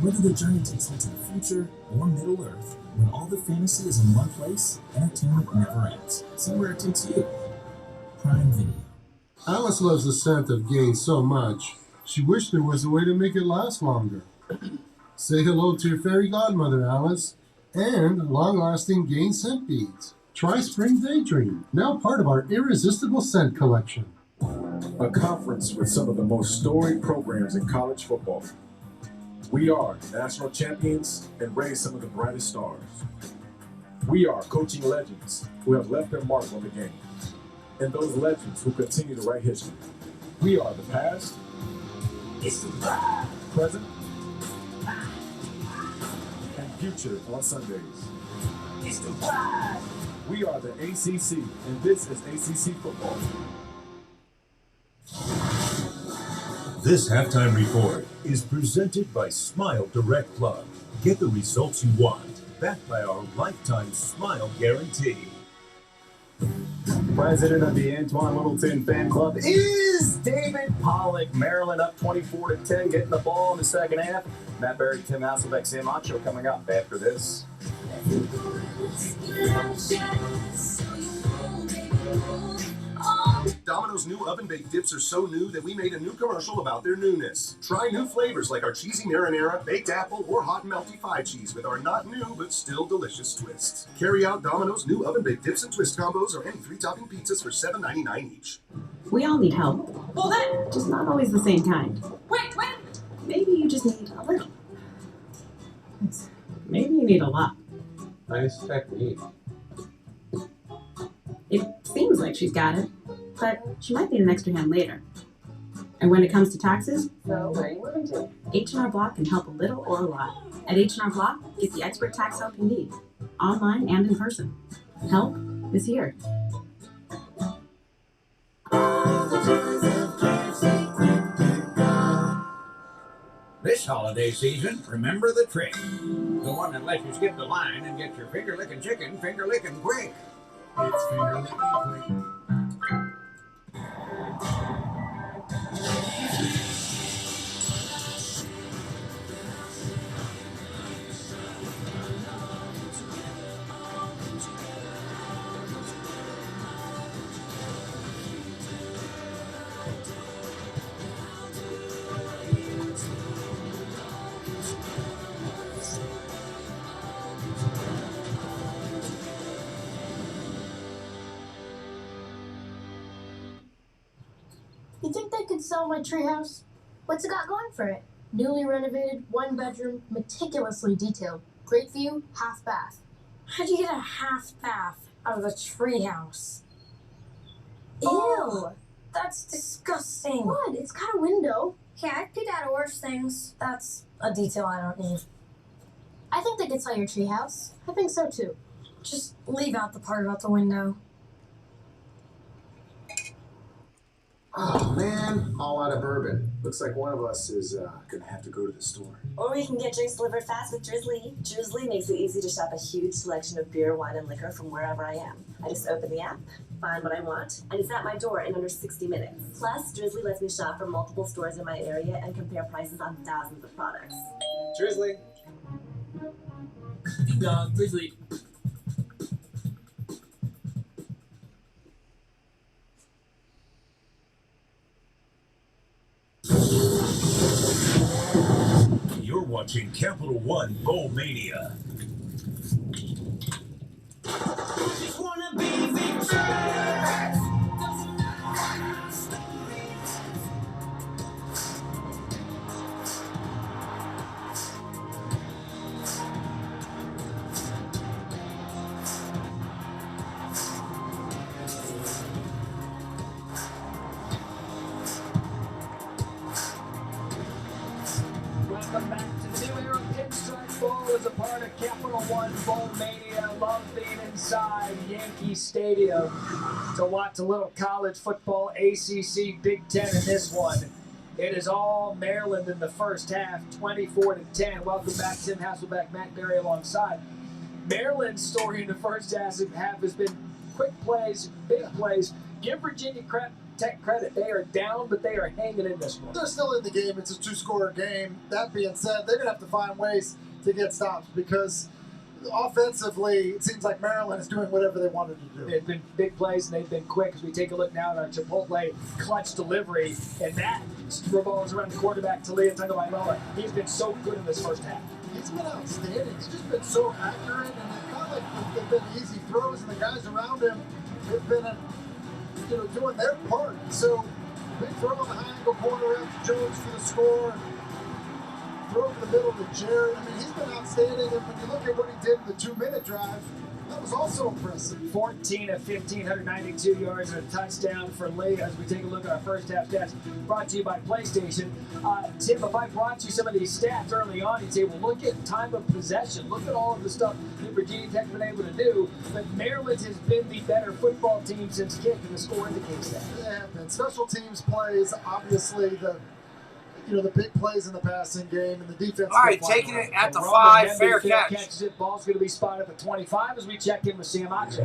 Whether the journey takes me to the future or Middle Earth, when all the fantasy is in one place, entertainment never ends. See where it takes you. Prime Video. Alice loves the scent of Gain so much, she wished there was a way to make it last longer. Say hello to your fairy godmother, Alice, and long-lasting Gain scent beads. Try Spring Daydream, now part of our irresistible scent collection. A conference with some of the most storied programs in college football. We are national champions and raise some of the brightest stars. We are coaching legends who have left their mark on the game, and those legends who continue to write history. We are the past, present, and future on Sundays. We are the ACC, and this is ACC football. This halftime report is presented by Smile Direct Club. Get the results you want, backed by our lifetime smile guarantee. President of the Antoine Littleton fan club is David Pollock. Maryland up 24-10, getting the ball in the second half. Matt Berry, Tim Hasselbeck, Sam Macho coming up after this. Domino's new oven-baked dips are so new that we made a new commercial about their newness. Try new flavors like our cheesy marinara, baked apple, or hot and melty 5 cheese with our not new but still delicious twists. Carry out Domino's new oven-baked dips and twist combos or any 3-topping pizzas for $7.99 each. We all need help. Well, then, just not always the same kind. Wait. Maybe you just need a little. Maybe you need a lot. Nice technique. It seems like she's got it, but she might need an extra hand later. And when it comes to taxes, So, where are you moving to? H&R Block can help a little or a lot. At H&R Block, get the expert tax help you need, online and in person. Help is here. This holiday season, remember the trick. The one that lets you skip the line and get your finger-licking chicken finger-licking quick. It's finger-licking quick. You think they could sell my treehouse? What's it got going for it? Newly renovated, 1 bedroom, meticulously detailed. Great view, half bath. How do you get a half bath out of a treehouse? Ew! That's disgusting. What? It's got a window. Yeah, I've peeked out of worse things. That's a detail I don't need. I think they could sell your treehouse. I think so too. Just leave out the part about the window. Oh man, all out of bourbon. Looks like one of us is gonna have to go to the store. Or we can get drinks delivered fast with Drizzly. Drizzly makes it easy to shop a huge selection of beer, wine, and liquor from wherever I am. I just open the app, find what I want, and it's at my door in under 60 minutes. Plus, Drizzly lets me shop from multiple stores in my area and compare prices on thousands of products. Drizzly. Ding dong, Drizzly. You're watching Capital One Bowl Mania. Just wanna be victorious. Welcome back to the new era. Pinstripe Bowl is a part of Capital One Bowl Mania. Love being inside Yankee Stadium to watch a little college football, ACC, Big Ten in this one. It is all Maryland in the first half, 24-10. Welcome back, Tim Hasselbeck, Matt Berry alongside. Maryland's story in the first half has been quick plays, big plays. Give Virginia Tech credit. They are down, but they are hanging in this one. They're still in the game. It's a 2-score game. That being said, they're going to have to find ways to get stops because offensively, it seems like Maryland is doing whatever they wanted to do. They've been big plays, and they've been quick. As we take a look now at our Chipotle clutch delivery, and that revolves around the quarterback, Talia Tagovailoa. He's been so good in this first half. He's been outstanding. He's just been so accurate, and it's not like they've been easy throws, and the guys around him have been doing their part. So, big throw on the high angle corner out to Jones for the score. Throw over the middle to Jared. I mean, he's been outstanding. And when you look at what he did in the 2-minute drive, that was also impressive. 14 of 15, 192 yards and a touchdown for Lee. As we take a look at our first half stats, brought to you by PlayStation. Tim, if I brought you some of these stats early on, you'd say, well, look at time of possession. Look at all of the stuff that Virginia Tech's been able to do. But Maryland has been the better football team since kick, and the score indicates that. They have been. Special teams plays, obviously, the big plays in the passing game and the defense. All right, taking it at the 5, fair catch. Catches it. Ball's going to be spotted at the 25 as we check in with Sam Ache.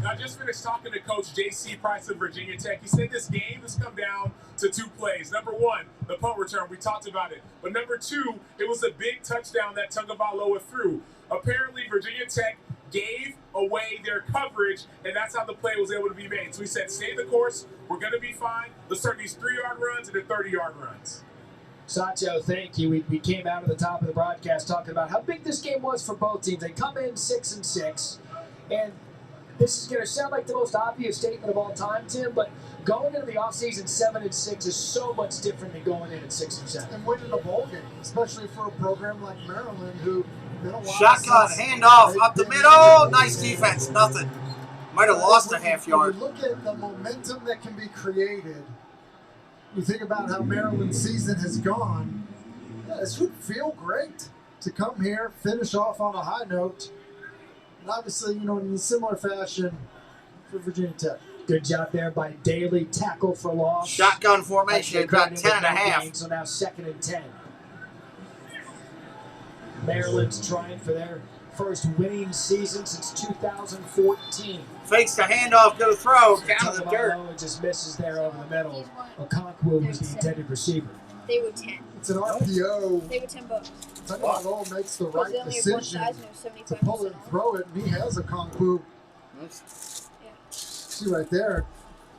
I just finished talking to Coach J.C. Price of Virginia Tech. He said this game has come down to 2 plays. Number 1, the punt return. We talked about it. But number 2, it was a big touchdown that Tagovailoa threw. Apparently, Virginia Tech gave away their coverage, and that's how the play was able to be made. So he said, stay the course. We're going to be fine. Let's start these 3-yard runs and the 30-yard runs. Sacho, thank you. We came out at the top of the broadcast talking about how big this game was for both teams. They come in 6-6, and this is going to sound like the most obvious statement of all time, Tim, but going into the offseason 7-6 is so much different than going in at 6-7. And winning a bowl game, especially for a program like Maryland, who been a while Shotgun, handoff, up the middle. Nice defense, nothing. Might have lost a half yard. When you look at the momentum that can be created, you think about how Maryland's season has gone, this would feel great to come here, finish off on a high note, and obviously, in a similar fashion for Virginia Tech. Good job there by Daly, tackle for loss. Shotgun formation, about 10.5. So now 2nd and 10. Maryland's trying for their first winning season since 2014. Fakes the handoff, go throw, down the dirt. Just misses there over the middle. Okonkwo was the intended receiver. They were 10. It's an RPO. They were $10. Tagovailoa makes the right decision to pull and throw it, and he has a Okonkwo. See right there,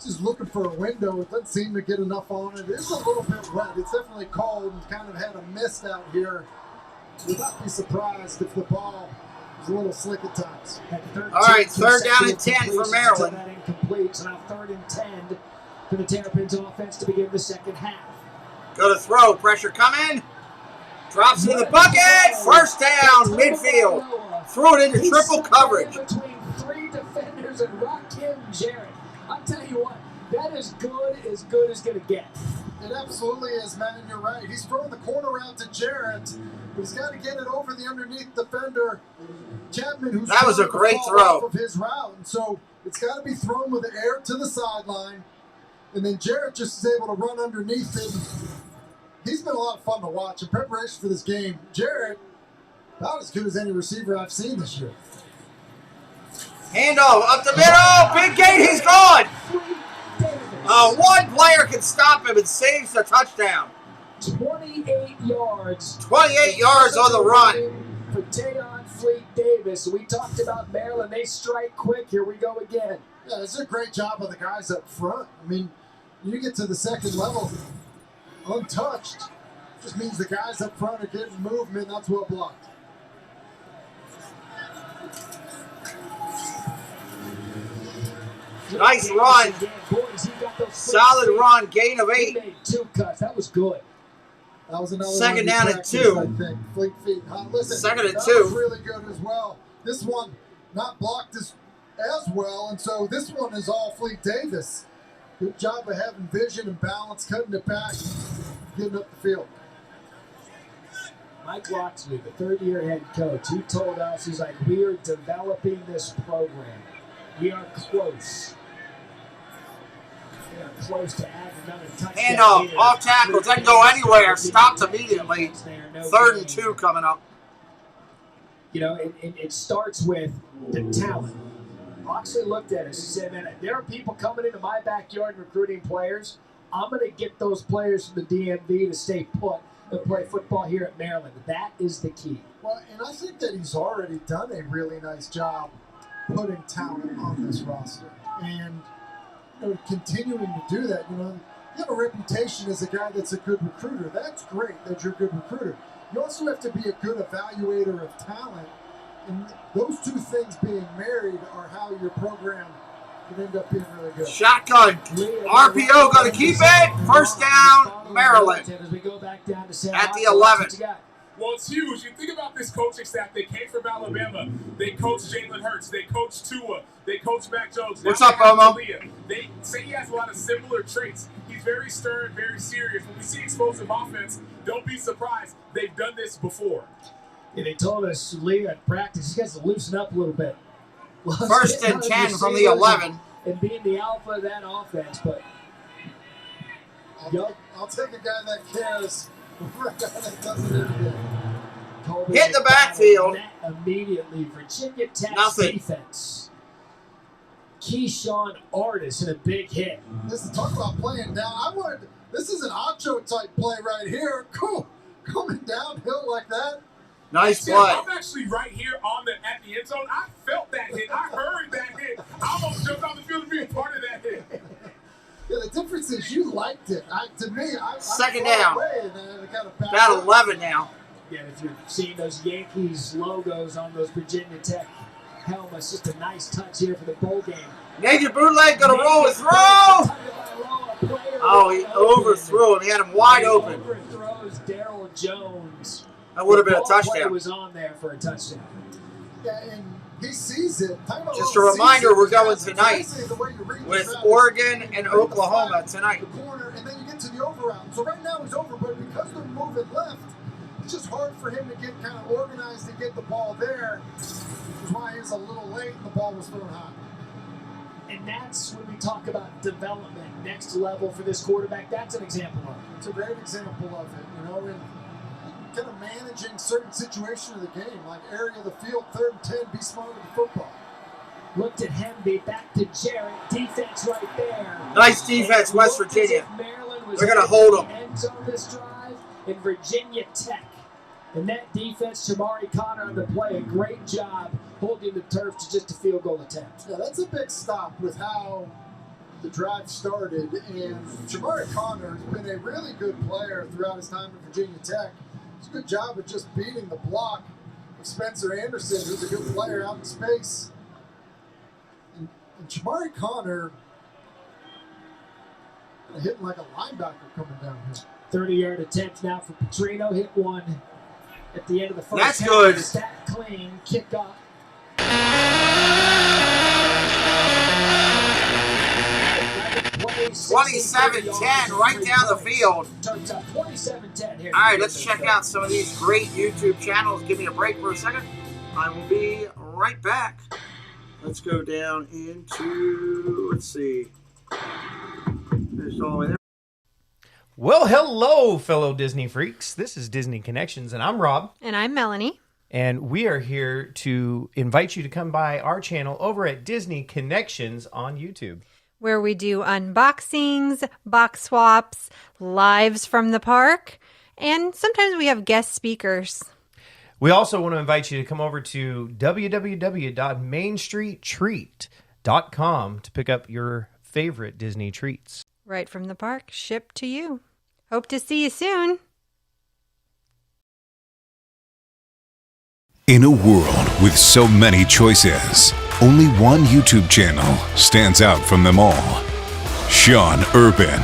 just looking for a window. It doesn't seem to get enough on it. It's a little bit wet. It's definitely cold and kind of had a mist out here. Would not be surprised if the ball was a little slick at times. All right, 3rd down and 10 for Maryland. That incomplete. So now 3rd and 10 for the Terrapins offense to begin the second half. Go to throw. Pressure coming. Drops it in the bucket. First down, midfield. Threw it into triple coverage. Between three defenders and Rakim Jarrett. I'll tell you what, that is good as going to get. It absolutely is, man. You're right. He's throwing the corner out to Jarrett, but he's got to get it over the underneath defender, Chapman, who's that was a great throw off of his route. And so it's got to be thrown with the air to the sideline, and then Jarrett just is able to run underneath it. He's been a lot of fun to watch in preparation for this game. Jarrett, about as good as any receiver I've seen this year. Handoff up the middle. Big gate. He's gone. One player can stop him and saves the touchdown. 28 yards. 28 yards on the run. For Tayon Fleet Davis. We talked about Maryland. They strike quick. Here we go again. Yeah, it's a great job of the guys up front. I mean, you get to the second level untouched. Just means the guys up front are getting movement. That's well blocked. Nice run. Solid run. Gain of 8. He made 2 cuts. That was good. That was another second one down and 2. I think. Fleet feet. Listen, second and that 2. was really good as well. This one not blocked as well, and so this one is all Fleet Davis. Good job of having vision and balance, cutting it back, getting up the field. Mike Locksley, the third-year head coach, he told us, he's like, we are developing this program. We are close. We are close to adding another touchdown. Handoff, off tackle, doesn't go anywhere. Stopped immediately. 3rd and 2 coming up. You know, it starts with the talent. Locksley looked at us and said, man, there are people coming into my backyard recruiting players. I'm going to get those players from the DMV to stay put and play football here at Maryland. That is the key. Well, and I think that he's already done a really nice job putting talent on this roster. And continuing to do that, you have a reputation as a guy that's a good recruiter. That's great that you're a good recruiter. You also have to be a good evaluator of talent. And those two things being married are how your program can end up being really good. Shotgun. RPO going to keep it. First down, Maryland. As we go back down to at the 11. Well, it's huge. You think about this coaching staff. They came from Alabama. They coached Jalen Hurts. They coached Tua. They coached Mac Jones. What's up, Omo? They say he has a lot of similar traits. He's very stern, very serious. When we see explosive offense, don't be surprised. They've done this before. Yeah, they told us, Leah, at practice, he has to loosen up a little bit. First and 10 from the 11. And being the alpha of that offense, but I'll take a guy that cares over a guy that doesn't need hit the backfield. Immediately, Virginia Tech's Nothing. Defense. Keyshawn Artis in a big hit. Listen, talk about playing down. This is an Acho type play right here. Cool. Coming downhill like that. Nice play. I'm actually right here at the end zone. I felt that hit. I heard that hit. I almost jumped off the field to be a part of that hit. Yeah, the difference is you liked it. To me, second down. About 11 now. Yeah, if you're seeing those Yankees logos on those Virginia Tech helmets, just a nice touch here for the bowl game. Naked bootleg going to roll his throw. Oh, he overthrew him. He had him wide open. Overthrows Daryl Jones. That would have been a The touchdown. was on there for a touchdown. Yeah, and he sees it. Just a reminder, we're going tonight with Oregon and Oklahoma tonight. Corner, and then you get to the over route. So right now he's over, but because they're moving left, it's just hard for him to get kind of organized and get the ball there. Which is why he was a little late and the ball was thrown high. And that's when we talk about development, next level for this quarterback. That's an example of it. It's a great example of it, and kind of managing certain situations of the game, like area of the field, 3rd and 10, be smart with the football. Looked at Hemby, back to Jarrett, defense right there. Nice defense, West Virginia. They're going to hold them. End zone this drive in Virginia Tech. And that defense, Shamari Connor on the play, a great job holding the turf to just a field goal attempt. Yeah, that's a big stop with how the drive started. And Shamari Connor has been a really good player throughout his time at Virginia Tech. It's a good job of just beating the block of Spencer Anderson, who's a good player out in space. And Shamari Connor, Hitting like a linebacker coming down here. 30-yard attempt now for Petrino. Hit one at the end of the first That's half. good. Stat clean, kick off. 27-10 right down the field. Turns out 27-10 here. All right, let's check out some of these great YouTube channels. Give me a break for a second. I will be right back. Let's go down into, let's see. There's all the way there. Well, hello, fellow Disney freaks. This is Disney Connections, and I'm Rob. And I'm Melanie. And we are here to invite you to come by our channel over at Disney Connections on YouTube, where we do unboxings, box swaps, lives from the park, and sometimes we have guest speakers. We also want to invite you to come over to www.mainstreettreat.com to pick up your favorite Disney treats. Right from the park, shipped to you. Hope to see you soon. In a world with so many choices, only one YouTube channel stands out from them all. Sean Urban.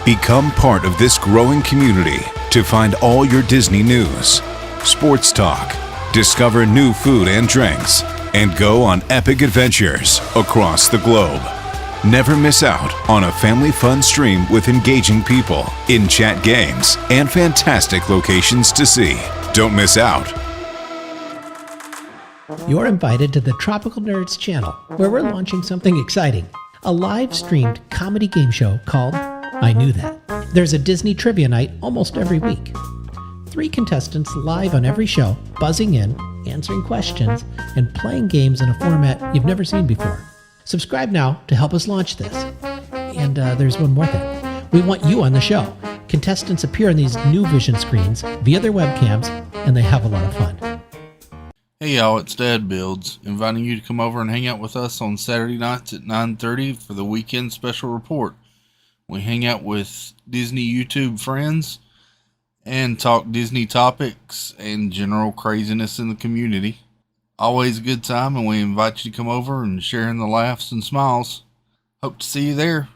Become part of this growing community to find all your Disney news, sports talk, discover new food and drinks, and go on epic adventures across the globe. Never miss out on a family fun stream with engaging people, in-chat games, and fantastic locations to see. Don't miss out. You're invited to the Tropical Nerds channel, where we're launching something exciting. A live-streamed comedy game show called I Knew That. There's a Disney trivia night almost every week. 3 contestants live on every show, buzzing in, answering questions, and playing games in a format you've never seen before. Subscribe now to help us launch this. And there's one more thing. We want you on the show. Contestants appear on these new vision screens via their webcams, and they have a lot of fun. Hey y'all, it's Dad Builds, inviting you to come over and hang out with us on Saturday nights at 9:30 for the weekend special report. We hang out with Disney YouTube friends and talk Disney topics and general craziness in the community. Always a good time, and we invite you to come over and share in the laughs and smiles. Hope to see you there.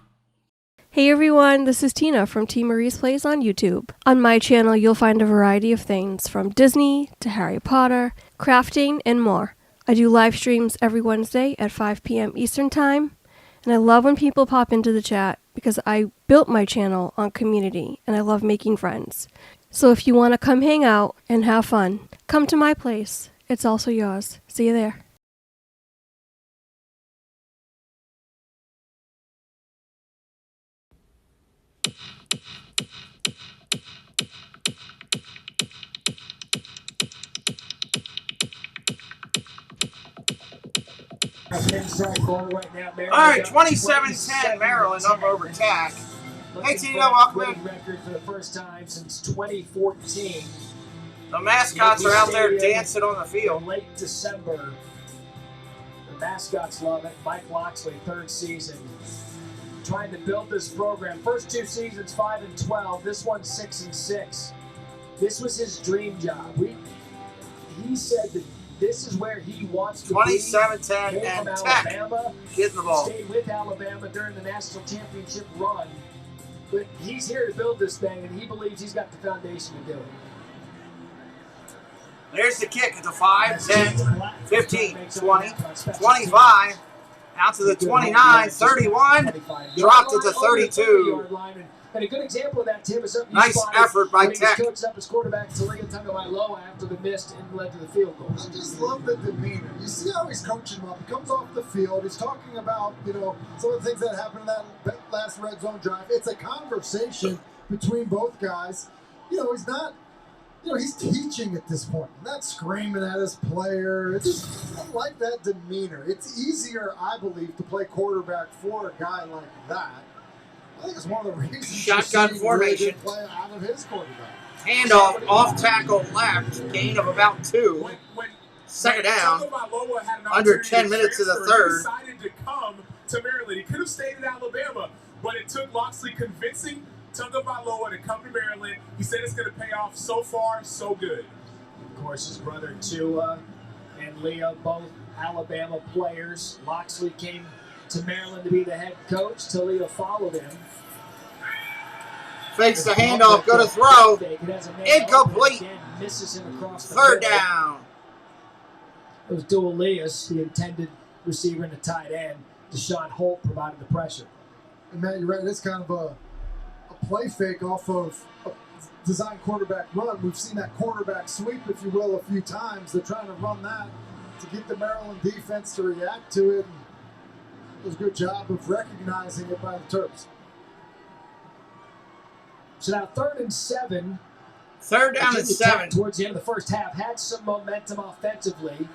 Hey everyone, this is Tina from T. Marie's Plays on YouTube. On my channel, you'll find a variety of things from Disney to Harry Potter, crafting, and more. I do live streams every Wednesday at 5 p.m. Eastern Time, and I love when people pop into the chat because I built my channel on community, and I love making friends. So if you want to come hang out and have fun, come to my place. It's also yours. See you there. All right, 27-10 Maryland up over TAC. Hey, Tito, welcome in. Record for the first time since 2014. The mascots are out there dancing on the field. Late December. The mascots love it. Mike Loxley, 3rd season. Trying to build this program. First 2 seasons, 5 and 12. This one, 6 and 6. This was his dream job. He said that this is where he wants to be. 27-10 and Tech getting the ball. Stayed with Alabama during the national championship run. But he's here to build this thing, and he believes he's got the foundation to do it. There's the kick at the 5, 10, 15, 20, 25, out to the 29, 31, dropped it to 32. And a good example of that, Tim, is up. Nice effort by Tech. He coached up his quarterback, Talia Tagovailoa, after the missed and led to the field goal. I just love the demeanor. You see how he's coaching him up. He comes off the field. He's talking about, some of the things that happened in that last red zone drive. It's a conversation between both guys. He's not, he's teaching at this point. Not screaming at his player. I like that demeanor. It's easier, I believe, to play quarterback for a guy like that. I think it's one of the reasons. Shotgun formation. Play out of his quarterback. Handoff, off tackle left, gain of about 2. Second down, under 10 minutes of the third. He decided to come to Maryland. He could have stayed in Alabama, but it took Loxley convincing Tagovailoa to come to Maryland. He said it's going to pay off. So far, so good. Of course, his brother Tua and Leah, both Alabama players. Loxley came to Maryland to be the head coach. Talia followed him. Fakes the handoff, go to throw. Incomplete. Third down. It was Dualius, the intended receiver and the tight end. Deshaun Holt provided the pressure. And Matt, you're right. It's kind of a play fake off of a design quarterback run. We've seen that quarterback sweep, if you will, a few times. They're trying to run that to get the Maryland defense to react to it. And it was a good job of recognizing it by the Terps. So now 3rd and 7. Third down and 7. Towards the end of the first half, had some momentum offensively.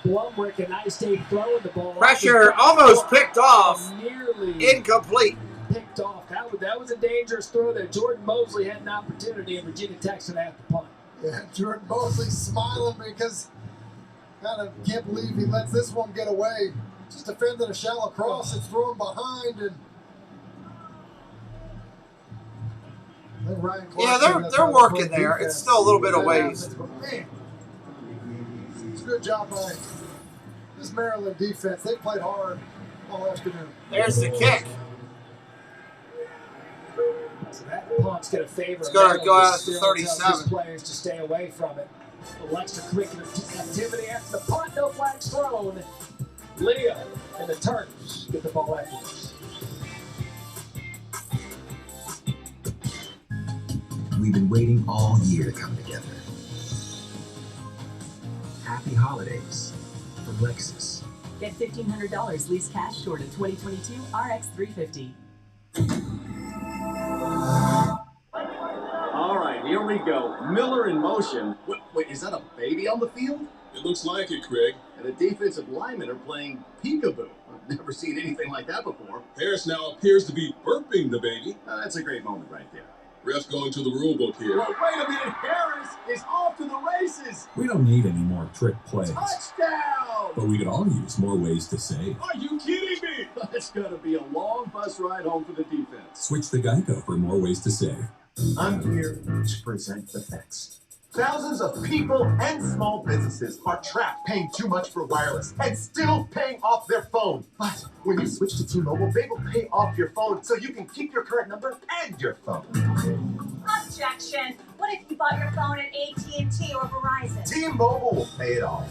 Blumrick, a nice day throwing the ball. Pressure almost picked off. Nearly incomplete. Picked off. That was a dangerous throw there. Jordan Mosley had an opportunity, and Virginia Tech's going to have to punt. Yeah, Jordan Mosley smiling because kind of can't believe he lets this one get away. Just defending a shallow cross. It's thrown behind and. Yeah, they're working there. It's still a little bit of ways. Man, it's a good job by this Maryland defense. They played hard all afternoon. There's the kick. So that punt's going to favor. It's going to go out to 37. Players to stay away from it. A little extracurricular activity after the punt. No flags thrown. Leah and the Terps get the ball afterwards. We've been waiting all year to come together. Happy holidays from Lexus. Get $1,500 lease cash toward a 2022 RX 350. All right, here we go. Miller in motion. Wait, is that a baby on the field? It looks like it, Craig. And the defensive linemen are playing peekaboo. I've never seen anything like that before. Harris now appears to be burping the baby. That's a great moment right there. Ref's going to the rule book here. Well, wait a minute. Harris is off to the races. We don't need any more trick plays. Touchdown! But we could all use more ways to save. Are you kidding me? It's going to be a long bus ride home for the defense. Switch to Geico for more ways to save. I'm here to present the facts. Thousands of people and small businesses are trapped paying too much for wireless and still paying off their phone. But when you switch to T-Mobile, they will pay off your phone so you can keep your current number and your phone. Objection! What if you bought your phone at AT&T or Verizon? T-Mobile will pay it off.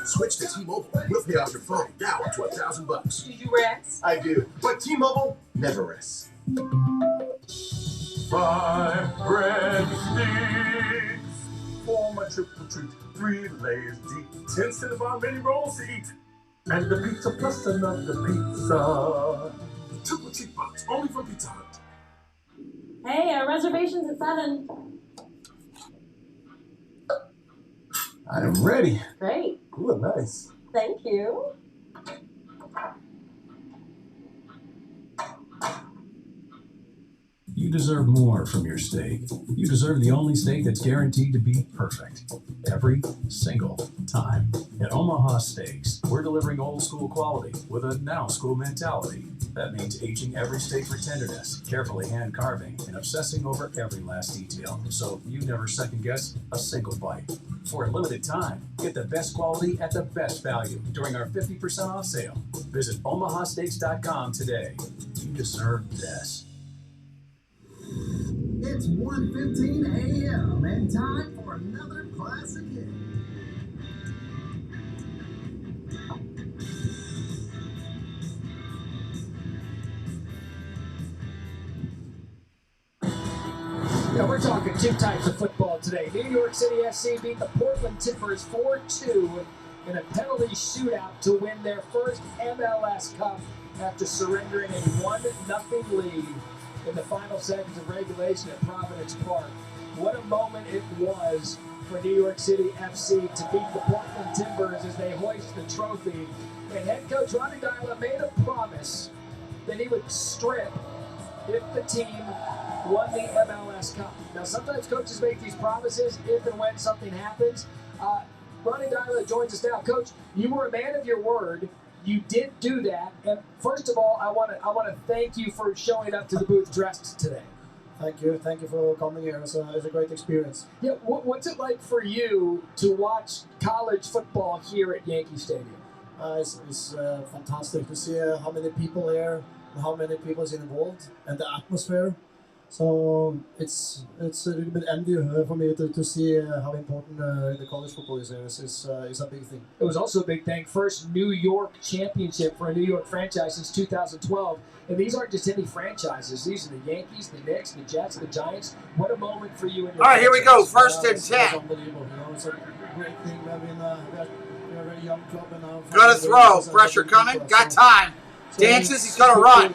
Switch to T-Mobile. We'll pay off your phone now up to $1,000. Do you rest? I do, but T-Mobile never rests. 5 bread sticks for my triple treat, 3 layers deep, 10 Cinnabon mini rolls to eat, and the pizza plus another pizza. Triple treat box only from Pizza Hut. Hey, our reservation's at 7. I am ready. Great. You look nice. Thank you. You deserve more from your steak. You deserve the only steak that's guaranteed to be perfect every single time. At Omaha Steaks, we're delivering old school quality with a now school mentality. That means aging every steak for tenderness, carefully hand carving, and obsessing over every last detail, so you never second guess a single bite. For a limited time, get the best quality at the best value during our 50% off sale. Visit omahasteaks.com today. You deserve this. It's 1:15 a.m. and time for another classic hit. Yeah, we're talking 2 types of football today. New York City FC beat the Portland Timbers 4-2 in a penalty shootout to win their first MLS Cup after surrendering a 1-0 lead in the final seconds of regulation at Providence Park. What a moment it was for New York City FC to beat the Portland Timbers as they hoist the trophy. And head coach Ronnie Dyla made a promise that he would strip if the team won the MLS Cup. Now, sometimes coaches make these promises if and when something happens. Ronnie Dyla joins us now. Coach, you were a man of your word. You did do that, and first of all, I want to thank you for showing up to the booth dressed today. Thank you for coming here. It's a great experience. Yeah, what's it like for you to watch college football here at Yankee Stadium? It's fantastic to see how many people here. how many people is involved and the atmosphere. So it's a little bit envy for me to see how important the college football is here. Is a big thing. It was also a big thing. First New York championship for a New York franchise since 2012. And these aren't just any franchises. These are the Yankees, the Knicks, the Jets, the Giants. What a moment for you. And your All right, here we go. franchise. First and It's 10. unbelievable. It's a great thing. I mean, we're a very young club and now. Gonna throw. Pressure coming. Got time. Dances. He's gonna run.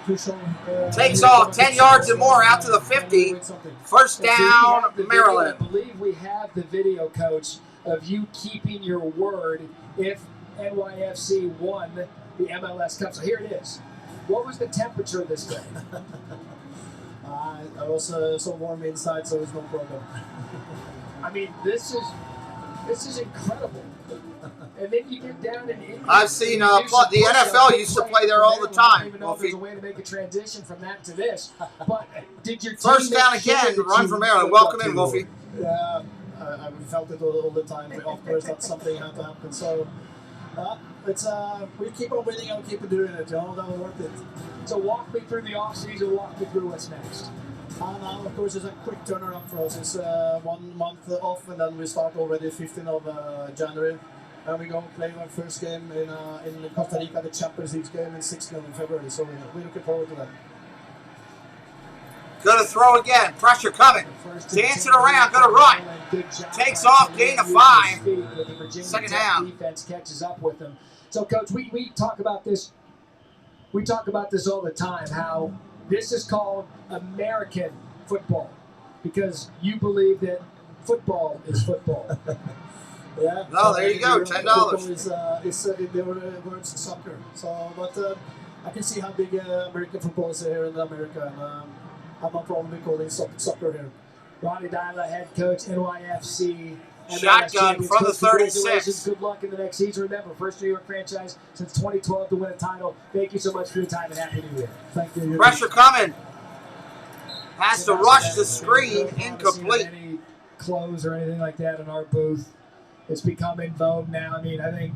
Takes off 10 yards and more out to the 50. First down, Maryland. I believe we have the video, Coach, of you keeping your word if NYFC won the MLS Cup. So here it is. What was the temperature this day? I was so warm inside, so it's no problem. I mean, this is incredible. And then you get down and I've seen the NFL used to play there all the time. I don't even know if there's a way to make a transition from that to this. But did your team First down make sure again. that Run you- for Maryland. Welcome in, Wolfie. Yeah, I felt it all the time. Afterwards, that something had to happen. So it's we keep on winning and keep doing it. That was worth it. So walk me through the offseason. Walk me through what's next. Now, of course, it's a quick turnaround for us. It's 1 month off, and then we start already 15th of January. And we go play our first game in Costa Rica, the Champions League game, in 16th of February. So we're looking forward to that. Gonna throw again. Pressure coming. Dancing around. Gonna run. Takes off. Gain of 5. Second down. Defense catches up with them. So, Coach, we talk about this. We talk about this all the time. How this is called American football because you believe that football is football. Yeah. No, there you go. $10. It's the words soccer. So, but I can see how big American football is here in America, and I have no problem with calling soccer here. Ronnie Dyla, head coach, NYFC. Shotgun from the 36. Good luck in the next season. Remember, first New York franchise since 2012 to win a title. Thank you so much for your time and Happy New Year. Thank you. Pressure coming. Has to rush the screen. Incomplete. Any clothes or anything like that in our booth. It's become in vogue now. I mean, I think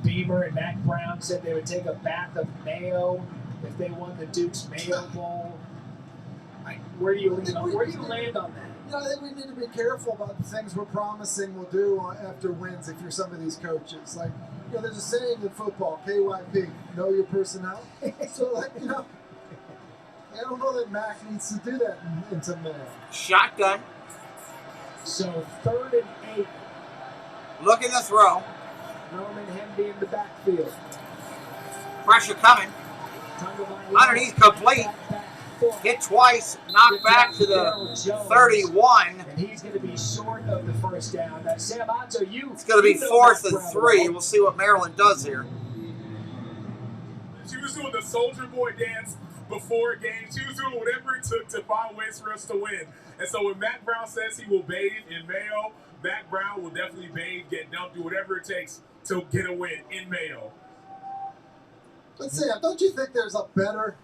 Beamer and Mac Brown said they would take a bath of mayo if they won the Duke's Mayo Bowl. Where do you land on that? I think we need to be careful about the things we're promising we'll do after wins if you're some of these coaches. Like, there's a saying in football, KYP, know your personnel. So, I don't know that Mac needs to do that into May. Shotgun. So 3rd and 8. Looking to throw. Norman Hemby in the backfield. Pressure coming. Underneath complete. Hit twice. Knocked back to the 31. And he's going to be short of the first down. Now, Sam Otto, it's going to be 4th and 3. We'll see what Maryland does here. She was doing the soldier boy dance before games. She was doing whatever it took to find ways for us to win. And so when Matt Brown says he will bathe in Mayo, Matt Brown will definitely bathe, get dumped, do whatever it takes to get a win in Mayo. But Sam, don't you think there's a better,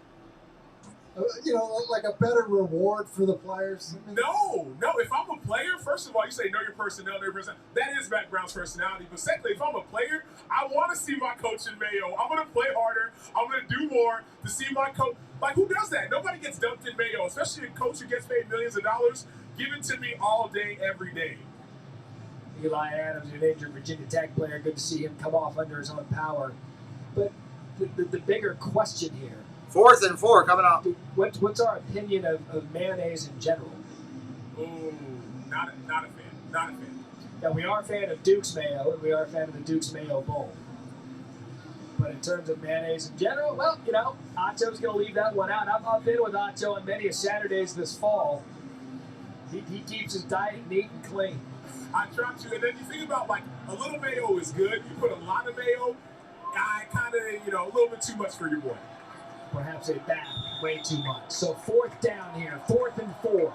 like a better reward for the players? No. If I'm a player, first of all, you say know your personnel, That is Matt Brown's personality. But secondly, if I'm a player, I want to see my coach in Mayo. I'm going to play harder. I'm going to do more to see my coach. Like, who does that? Nobody gets dumped in Mayo, especially a coach who gets paid millions of dollars. Give it to me all day, every day. Eli Adams, an injured Virginia Tech player. Good to see him come off under his own power. But the bigger question here. 4th and 4 coming up. What's our opinion of mayonnaise in general? Ooh, not a fan. Not a fan. Now, we are a fan of Duke's Mayo, and we are a fan of the Duke's Mayo Bowl. But in terms of mayonnaise in general, well, Otto's going to leave that one out. I've been with Otto on many Saturdays this fall. He keeps his diet neat and clean. I try to, and then you think about, a little mayo is good. You put a lot of mayo, I kind of, a little bit too much for your boy. Perhaps a bath way too much. So 4th down here, 4th and 4.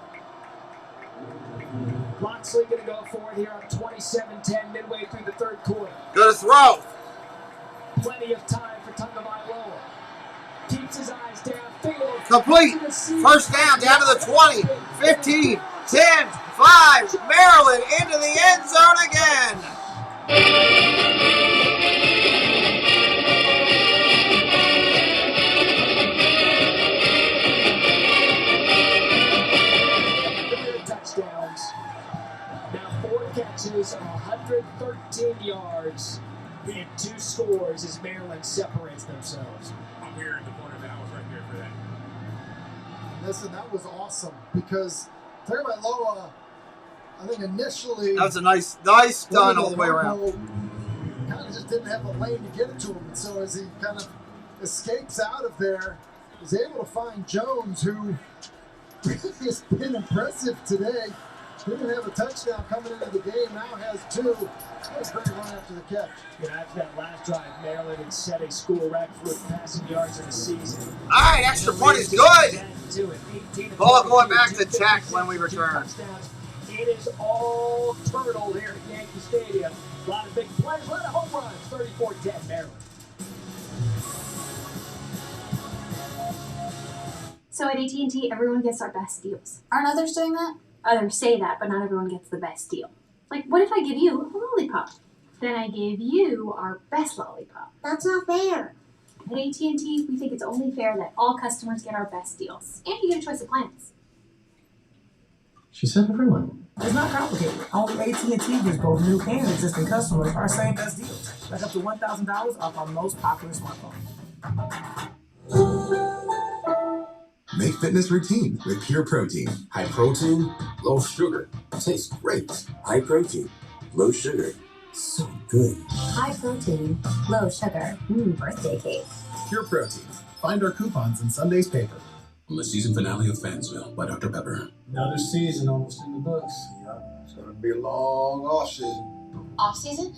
Loxley going to go for it here on 27-10, midway through the 3rd quarter. Good throw. Plenty of time for Tagovailoa. Keeps his eyes downfield. Complete. First down to the 20, 15, 10, 5. Maryland into the end zone again. scores as Maryland separates themselves. I'm here in the corner of the house right here for that. Listen, that was awesome because Tagovailoa, I think initially That was a nice done all the way around. Kind of just didn't have a lane to get it to him, and so as he kind of escapes out of there, is able to find Jones, who really has been impressive today. Didn't have a touchdown coming into the game, now has two. What a great run after the catch. After that last drive, Maryland had set a school record for passing yards in the season. All right, extra point is good. Ball going back to Tech when we return. It is all turtle here at Yankee Stadium. A lot of big plays, a lot of home runs. 34-10 Maryland. So at AT&T, everyone gets our best deals. Aren't others doing that? Others say that, but not everyone gets the best deal. Like, what if I give you a lollipop? Then I gave you our best lollipop. That's not fair. At AT&T, we think it's only fair that all customers get our best deals. And you get a choice of plans. She said everyone. It's not complicated. Only AT&T gives both new and existing customers our same best deals. Like up to $1,000 off our most popular smartphone. Make fitness routine with Pure Protein. High protein, low sugar. Tastes great. High protein, low sugar. So good. High protein, low sugar. Birthday cake. Pure Protein. Find our coupons in Sunday's paper. From the season finale of Fansville by Dr. Pepper. Another season almost in the books. Yeah, it's going to be a long off season. Off season?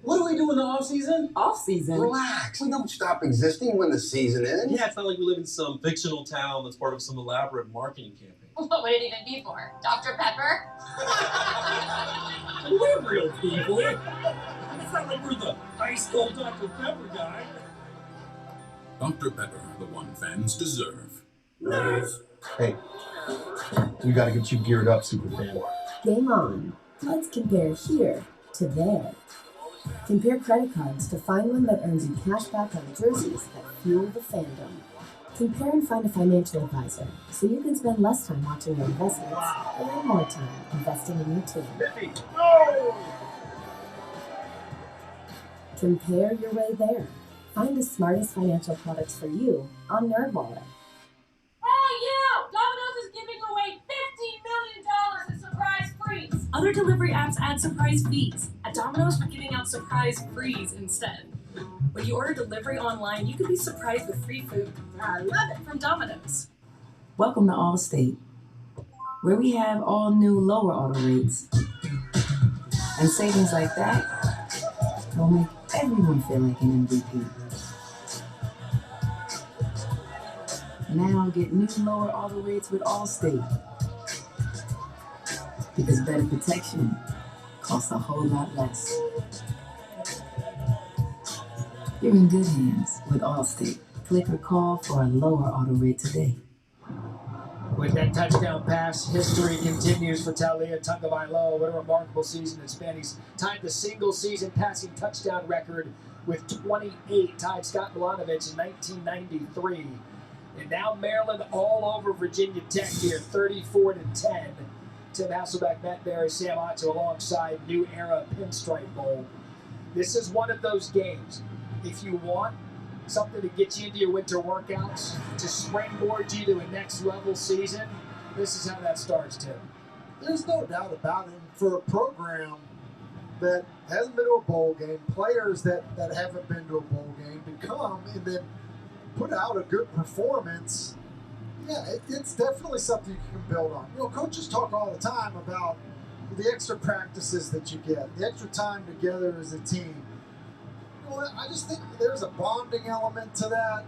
What do we do in the off season? Off season? Relax. We don't stop existing when the season ends. Yeah, it's not like we live in some fictional town that's part of some elaborate marketing campaign. What would it even be for? Dr. Pepper? We're real people. It's not like we're the ice cold Dr. Pepper guy. Dr. Pepper, the one fans deserve. Nice. Hey, we got to get you geared up, Superfan. Game on. Let's compare here to there. Compare credit cards to find one that earns you cash back on jerseys that fuel the fandom. Compare and find a financial advisor so you can spend less time watching your investments and more time investing in your team. Compare your way there. Find the smartest financial products for you on NerdWallet. Hey, you! Domino's is giving away $50 million in surprise frees. Other delivery apps add surprise fees. At Domino's, we're giving out surprise frees instead. When you order delivery online, you can be surprised with free food. I love it from Domino's. Welcome to Allstate, where we have all new lower auto rates. And savings like that will make everyone feel like an MVP. Now get new lower auto rates with Allstate. Because better protection costs a whole lot less. You're in good hands with Allstate. Click or call for a lower auto rate today. With that touchdown pass, history continues for Talia Tagovailoa. What a remarkable season it's been. He's tied the single-season passing touchdown record with 28, tied Scott Milanovic in 1993. And now Maryland all over Virginia Tech here, 34-10. Tim Hasselbeck, Matt Berry, Sam Otto alongside New Era Pinstripe Bowl. This is one of those games. If you want something to get you into your winter workouts, to springboard you to a next level season, this is how that starts, Tim. There's no doubt about it. For a program that hasn't been to a bowl game, players that haven't been to a bowl game, to come and then put out a good performance, yeah, it's definitely something you can build on. You know, coaches talk all the time about the extra practices that you get, the extra time together as a team. You know, I just think there's a bonding element to that.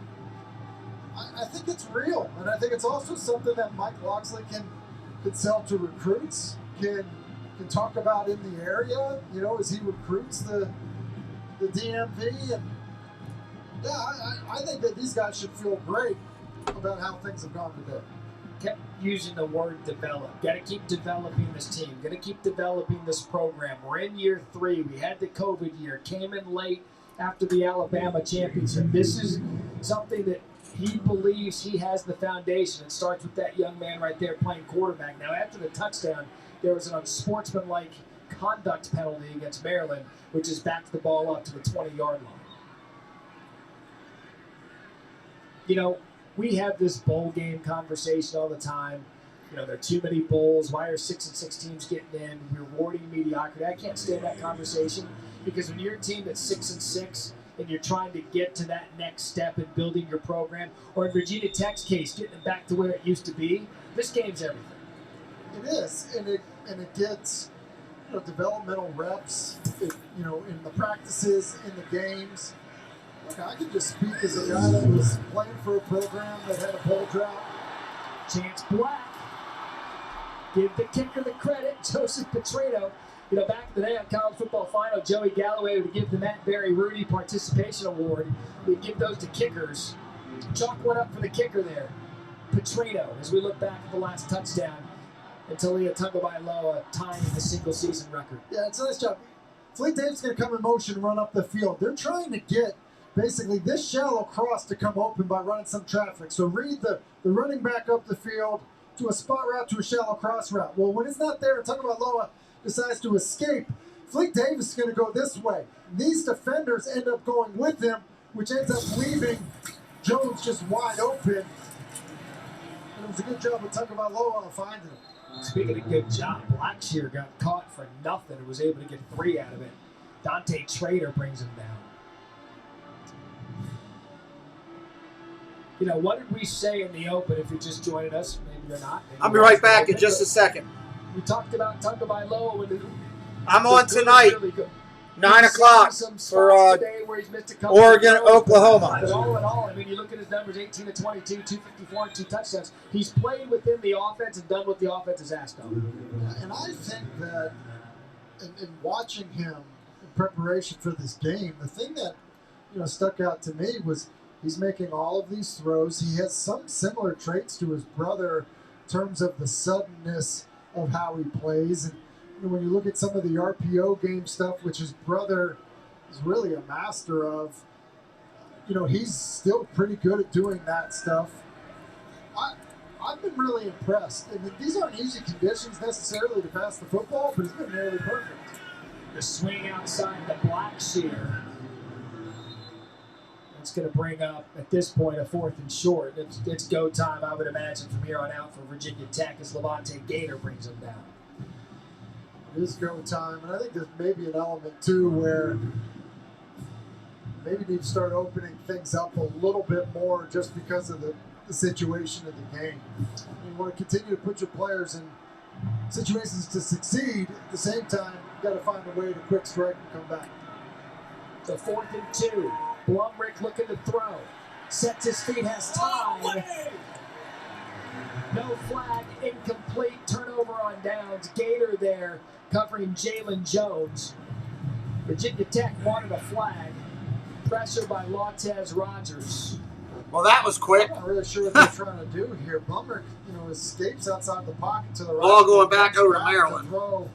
I think it's real, and I think it's also something that Mike Loxley can sell to recruits, can talk about in the area, you know, as he recruits the DMV. And yeah, I think that these guys should feel great about how things have gone today. Kept using the word develop. Got to keep developing this team. Got to keep developing this program. We're in year 3. We had the COVID year. Came in late after the Alabama championship. This is something that he believes he has the foundation. It starts with that young man right there playing quarterback. Now, after the touchdown, there was an unsportsmanlike conduct penalty against Maryland, which is backed the ball up to the 20-yard line. You know, we have this bowl game conversation all the time. You know, there are too many bowls. Why are 6-6 teams getting in? Rewarding mediocrity. I can't stand that conversation because when you're a team that's 6-6 and you're trying to get to that next step in building your program, or in Virginia Tech's case, getting it back to where it used to be, this game's everything. It is, and it gets developmental reps, in the practices, in the games. Look, I can just speak as a guy that was playing for a program that had a bowl drought. Chance Black. Give the kicker the credit, Joseph Petrino. You know, back in the day on College Football Final, Joey Galloway would give the Matt Berry Rudy Participation Award. We'd give those to kickers. Chalk one up for the kicker there. Petrino, as we look back at the last touchdown, and Talia Tagovailoa tying the single-season record. Yeah, it's a nice job. Fleet Davis going to come in motion and run up the field. They're trying to get basically this shallow cross to come open by running some traffic. So read the running back up the field to a spot route to a shallow cross route. Well, when it's not there, Tagovailoa decides to escape. Fleet Davis is going to go this way. These defenders end up going with him, which ends up leaving Jones just wide open. And it was a good job of Tagovailoa finding him. Speaking of good job, Blackshear got caught for nothing and was able to get 3 out of it. Dante Trader brings him down. You know, what did we say in the open if you're just joining us? Maybe you're not. Maybe I'll be right back in just a second. We talked about Tagovailoa. I'm on tonight, 9 o'clock for Oregon, Oklahoma. But all in all, I mean, you look at his numbers, 18 to 22, 254, and 2 touchdowns. He's played within the offense and done what the offense has asked of him. And I think that in watching him in preparation for this game, the thing that stuck out to me was he's making all of these throws. He has some similar traits to his brother in terms of the suddenness of how he plays. And when you look at some of the RPO game stuff, which his brother is really a master of, he's still pretty good at doing that stuff. I've been really impressed. And these aren't easy conditions necessarily to pass the football, but it's been nearly perfect. The swing outside the Blackshear. It's going to bring up, at this point, a 4th and short. It's go time, I would imagine, from here on out for Virginia Tech as Levante Gator brings them down. It is go time, and I think there's maybe an element, too, where maybe need to start opening things up a little bit more just because of the situation of the game. You want to continue to put your players in situations to succeed. At the same time, you've got to find a way to quick strike and come back. The 4th and 2. Blumrick looking to throw. Sets his feet, has time. No flag, incomplete. Turnover on downs. Gator there covering Jalen Jones. Virginia Tech wanted a flag. Pressure by Lautez Rogers. Well, that was quick. I'm not really sure what they're trying to do here. Blumrick, escapes outside the pocket to the right. Ball going back over to Maryland. What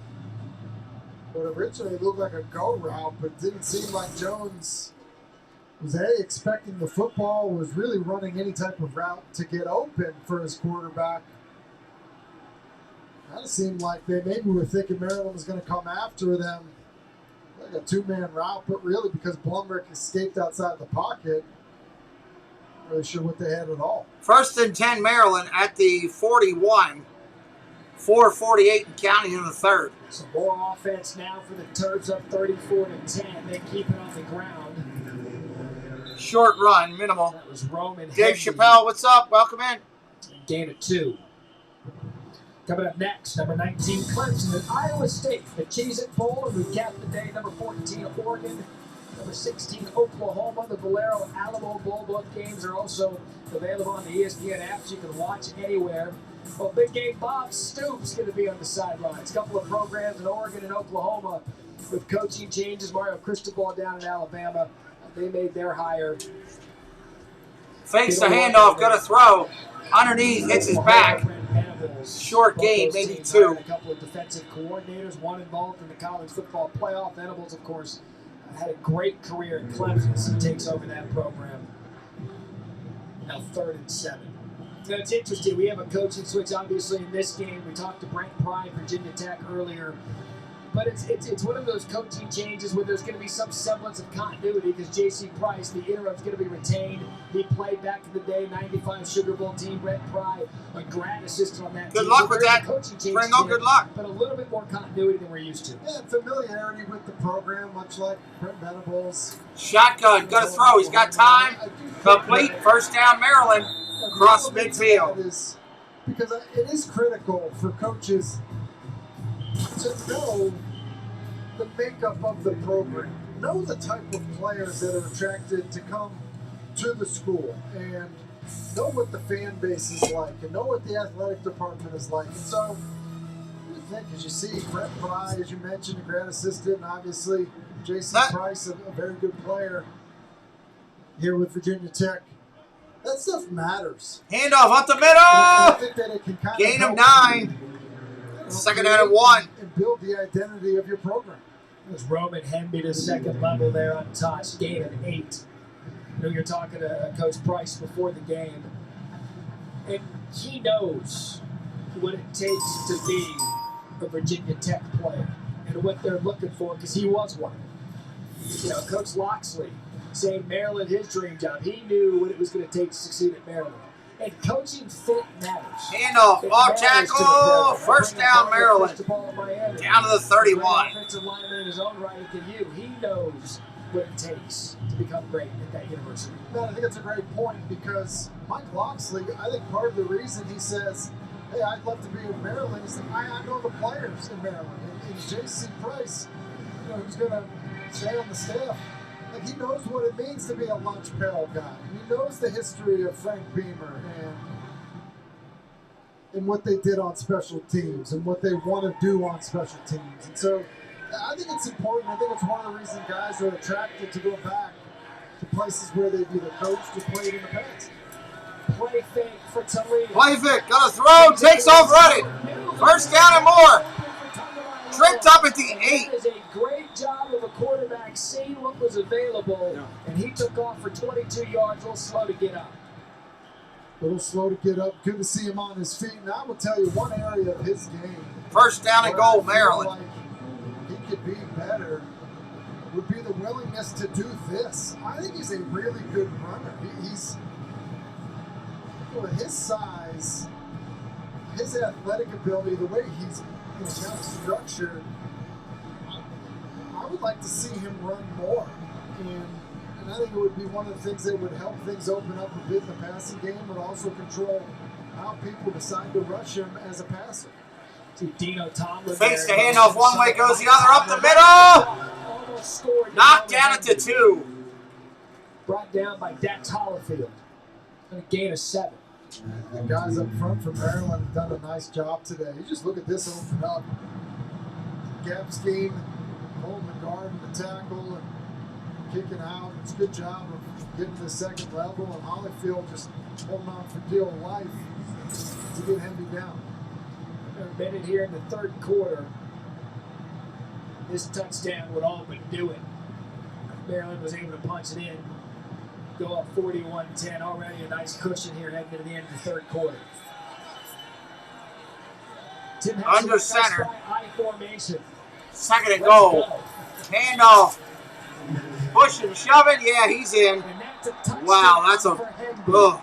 originally looked like a go route, but didn't seem like Jones was expecting the football, was really running any type of route to get open for his quarterback. Kind of seemed like they maybe were thinking Maryland was going to come after them, like a 2-man route, but really because Blumrick escaped outside the pocket, not really sure what they had at all. 1st and 10 Maryland at the 41. 4:48 and counting in the 3rd. Some more offense now for the Terps, up 34-10. They keep it on the ground. Short run, minimal. That was Roman Dave Henry. Chappelle, what's up? Welcome in. Gain of 2. Coming up next, number 19, Clemson at Iowa State. The Cheez-It Bowl, and we cap the day. Number 14, Oregon. Number 16, Oklahoma. The Valero Alamo Bowl. Both games are also available on the ESPN app, so you can watch anywhere. Well, big game Bob Stoops going to be on the sidelines. A couple of programs in Oregon and Oklahoma with coaching changes. Mario Cristobal down in Alabama. They made their hire. Fakes the handoff, got to throw. Underneath, hits his back. Short gain, maybe 2. A couple of defensive coordinators, one involved in the college football playoff. Venables, of course, had a great career in Clemson as he takes over that program. Now 3rd and 7. Now, it's interesting. We have a coaching switch, obviously, in this game. We talked to Brent Pry, Virginia Tech, earlier. But it's one of those coaching changes where there's going to be some semblance of continuity because J.C. Price, the interim, is going to be retained. He played back in the day, 95 Sugar Bowl team. Brett Pry, a grad assistant on that team. Good luck with that. Pringle, good luck. But a little bit more continuity than we're used to. Yeah, familiarity with the program, much like Brent Venables. Shotgun, got to throw. He's got time. Complete. First down, Maryland. Cross midfield. Because it is critical for coaches to know the makeup of the program, know the type of players that are attracted to come to the school, and know what the fan base is like, and know what the athletic department is like. And so, what do you think as you see Brett Pry, as you mentioned, a grad assistant, and obviously J.C. Price, a very good player here with Virginia Tech? That stuff matters. Handoff up the middle. Gain of 9. Second down and 1. And build the identity of your program. There's Roman Hemby to second level there untouched. Gain of 8. You know, you're talking to Coach Price before the game. And he knows what it takes to be a Virginia Tech player and what they're looking for because he was one of them. You know, Coach Loxley saying Maryland his dream job. He knew what it was going to take to succeed at Maryland. And coaching fit matters. Handoff, off tackle, first down Maryland. Down to the 31. Offensive lineman in his own right to you. He knows what it takes to become great at that university. Man, I think that's a great point because Mike Loxley, I think part of the reason he says, hey, I'd love to be in Maryland is that I know the players in Maryland. And J.C. Price, you know, who's going to stay on the staff, like he knows what it means to be a lunch pail guy. He knows the history of Frank Beamer and what they did on special teams and what they want to do on special teams. And so I think it's important. I think it's one of the reasons guys are attracted to go back to places where they've either coached or played in the past. Play fake for Toledo. Play fake, got a throw, takes off running. First down and more. Tripped up at the 8. That is a great job of a quarterback seeing what was available, and he took off for 22 yards, a little slow to get up. A little slow to get up. Good to see him on his feet. And I will tell you one area of his game. First down and goal, Maryland. Like he could be better. Would be the willingness to do this. I think he's a really good runner. He's, you know, his size, his athletic ability, the way he's kind of structured. I would like to see him run more. And I think it would be one of the things that would help things open up a bit in the passing game, but also control how people decide to rush him as a passer. Dino Tomlin. Fakes the handoff one way, goes the other, up the middle. Knocked down at the 2. Brought down by Dax Hollifield. And a gain of 7. The guys up front from Maryland have done a nice job today. You just look at this open up. Gap scheme, holding the guard and the tackle and kicking out. It's a good job of getting to the second level, and Hollifield just holding on for dear life to get Hemby down. A minute here in the third quarter. This touchdown would all but do it. Maryland was able to punch it in. Go up 41-10. Already a nice cushion here heading to the end of the third quarter. Under center. I formation. Second and goal. Handoff. Pushing, shoving. Yeah, he's in. Wow, that's a. Ugh.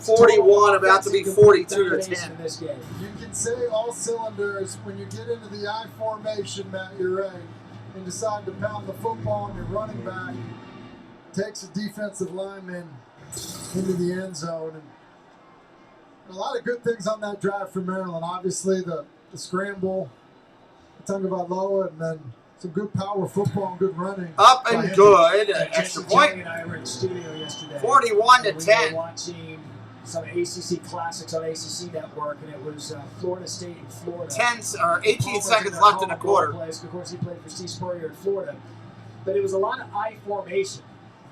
41, about to be 42 to 10. You can say all cylinders when you get into the I formation, Matt, you're right, and decide to pound the football on your running back. Takes a defensive lineman into the end zone. And a lot of good things on that drive for Maryland. Obviously, the scramble, Tagovailoa, and then some good power football and good running. Up and good. Extra point. And I were in the studio yesterday. 41 to 10. We were watching some ACC classics on ACC Network, and it was Florida State and Florida. 18 seconds left in the quarter. Of course, he played for Steve Spurrier in Florida. But it was a lot of I formation.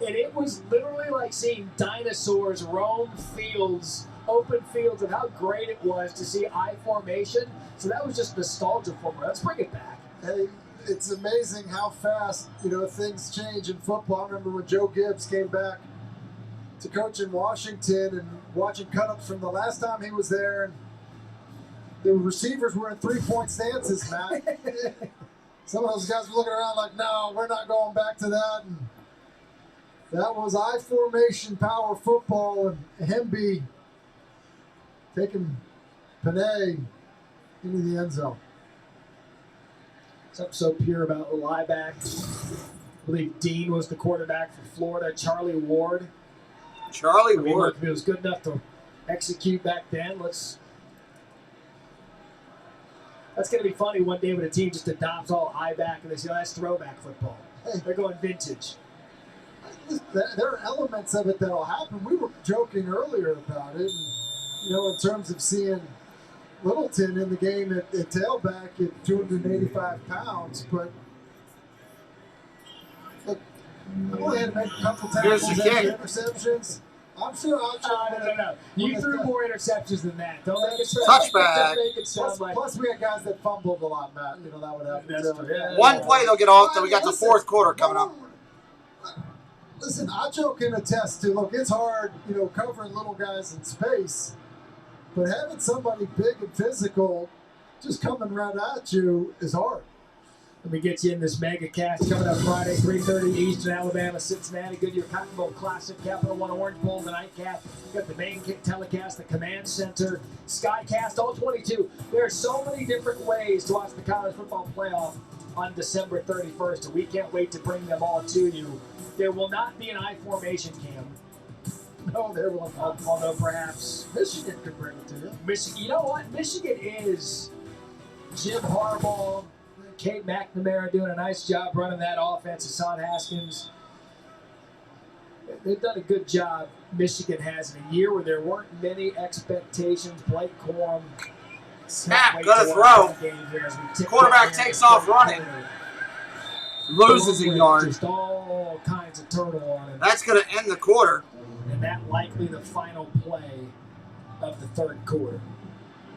And it was literally like seeing dinosaurs roam fields, open fields, and how great it was to see I formation. So that was just nostalgia for me. Let's bring it back. Hey, it's amazing how fast, things change in football. I remember when Joe Gibbs came back to coach in Washington and watching cut-ups from the last time he was there, and the receivers were in three-point stances, Matt. Some of those guys were looking around like, no, we're not going back to that. And that was I-formation power football, and Hemby taking Panay into the end zone. Something so pure about Lieback. I believe Dean was the quarterback for Florida. Charlie Ward. Ward. If he was good enough to execute back then, that's going to be funny one day when a team just adopts all Lieback and they say, that's throwback football. They're going vintage. There are elements of it that will happen. We were joking earlier about it, and, in terms of seeing Littleton in the game at tailback at 285 pounds, but look, I've only had to make a couple tackles and interceptions. I'm sure I'll No. You threw more interceptions than that. Don't make it Touchback. Plus, we had guys that fumbled a lot, Matt. That would happen. Yeah. One play they'll get off, then we got the fourth quarter coming up. Listen, I joke and attest to, look, it's hard, covering little guys in space, but having somebody big and physical just coming right at you is hard. Let me get you in this mega cast coming up Friday, 3:30 Eastern, Alabama, Cincinnati, Goodyear Cotton Bowl Classic, Capital One Orange Bowl, the nightcap. Got the main telecast, the Command Center, Skycast, all 22. There are so many different ways to watch the college football playoff on December 31st, and we can't wait to bring them all to you. There will not be an I-formation, Cam. No, there will not. Although perhaps Michigan could bring it to you. Michigan, you know what? Michigan is Jim Harbaugh, Kate McNamara doing a nice job running that offense. Hassan Haskins. They've done a good job. Michigan has in a year where there weren't many expectations. Blake Corum. Snap, good throw. Quarterback takes off running. Loses a yard. Just all kinds of turtle on him. That's going to end the quarter. And that likely the final play of the third quarter.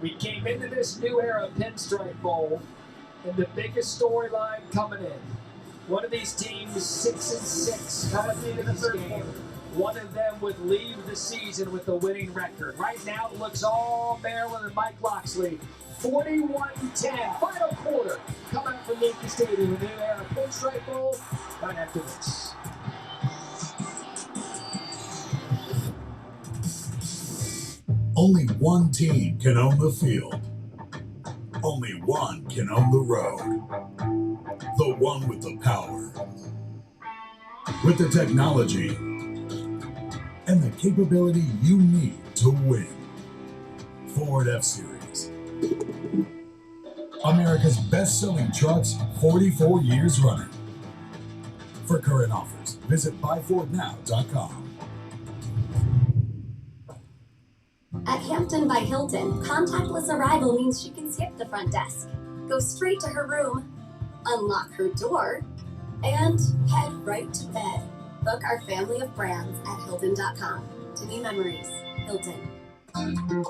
We came into this new era Pinstripe Bowl, and the biggest storyline coming in. One of these teams 6-6 coming into the game. One of them would leave the season with a winning record. Right now it looks all Maryland and Mike Loxley. 41-10, final quarter. Coming up from Yankee Stadium, the new era Pinstripe Bowl. Right after this. Only one team can own the field. Only one can own the road. The one with the power. With the technology and the capability you need to win. Ford F-Series. America's best-selling trucks 44 years running. For current offers, visit buyfordnow.com. At Hampton by Hilton, contactless arrival means she can skip the front desk, go straight to her room, unlock her door, and head right to bed. Book our family of brands at Hilton.com. To be memories, Hilton.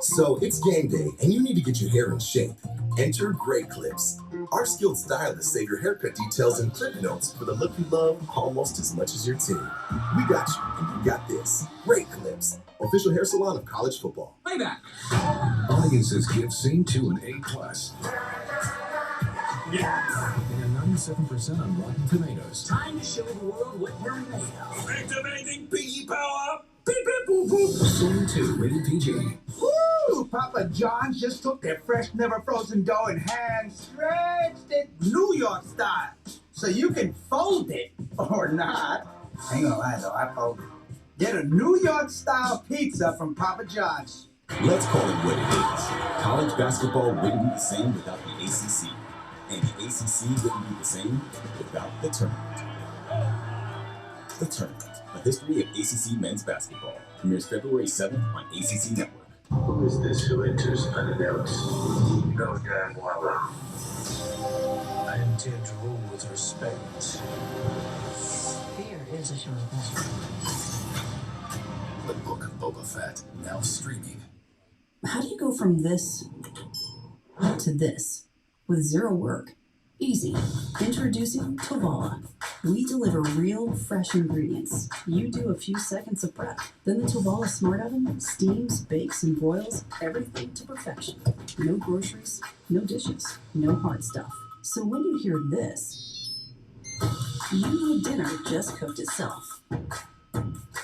So it's game day, and you need to get your hair in shape. Enter Great Clips. Our skilled stylists save your haircut details and clip notes for the look you love almost as much as your team. We got you, and you got this. Great Clips. Official hair salon of college football. Playback. Audiences give Scene 2 an A+. Yeah. And a 97% on Rotten Tomatoes. Time to show the world what you're made of. Activating piggy power. Beep, beep, boop, boop. Scene 2, rated PG. Woo! Papa John's just took their fresh, never frozen dough and hand stretched it New York style. So you can fold it or not. Ain't gonna lie though, I fold it. Get a New York style pizza from Papa John's. Let's call it what it is. College basketball wouldn't be the same without the ACC. And the ACC wouldn't be the same without the tournament. The Tournament, a history of ACC men's basketball, premieres February 7th on ACC Network. Who is this who enters unannounced? No damn well. I intend to rule with respect. Fear is a sure thing. The Book of Boba Fett, now streaming. How do you go from this to this with zero work? Easy. Introducing Tovala. We deliver real, fresh ingredients. You do a few seconds of prep. Then the Tovala Smart Oven steams, bakes, and broils everything to perfection. No groceries, no dishes, no hard stuff. So when you hear this, you know dinner just cooked itself.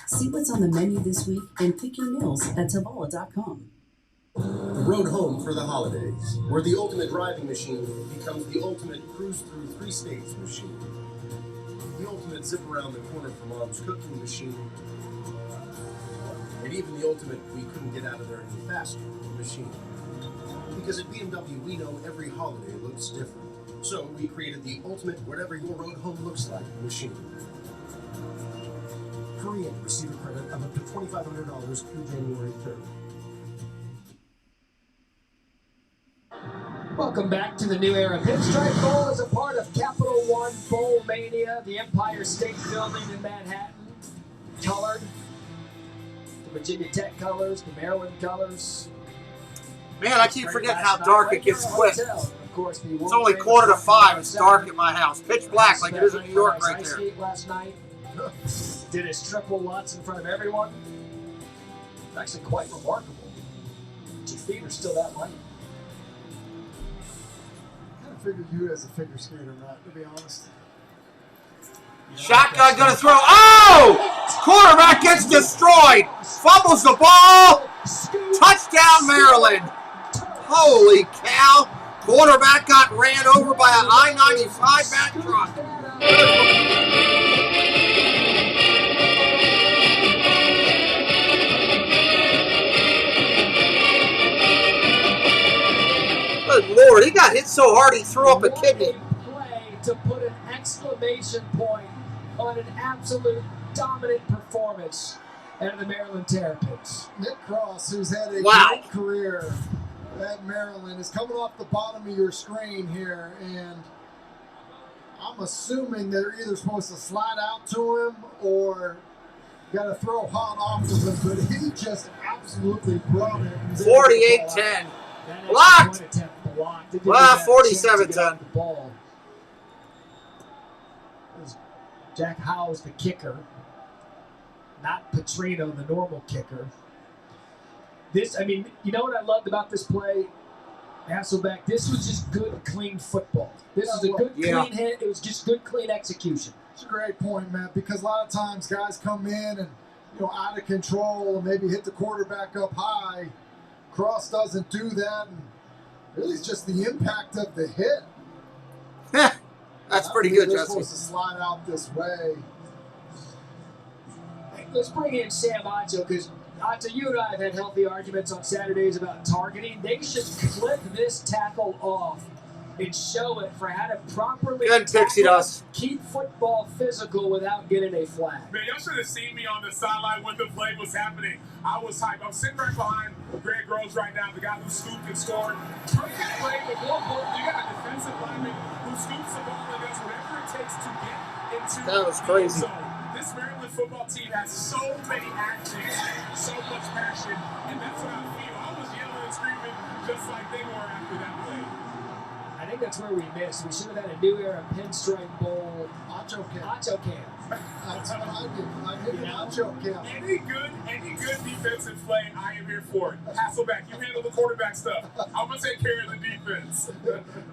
See what's on the menu this week and pick your meals at Tovala.com. The road home for the holidays, where the ultimate driving machine becomes the ultimate cruise through 3 states machine. The ultimate zip around the corner for mom's cooking machine. And even the ultimate we couldn't get out of there any faster machine. Because at BMW we know every holiday looks different. So we created the ultimate whatever your road home looks like machine. Hurry in, receive a credit of up to $2,500 through January 3rd. Welcome back to the New Era. Pinstripe Bowl is a part of Capital One Bowl Mania, the Empire State Building in Manhattan. Colored. The Virginia Tech colors, the Maryland colors. Man, I keep forgetting how dark it gets quick. Of course, the It's only 4:45. It's dark at my house. Pitch black like it is in New York right there. Last night. Did his triple Lutz in front of everyone. It's actually quite remarkable. Your feet are still that light. Figured you as a figure skater, Matt, to be honest. Shotgun gonna throw. Oh! Quarterback gets destroyed. Fumbles the ball. Touchdown, Maryland. Holy cow. Quarterback got ran over by an I-95 back truck. Good Lord, he got hit so hard he threw up a kidney. Play to put an exclamation point on an absolute dominant performance out of the Maryland Terrapins. Nick Cross, who's had a great career at Maryland, is coming off the bottom of your screen here, and I'm assuming they're either supposed to slide out to him or got to throw hot off of him, but he just absolutely brought it. 48-10. Blocked. Well, 47-10. Jack Howell's the kicker, not Petrino, the normal kicker. This, I mean, you know what I loved about this play? Hasselbeck, this was just good, clean football. This was a good, clean hit. It was just good, clean execution. It's a great point, Matt, because a lot of times guys come in and, out of control and maybe hit the quarterback up high. Cross doesn't do that, and really it's just the impact of the hit. That's pretty good, They're Jesse. supposed to slide out this way. Let's bring in Sam Acho, because Acho, you and I have had healthy arguments on Saturdays about targeting. They should clip this tackle off and show it for how to properly keep football physical without getting a flag. Man, y'all should have seen me on the sideline when the play was happening. I was hyped. I'm sitting right behind Greg Groves right now, the guy who scooped and scored. Perfect play, but more important, you got a defensive lineman who scoops the ball and does whatever it takes to get into That was crazy. the end zone. This Maryland football team has so many actions, so much passion, and that's what I feel. I was yelling and screaming just like they were after that play. I think that's where we missed. We should have had a New Era Pinstripe Bowl. Acho camp. Acho camp. That's what I did. I did an Acho camp. Any good defensive play, I am here for it. Hasselbeck, you handle the quarterback stuff. I'm going to take care of the defense.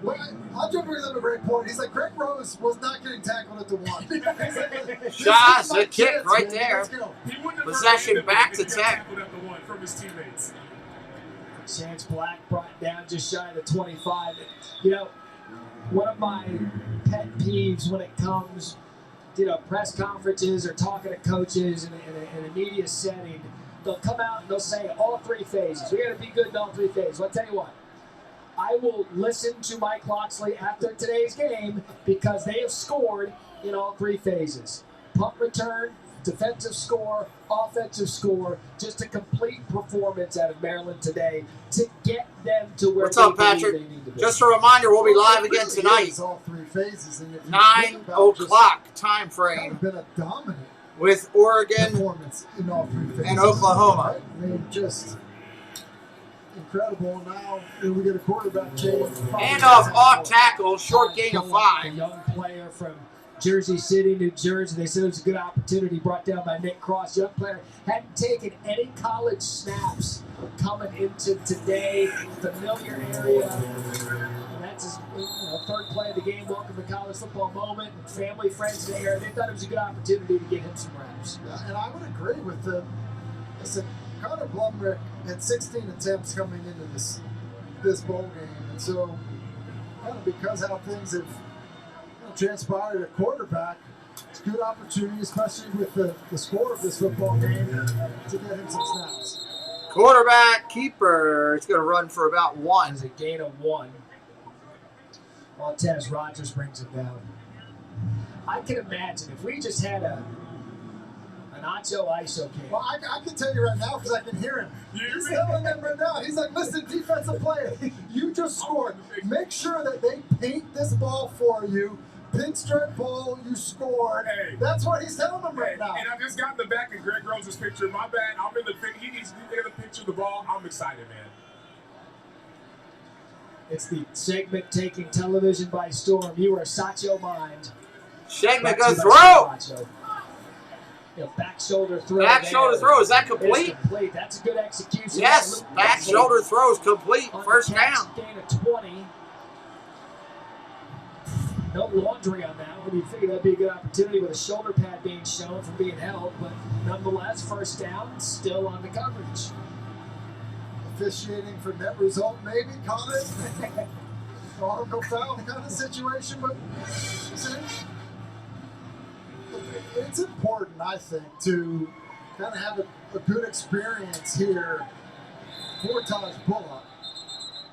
Well, Acho brings up a great point. He's like, Greg Rose was not getting tackled at the one. Shots, a kick right there. He wouldn't have Possession back to Tech. tackled at the one from his teammates. Chance Black brought down just shy of the 25. One of my pet peeves when it comes, press conferences or talking to coaches in a media setting, they'll come out and they'll say all 3 phases. We got to be good in all 3 phases. Well, I'll tell you what. I will listen to Mike Loxley after today's game because they have scored in all 3 phases. Punt return, defensive score, offensive score, just a complete performance out of Maryland today to get them to where What's up, Patrick? they need to be. Just a reminder, we'll be live again tonight. All 3 phases. 9 o'clock time frame Been a dominant with Oregon performance in all 3 phases. and Oklahoma. I mean, just incredible. Now we get a quarterback change. Handoff off tackle, short gain of 5. A young player from Jersey City, New Jersey. They said it was a good opportunity brought down by Nick Cross. Young player hadn't taken any college snaps coming into today. Familiar area. And that's his third play of the game. Welcome to college football moment. Family, friends in the area. They thought it was a good opportunity to get him some reps. Yeah, and I would agree with the. Listen, Connor Blumrick had 16 attempts coming into this bowl game, and so kind of because how things have transpired at quarterback, it's a good opportunity, especially with the score of this football game, to get him some snaps. Quarterback keeper. It's going to run for about 1. It's a gain of 1. Montez Rogers brings it down. I can imagine if we just had an Nacho ISO game. Well, I can tell you right now because I can hear him. He's telling them right now. He's like, listen, defensive player, you just scored. Make sure that they paint this ball for you. Pinstripe ball, you scored. Hey. That's what he's telling them right now. And I just got in the back of Greg Rose's picture. My bad. I'm in the he's in the picture of the ball. I'm excited, man. It's the segment taking television by storm. You are Sacho Mind. Segment goes throw. Back shoulder throw. Back shoulder throw. Is that complete? It's complete. That's a good execution. Yes. Back shoulder throw is complete. First down. Gain of 20. No laundry on that one. You figure that'd be a good opportunity with a shoulder pad being shown from being held, but nonetheless, first down, still on the coverage. Officiating for net result, maybe, call it. No foul kind of situation, but it's important, I think, to kind of have a good experience here for Taj Bullock.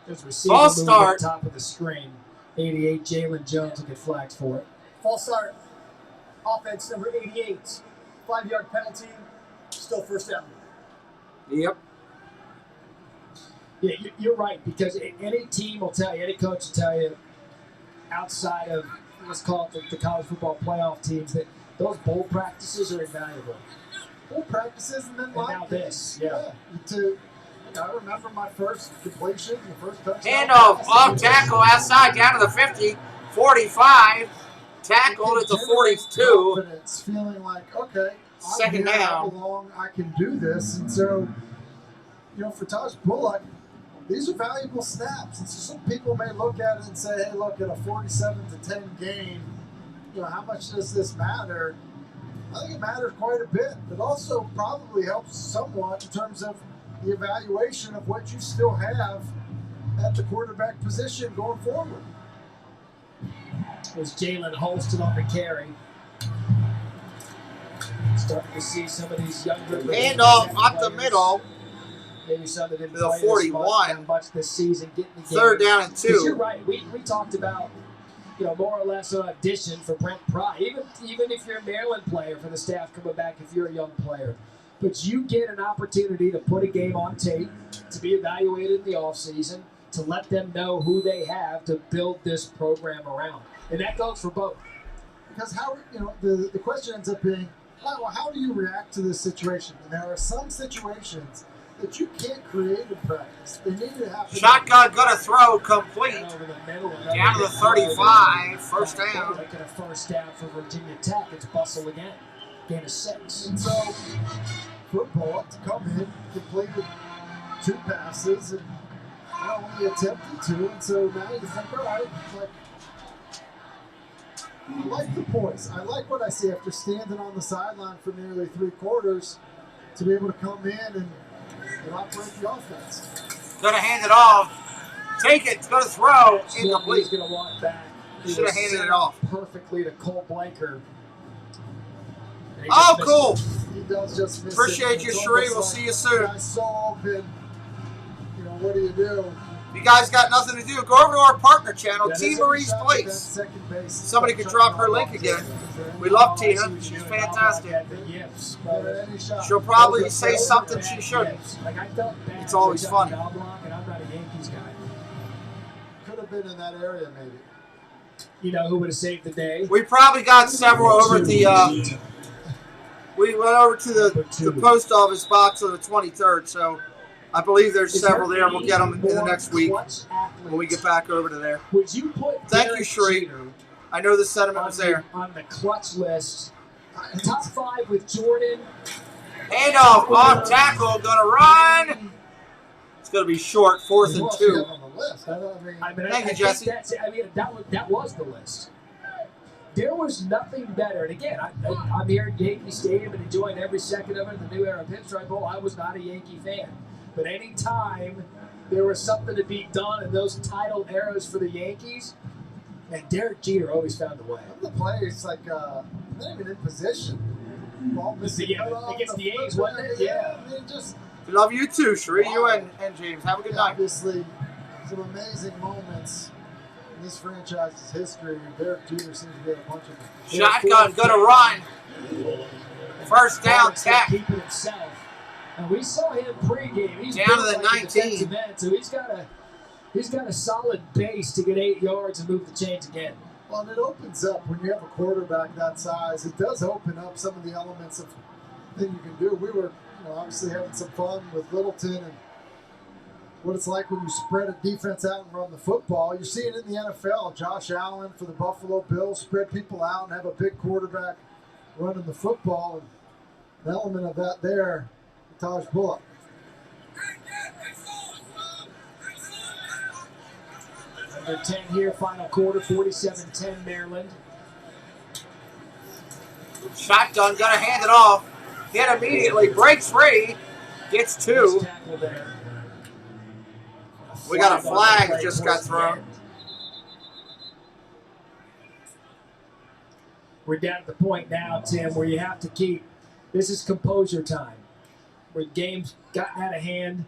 There's receiving move at the top of the screen. 88, Jalen Jones will get flagged for it. False start. Offense number 88. 5-yard penalty. Still first down. Yep. Yeah, you're right, because any team will tell you, any coach will tell you, outside of, let's call it the college football playoff teams, that those bowl practices are invaluable. Bowl practices and then and now this. Yeah. I remember my first completion, the first touchdown. Handoff off tackle outside down to the 50, 45. Tackled at the 42. Confidence, feeling like, okay, second down. I belong, I can do this. And so, for Taj Bullock, these are valuable snaps. And so some people may look at it and say, hey, look, at a 47-10 game, how much does this matter? I think it matters quite a bit. It also probably helps somewhat in terms of the evaluation of what you still have at the quarterback position going forward. It was Jalen Holston on the carry. Starting to see some of these younger handoff up the middle. Maybe some that didn't to the play 41. much this season. Getting the game. Third down and 2. You're right. We talked about more or less an audition for Brent Pry. Even if you're a Maryland player, for the staff coming back, if you're a young player. But you get an opportunity to put a game on tape, to be evaluated in the offseason, to let them know who they have to build this program around. And that goes for both. Because the question ends up being, how do you react to this situation? And there are some situations that you can't create in practice. They need to happen. Shotgun gonna throw complete. Down to the 35. First down. Making a first down for Virginia Tech. It's Bustle again. Gain of 6. And so, football to come in, completed 2 passes, and only attempted 2. And so now you think, all right, I like the poise. I like what I see after standing on the sideline for nearly 3 quarters to be able to come in and operate the offense. Gonna hand it off. Take it. Gonna throw. Incomplete. He's gonna walk back. Should have handed it off perfectly to Cole Blanker. Oh, cool. He does just miss Appreciate you, Sheree. We'll see you soon. I saw open. What do you do? You guys got nothing to do. Go over to our partner channel, T. Marie's Place. Somebody could drop her link again. We love Tina. She's fantastic. She'll probably say something she shouldn't. It's always fun. Could have been in that area, maybe. You know who would have saved the day? We probably got several over at the. We went over to the post office box on the 23rd, so I believe there's Is several there there. We'll get them in the more next week clutch when we athletes? get back over to there. Would you put Thank you, Derek Shree. Jeter I know the sentiment was there. on the clutch list? Top 5 with Jordan. Handoff, off tackle, gonna run. It's gonna be short, 4th and 2. On the list. Thank you, Jesse. That was the list. There was nothing better. And again, I'm here at Yankee Stadium and enjoying every second of it. The new era Pinstripe Bowl. I was not a Yankee fan, but any time there was something to be done in those title eras for the Yankees, and Derek Jeter always found a way. The plays like not even in position. Ball missing against the A's, wasn't it? Yeah. I mean, just Love you too, Shree. You and James. Have a good night. obviously some amazing moments in this franchise's history. Derek Jeter seems to get a bunch of them. Shotgun, gonna run. First down, Tech. Keeping himself. And we saw him pregame. He's Down built to the like a 19. defensive end, so he's got a solid base to get 8 yards and move the chains again. Well, and it opens up when you have a quarterback that size. It does open up some of the elements of thing you can do. We were, obviously having some fun with Littleton and what it's like when you spread a defense out and run the football. You see it in the NFL. Josh Allen for the Buffalo Bills spread people out and have a big quarterback running the football. And an element of that there, Taj Bullock. Under 10 here, final quarter, 47-10 Maryland. Shotgun, gonna hand it off. Hit immediately, breaks free, gets 2. We got a flag that just got thrown. We're down at the point now, Tim, where you have to keep, this is composure time. Where game's gotten out of hand.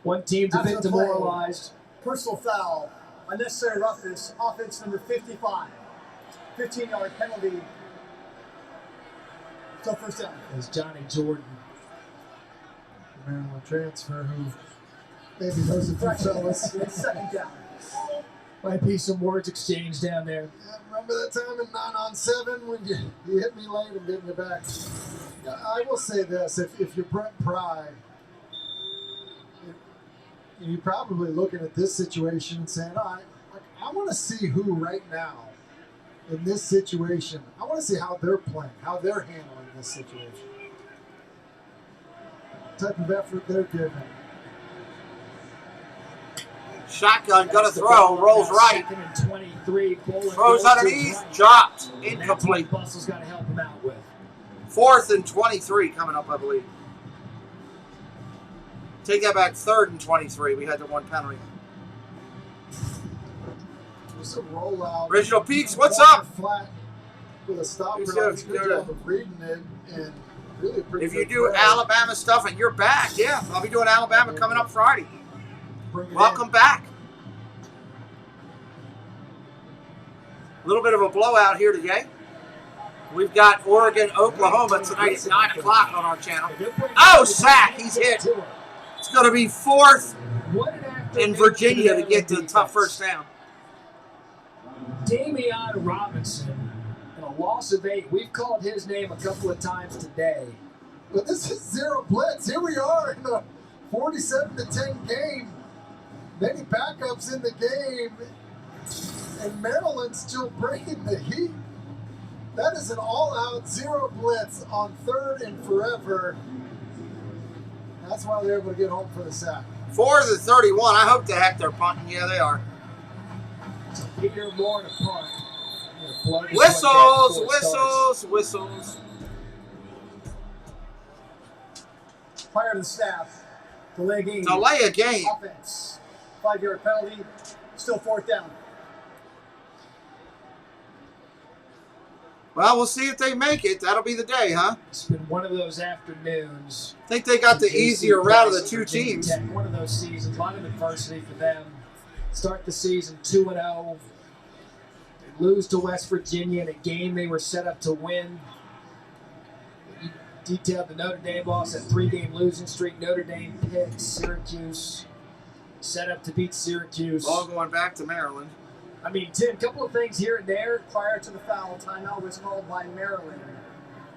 One team's a After bit the play, demoralized. Personal foul, unnecessary roughness, offense number 55. 15-yard penalty. Still first down. As Johnny Jordan. Maryland transfer who maybe knows a few fellas. Second down. Might be some words exchanged down there. Yeah, remember that time in 9-on-7 when you hit me late and getting you back? Yeah, I will say this, if you're Brent Pry, you're probably looking at this situation and saying, all right, I want to see who right now in this situation, I want to see how they're playing, how they're handling this situation. What type of effort they're giving. Shotgun, gonna throw, rolls right. 23, Throws underneath, dropped, incomplete. Bustle's got to help him out with. 4th and 23 coming up, I believe. Take that back, 3rd and 23. We had the one penalty. Just a rollout. Original Peaks, what's up? Flat with a stopper. Who's Good good? job of reading it and really a pretty If you good do play. Alabama stuff and you're back, yeah, I'll be doing Alabama coming up Friday. Welcome back. A little bit of a blowout here today. We've got Oregon, Oklahoma tonight at 9 o'clock on our channel. Oh, sack, he's hit. It's going to be 4th in Virginia to get the tough first down. Damian Robinson, and a loss of 8. We've called his name a couple of times today. But this is zero blitz. Here we are in a 47-10 game. Many backups in the game, and Maryland still bringing the heat. That is an all-out zero blitz on 3rd and forever. That's why they're able to get home for the sack. 4th and 31. I hope the heck they're punting. Yeah, they are. Peter Moore to punt. Whistles, whistles, whistles. Fire to the staff. Delay game. Delay a game. Offense. 5-yard penalty. Still 4th down. Well, we'll see if they make it. That'll be the day, huh? It's been one of those afternoons. I think they got the easier route of the two teams. Tech, one of those seasons, a lot of adversity for them. Start the season 2-0. They lose to West Virginia in a game they were set up to win. You detailed the Notre Dame loss, that 3-game losing streak. Notre Dame, Pitt, Syracuse. Set up to beat Syracuse. All going back to Maryland. I mean, Tim, a couple of things here and there. Prior to the foul, timeout was called by Maryland.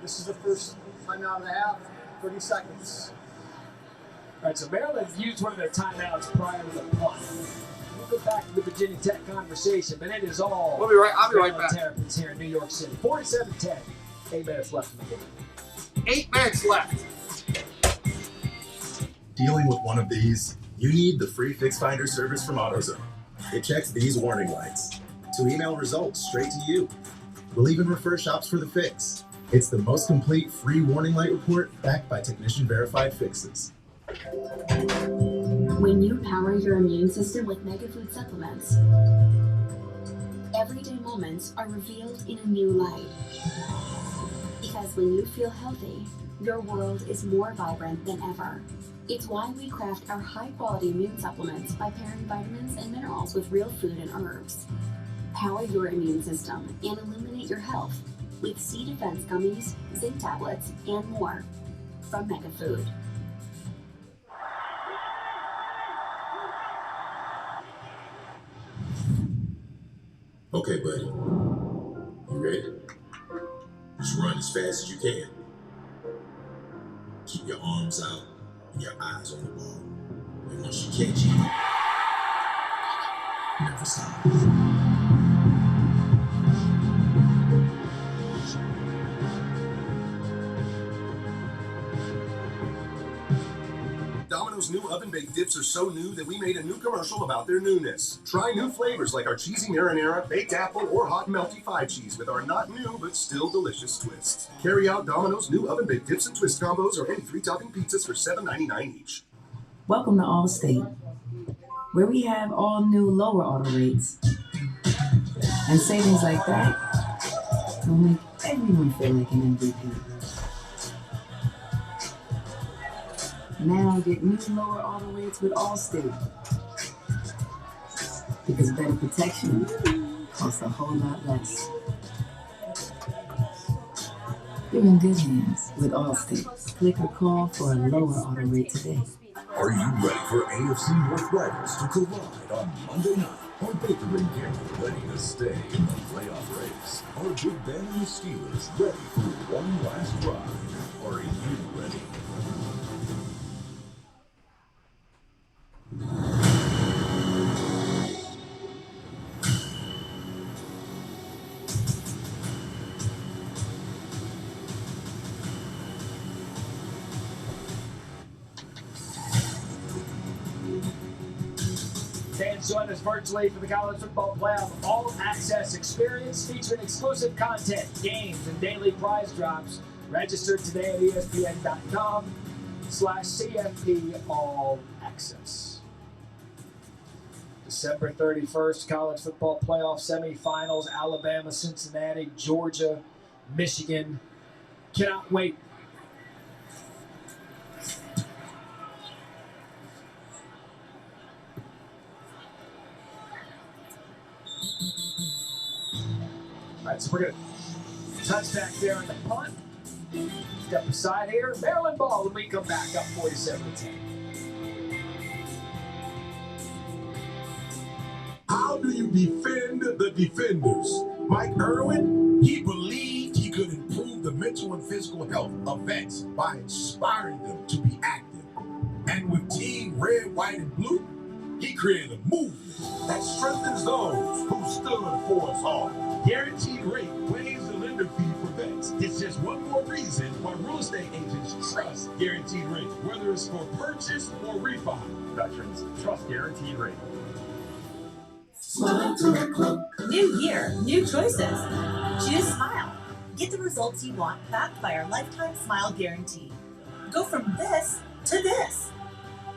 This is the first timeout of the half. 30 seconds. right, so Maryland used one of their timeouts prior to the punt. We'll go back to the Virginia Tech conversation, but it is all. I'll be right back. Terrapins here in New York City. 47-10. 8 minutes left in the game. 8 minutes left. Dealing with one of these, you need the free Fix Finder service from AutoZone. It checks these warning lights to email results straight to you. We'll even refer shops for the fix. It's the most complete free warning light report backed by technician-verified fixes. When you power your immune system with mega food supplements, everyday moments are revealed in a new light. Because when you feel healthy, your world is more vibrant than ever. It's why we craft our high-quality immune supplements by pairing vitamins and minerals with real food and herbs. Power your immune system and illuminate your health with C Defense gummies, zinc tablets, and more from Mega Food. Okay, buddy. You ready? Just run as fast as you can. Keep your arms out and your eyes on the ball. And once you catch it, never stop. Domino's new oven-baked dips are so new that we made a new commercial about their newness. Try new flavors like our cheesy marinara, baked apple, or hot and melty 5 cheese with our not new but still delicious twist. Carry out Domino's new oven-baked dips and twist combos or any 3-topping pizzas for $7.99 each. Welcome to Allstate, where we have all new lower auto rates. And savings like that will make everyone feel like an MVP. Now get new lower auto rates with Allstate. Because better protection costs a whole lot less. You're in good hands with Allstate. Click or call for a lower auto rate today. Are you ready for AFC North rivals to collide on Monday night? Are Baker and Campbell ready to stay in the playoff race? Are Big Ben and the Steelers ready for one last ride? Are you ready? Fans join us virtually for the College Football Playoff All Access Experience featuring exclusive content, games, and daily prize drops. Register today at ESPN.com/CFB All Access. December 31st, College Football Playoff semifinals, Alabama, Cincinnati, Georgia, Michigan. Cannot wait. All right, so we're going to touch back there in the punt. Step aside here. Maryland ball when we come back up 47-10. How do you defend the defenders? Mike Irwin, he believed he could improve the mental and physical health of vets by inspiring them to be active. And with Team Red, White, and Blue, he created a movement that strengthens those who stood for us all. Guaranteed Rate waives the lender fee for vets. It's just one more reason why real estate agents trust Guaranteed Rate, whether it's for purchase or refi. Veterans trust Guaranteed Rate. Smile Direct Club. New year, new choices. Choose Smile. Get the results you want backed by our lifetime smile guarantee. Go from this to this.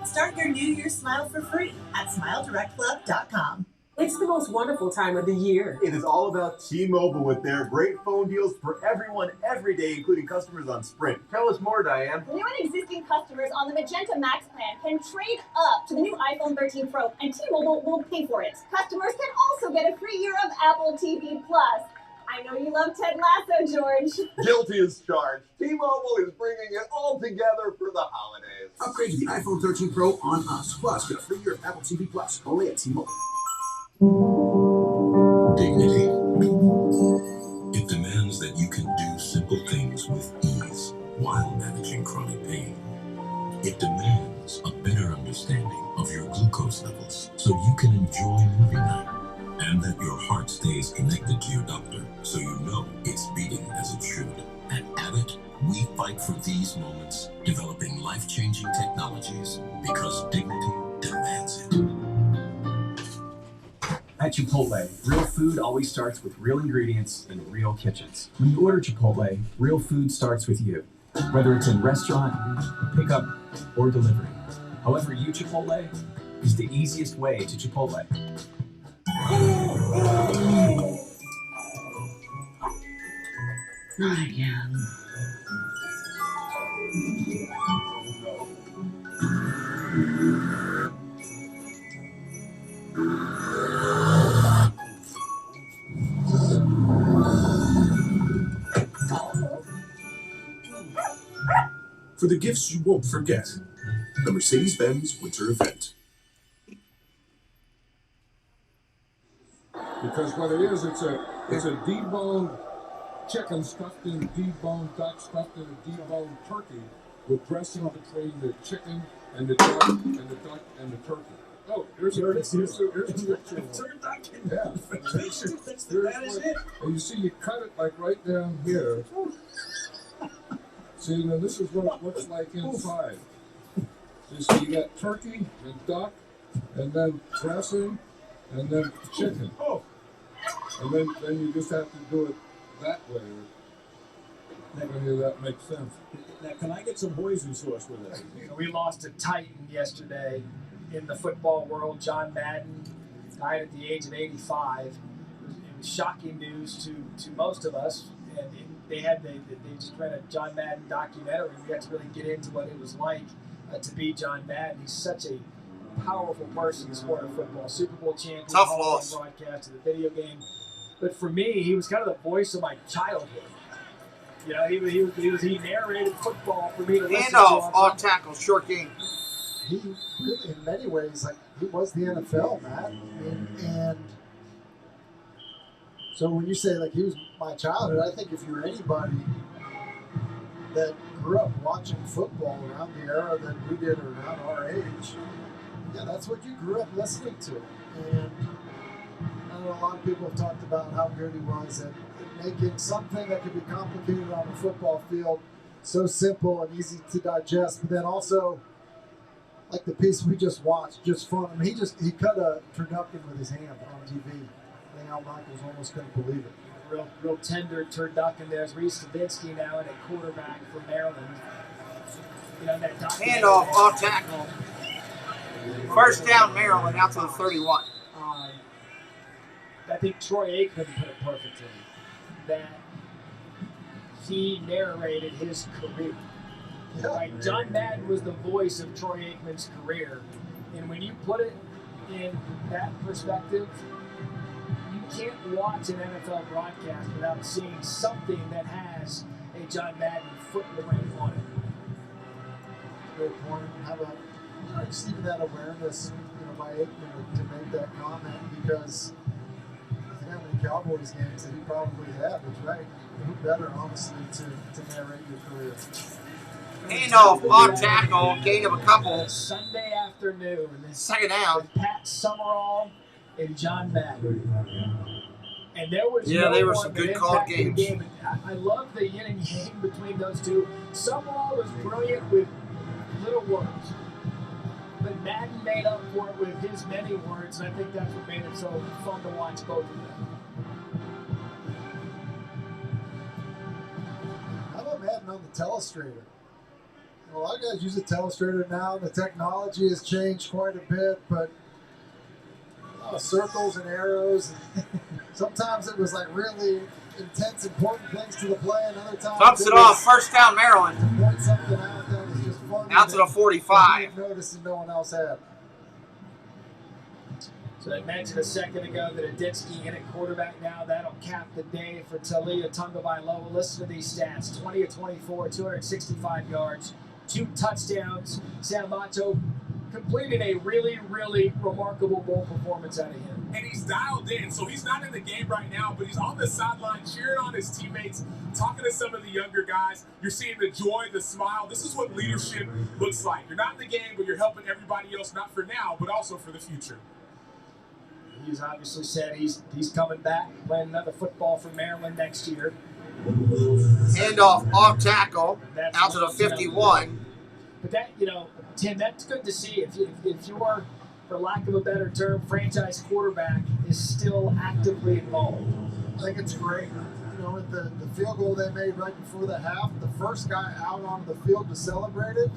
Start your New Year smile for free at SmileDirectClub.com. It's the most wonderful time of the year. It is all about T-Mobile with their great phone deals for everyone every day, including customers on Sprint. Tell us more, Diane. New and existing customers on the Magenta Max plan can trade up to the new iPhone 13 Pro, and T-Mobile will pay for it. Customers can also get a free year of Apple TV Plus. I know you love Ted Lasso, George. Guilty as charged. T-Mobile is bringing it all together for the holidays. Upgrade to the iPhone 13 Pro on us. Plus, get a free year of Apple TV Plus only at T-Mobile. Dignity. It demands that you can do simple things with ease while managing chronic pain. It demands a understanding of your glucose levels so you can enjoy movie night. And that your heart stays connected to your doctor so you know it's beating as it should. At Abbott, we fight for these moments, developing life-changing technologies because dignity demands it. At Chipotle, real food always starts with real ingredients in real kitchens. When you order Chipotle, real food starts with you. Whether it's in restaurant, pickup, or delivery. However you Chipotle is the easiest way to Chipotle. Not again. For the gifts you won't forget, the Mercedes-Benz Winter Event. Because what it is, it's a deboned chicken stuffed in deboned duck stuffed in a deboned turkey with dressing between the chicken and the duck and the duck and the turkey. Oh, here's a picture. Yeah. And you see, you cut it like right down here. See, now this is what it looks like inside. You see, you got turkey and duck, and then dressing, and then chicken. Oh. And then you just have to do it that way. If any of that makes sense. Now, can I get some hoisin sauce with it? We lost a titan yesterday in the football world. John Madden died at the age of 85. It was shocking news to most of us. And they just ran a John Madden documentary. We got to really get into what it was like to be John Madden. He's such a powerful person in the sport of football. Super Bowl champion, tough loss, broadcast of the video game. But for me, he was kind of the voice of my childhood. You know, he narrated football for me to listen to. Off tackle, short game. He really, in many ways, like he was the NFL, Matt. And so when you say like he was my childhood, I think if you're anybody that grew up watching football around the era that we did around our age, yeah, that's what you grew up listening to. And I know a lot of people have talked about how good he was at making something that could be complicated on a football field so simple and easy to digest, but then also like the piece we just watched, just fun. I mean, he cut a turducken with his hand on TV. I think Al Michaels almost couldn't believe it. Real tender turducken. There's Reese Stavinsky now at quarterback for Maryland. You know, that handoff, off tackle. First down, Maryland, out to the 31. I think Troy Aikman put it perfectly. That he narrated his career. Yeah. Like John Madden was the voice of Troy Aikman's career. And when you put it in that perspective, you can't watch an NFL broadcast without seeing something that has a John Madden footprint on it. Great point. How about just even that awareness, by Aikman to make that comment, because how many Cowboys games that he probably had, which right, who better, honestly, to narrate your career. Handoff, off tackle, gain of a couple. Sunday afternoon. Second down. With Pat Summerall and John Madden. And there was they were some good called games. Game. I love the yin and yang between those two. Summerall was brilliant with little words. But Madden made up for it with his many words, and I think that's what made it so fun to watch both of them. How about Madden on the telestrator? A lot of guys use a telestrator now. The technology has changed quite a bit, but a lot of circles and arrows. And sometimes it was like really intense, important things to the play, and other times dumps it off. First down, Maryland. To point something out that was just fun. Out to the 45. Noticed and no one else had. So I mentioned a second ago that Adinsky in at quarterback now. That'll cap the day for Talia Tungavailoa. Listen to these stats. 20 of 24, 265 yards, 2 touchdowns. San Macho completed a really, really remarkable bowl performance out of him. And he's dialed in, so he's not in the game right now, but he's on the sideline cheering on his teammates, talking to some of the younger guys. You're seeing the joy, the smile. This is what leadership looks like. You're not in the game, but you're helping everybody else, not for now, but also for the future. He's obviously said he's coming back, playing another football for Maryland next year. Handoff off tackle, out to the 51. But that, Tim, that's good to see. If you're, for lack of a better term, franchise quarterback is still actively involved. I think it's great. With the field goal they made right before the half, the first guy out on the field to celebrate it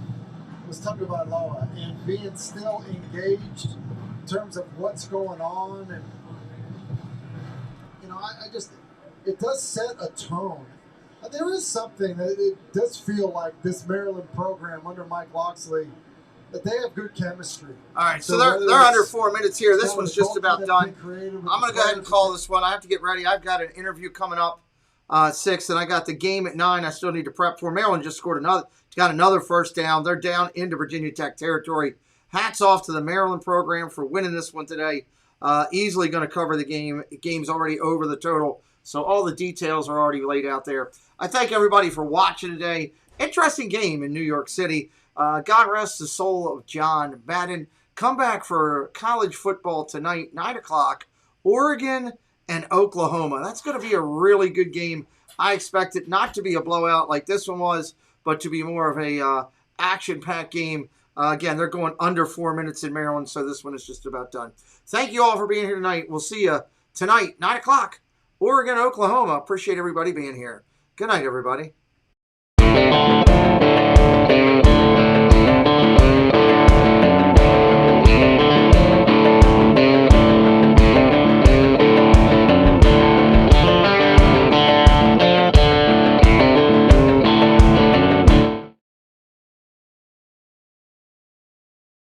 was Tagovailoa, and being still engaged in terms of what's going on, and it does set a tone. There is something that it does feel like this Maryland program under Mike Locksley, that they have good chemistry. All right, so they're under 4 minutes here. This one's just about done. I'm going to go ahead and call this one. I have to get ready. I've got an interview coming up 6, and I got the game at 9 I still need to prep for. Maryland just got another first down. They're down into Virginia Tech territory. Hats off to the Maryland program for winning this one today. Easily going to cover the game. The game's already over the total, so all the details are already laid out there. I thank everybody for watching today. Interesting game in New York City. God rest the soul of John Madden. Come back for college football tonight, 9 o'clock, Oregon and Oklahoma. That's going to be a really good game. I expect it not to be a blowout like this one was, but to be more of a action-packed game. Again, they're going under 4 minutes in Maryland, so this one is just about done. Thank you all for being here tonight. We'll see you tonight, 9 o'clock, Oregon, Oklahoma. Appreciate everybody being here. Good night, everybody.